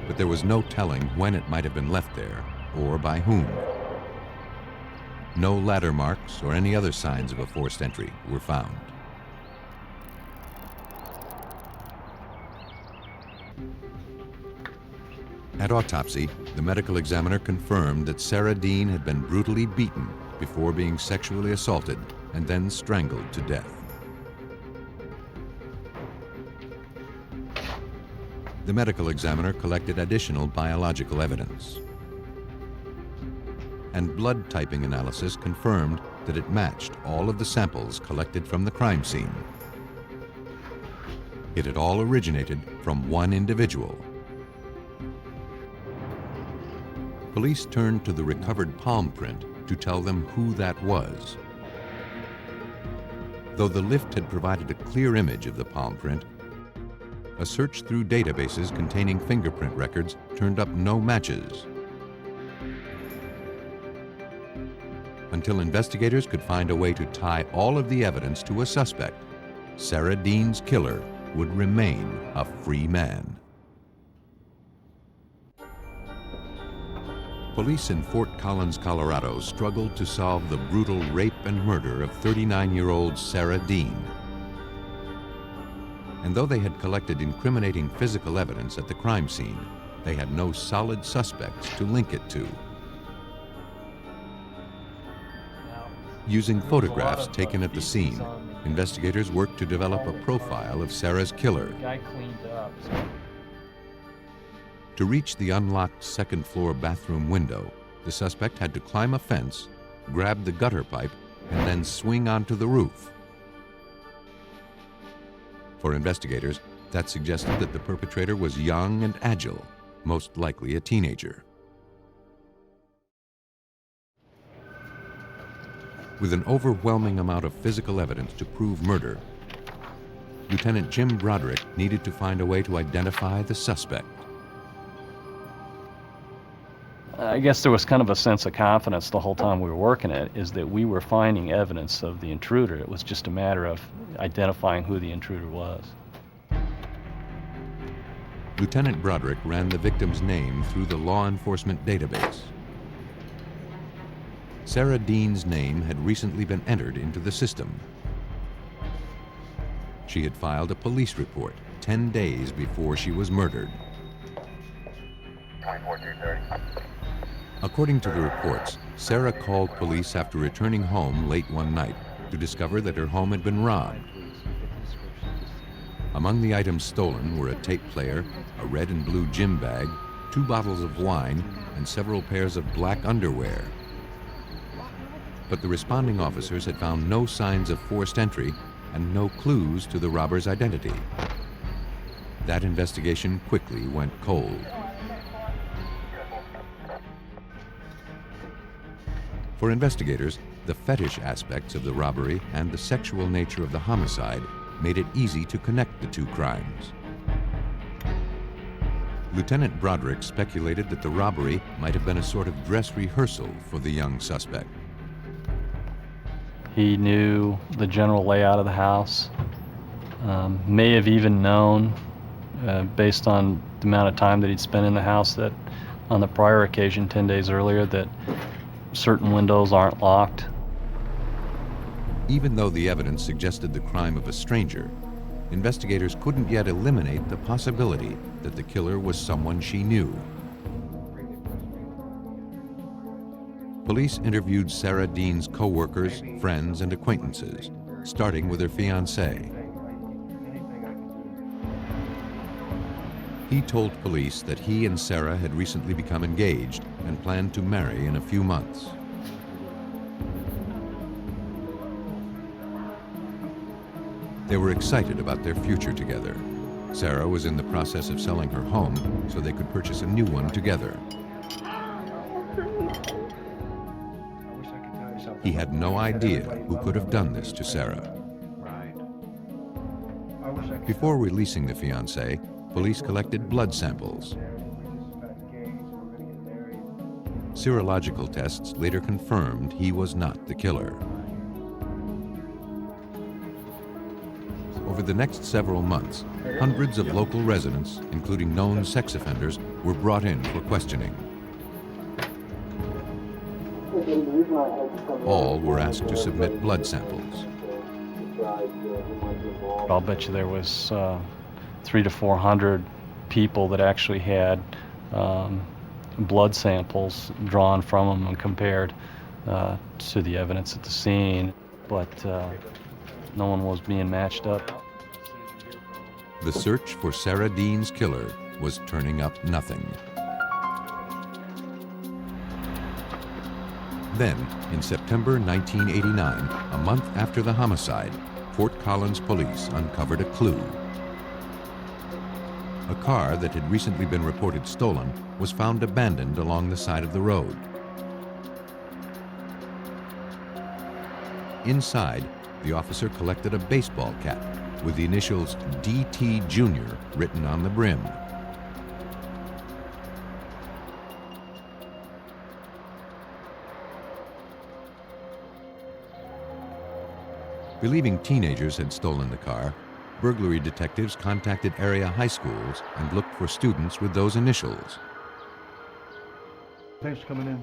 But there was no telling when it might have been left there or by whom. No ladder marks or any other signs of a forced entry were found. At autopsy, the medical examiner confirmed that Sarah Dean had been brutally beaten before being sexually assaulted and then strangled to death. The medical examiner collected additional biological evidence. And blood typing analysis confirmed that it matched all of the samples collected from the crime scene. It had all originated from one individual. Police turned to the recovered palm print to tell them who that was. Though the lift had provided a clear image of the palm print, a search through databases containing fingerprint records turned up no matches. Until investigators could find a way to tie all of the evidence to a suspect, Sarah Dean's killer would remain a free man. Police in Fort Collins, Colorado struggled to solve the brutal rape and murder of 39-year-old Sarah Dean. And though they had collected incriminating physical evidence at the crime scene, they had no solid suspects to link it to. Using photographs taken at the scene, investigators worked to develop a profile of Sarah's killer. The guy cleaned up. To reach the unlocked second-floor bathroom window, the suspect had to climb a fence, grab the gutter pipe, and then swing onto the roof. For investigators, that suggested that the perpetrator was young and agile, most likely a teenager. With an overwhelming amount of physical evidence to prove murder, Lieutenant Jim Broderick needed to find a way to identify the suspect. I guess there was kind of a sense of confidence the whole time we were working it, is that we were finding evidence of the intruder. It was just a matter of identifying who the intruder was. Lieutenant Broderick ran the victim's name through the law enforcement database. Sarah Dean's name had recently been entered into the system. She had filed a police report 10 days before she was murdered. 24-230. According to the reports, Sarah called police after returning home late one night to discover that her home had been robbed. Among the items stolen were a tape player, a red and blue gym bag, 2 bottles of wine, and several pairs of black underwear. But the responding officers had found no signs of forced entry and no clues to the robber's identity. That investigation quickly went cold. For investigators, the fetish aspects of the robbery and the sexual nature of the homicide made it easy to connect the two crimes. Lieutenant Broderick speculated that the robbery might have been a sort of dress rehearsal for the young suspect. He knew the general layout of the house, may have even known, based on the amount of time that he'd spent in the house, that on the prior occasion, 10 days earlier, that certain windows aren't locked. Even though the evidence suggested the crime of a stranger, investigators couldn't yet eliminate the possibility that the killer was someone she knew. Police interviewed Sarah Dean's co-workers, friends, and acquaintances, starting with her fiancé. He told police that he and Sarah had recently become engaged and planned to marry in a few months. They were excited about their future together. Sarah was in the process of selling her home so they could purchase a new one together. He had no idea who could have done this to Sarah. Before releasing the fiancé, police collected blood samples. Serological tests later confirmed he was not the killer. Over the next several months, hundreds of local residents, including known sex offenders, were brought in for questioning. All were asked to submit blood samples. I'll bet you there was 300 to 400 people that actually had blood samples drawn from them and compared to the evidence at the scene, but no one was being matched up. The search for Sarah Dean's killer was turning up nothing. Then, in September 1989, a month after the homicide, Fort Collins police uncovered a clue. A car that had recently been reported stolen was found abandoned along the side of the road. Inside, the officer collected a baseball cap with the initials DT Jr. written on the brim. Believing teenagers had stolen the car, burglary detectives contacted area high schools and looked for students with those initials. Thanks for coming in.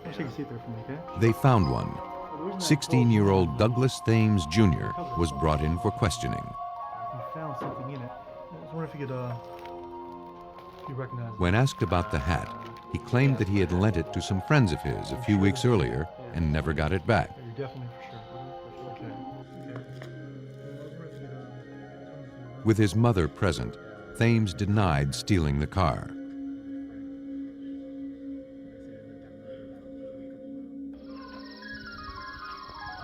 I'll take a seat there for me, okay? They found one. 16-year-old Douglas Thames Jr. was brought in for questioning. You found something in it. I was wondering if you recognize it. When asked about the hat, he claimed that he had lent it to some friends of his a few weeks earlier and never got it back. You're definitely for sure. Okay. With his mother present, Thames denied stealing the car.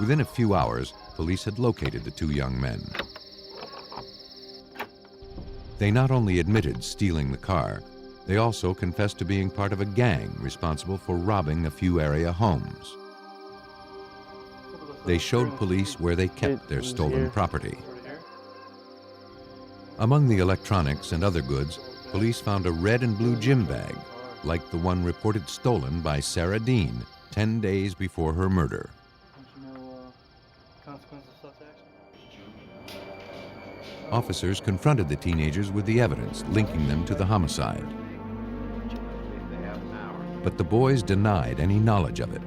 Within a few hours, police had located the two young men. They not only admitted stealing the car, they also confessed to being part of a gang responsible for robbing a few area homes. They showed police where they kept their stolen property. Among the electronics and other goods, police found a red and blue gym bag, like the one reported stolen by Sarah Dean 10 days before her murder. Officers confronted the teenagers with the evidence linking them to the homicide. But the boys denied any knowledge of it.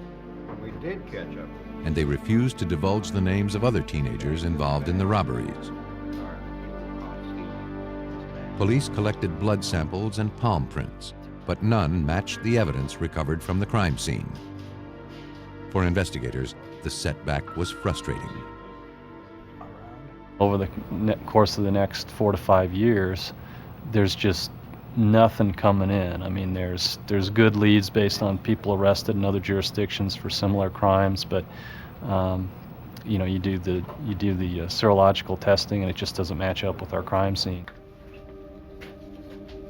We did catch up. And they refused to divulge the names of other teenagers involved in the robberies. Police collected blood samples and palm prints, but none matched the evidence recovered from the crime scene. For investigators, the setback was frustrating. Over the course of the next 4 to 5 years, there's just nothing coming in. I mean, there's good leads based on people arrested in other jurisdictions for similar crimes, but you know, you do the serological testing, and it just doesn't match up with our crime scene.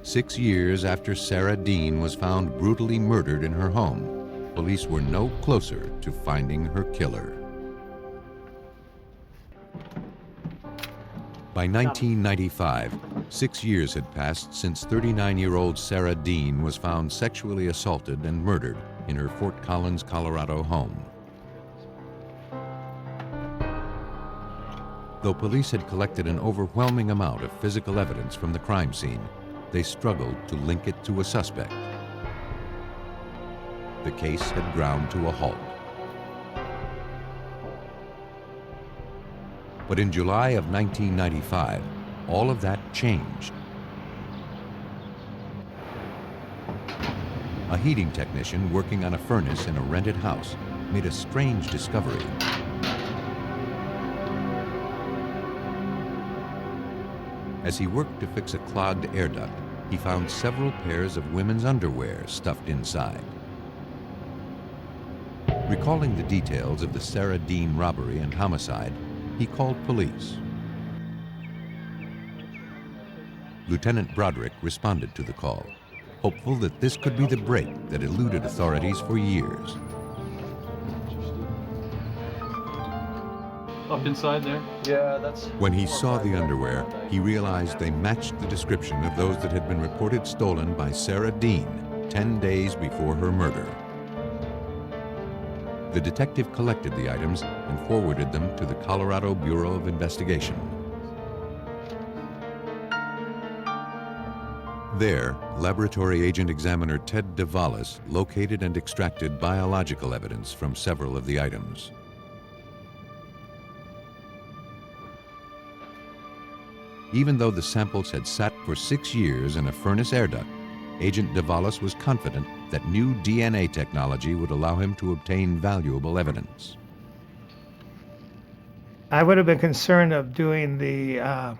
6 years after Sarah Dean was found brutally murdered in her home, police were no closer to finding her killer. By 1995, 6 years had passed since 39-year-old Sarah Dean was found sexually assaulted and murdered in her Fort Collins, Colorado home. Though police had collected an overwhelming amount of physical evidence from the crime scene, they struggled to link it to a suspect. The case had ground to a halt. But in July of 1995, all of that changed. A heating technician working on a furnace in a rented house made a strange discovery. As he worked to fix a clogged air duct, he found several pairs of women's underwear stuffed inside. Recalling the details of the Sarah Dean robbery and homicide, he called police. Lieutenant Broderick responded to the call, hopeful that this could be the break that eluded authorities for years. Up inside there? Yeah, that's... When he saw the underwear, he realized they matched the description of those that had been reported stolen by Sarah Dean 10 days before her murder. The detective collected the items and forwarded them to the Colorado Bureau of Investigation. There, Laboratory Agent Examiner Ted DeValis located and extracted biological evidence from several of the items. Even though the samples had sat for 6 years in a furnace air duct, Agent DeValis was confident that new DNA technology would allow him to obtain valuable evidence. I would have been concerned of doing the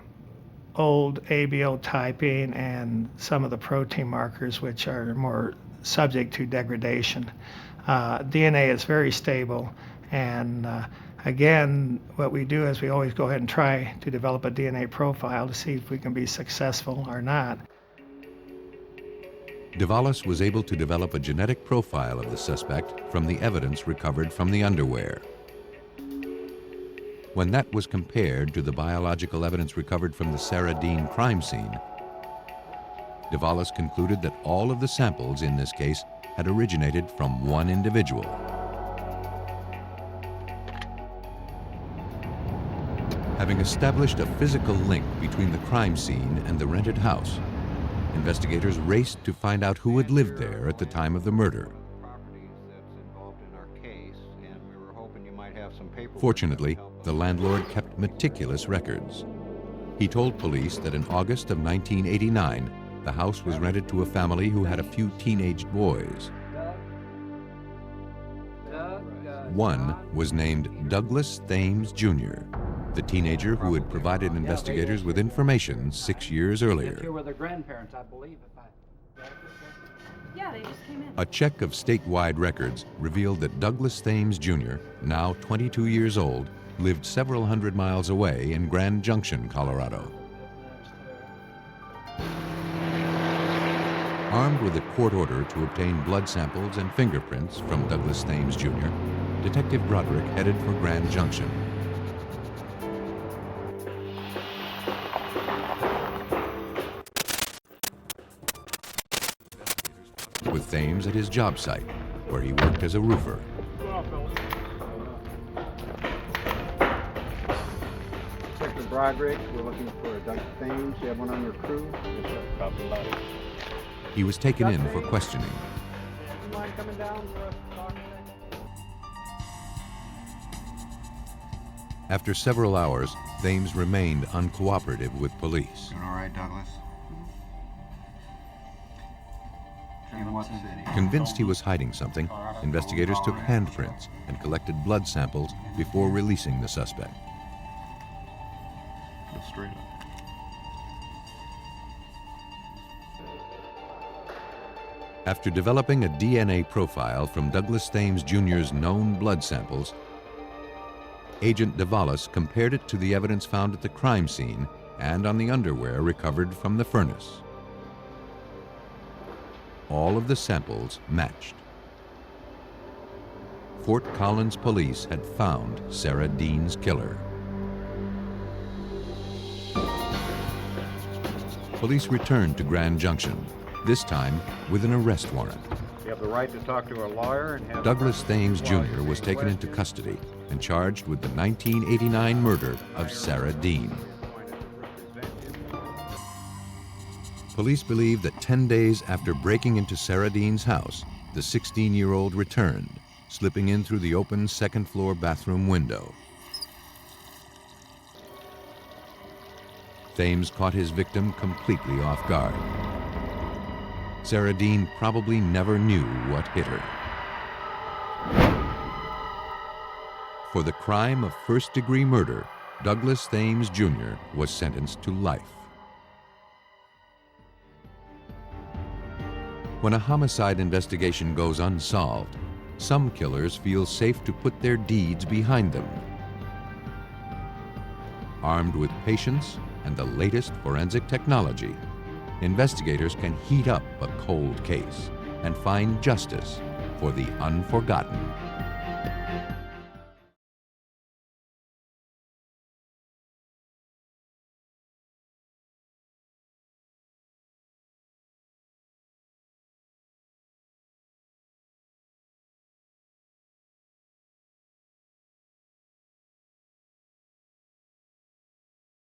old ABO typing and some of the protein markers, which are more subject to degradation. DNA is very stable, and again, what we do is we always go ahead and try to develop a DNA profile to see if we can be successful or not. DeValis was able to develop a genetic profile of the suspect from the evidence recovered from the underwear. When that was compared to the biological evidence recovered from the Sarah Dean crime scene, DeValis concluded that all of the samples in this case had originated from one individual. Having established a physical link between the crime scene and the rented house, investigators raced to find out who had lived there at the time of the murder. Fortunately, the landlord kept meticulous records. He told police that in August of 1989, the house was rented to a family who had a few teenage boys. One was named Douglas Thames Jr., the teenager who had provided investigators with information 6 years earlier. Here were their grandparents, I believe. Yeah, they just came in. A check of statewide records revealed that Douglas Thames Jr., now 22 years old, lived several hundred miles away in Grand Junction, Colorado. Armed with a court order to obtain blood samples and fingerprints from Douglas Thames Jr., Detective Broderick headed for Grand Junction. With Thames at his job site, where he worked as a roofer. Detective Broderick, we're looking for a Dr. Thames. You have one on your crew? Yes, sir. Copy that. He was taken in for questioning. You mind coming down for us to talk today? After several hours, Thames remained uncooperative with police. Doing all right, Douglas? In what city? Convinced he was hiding something, investigators took handprints and collected blood samples before releasing the suspect. Go straight up. After developing a DNA profile from Douglas Thames Jr.'s known blood samples, Agent DeValis compared it to the evidence found at the crime scene and on the underwear recovered from the furnace. All of the samples matched. Fort Collins police had found Sarah Dean's killer. Police returned to Grand Junction, this time with an arrest warrant. You have the right to talk to a lawyer and have Douglas Thames Jr. was taken into custody and charged with the 1989 murder of Sarah Dean. Police believe that 10 days after breaking into Sarah Dean's house, the 16-year-old returned, slipping in through the open second-floor bathroom window. Thames caught his victim completely off guard. Sarah Dean probably never knew what hit her. For the crime of first-degree murder, Douglas Thames Jr. was sentenced to life. When a homicide investigation goes unsolved, some killers feel safe to put their deeds behind them. Armed with patience and the latest forensic technology, investigators can heat up a cold case and find justice for the unforgotten.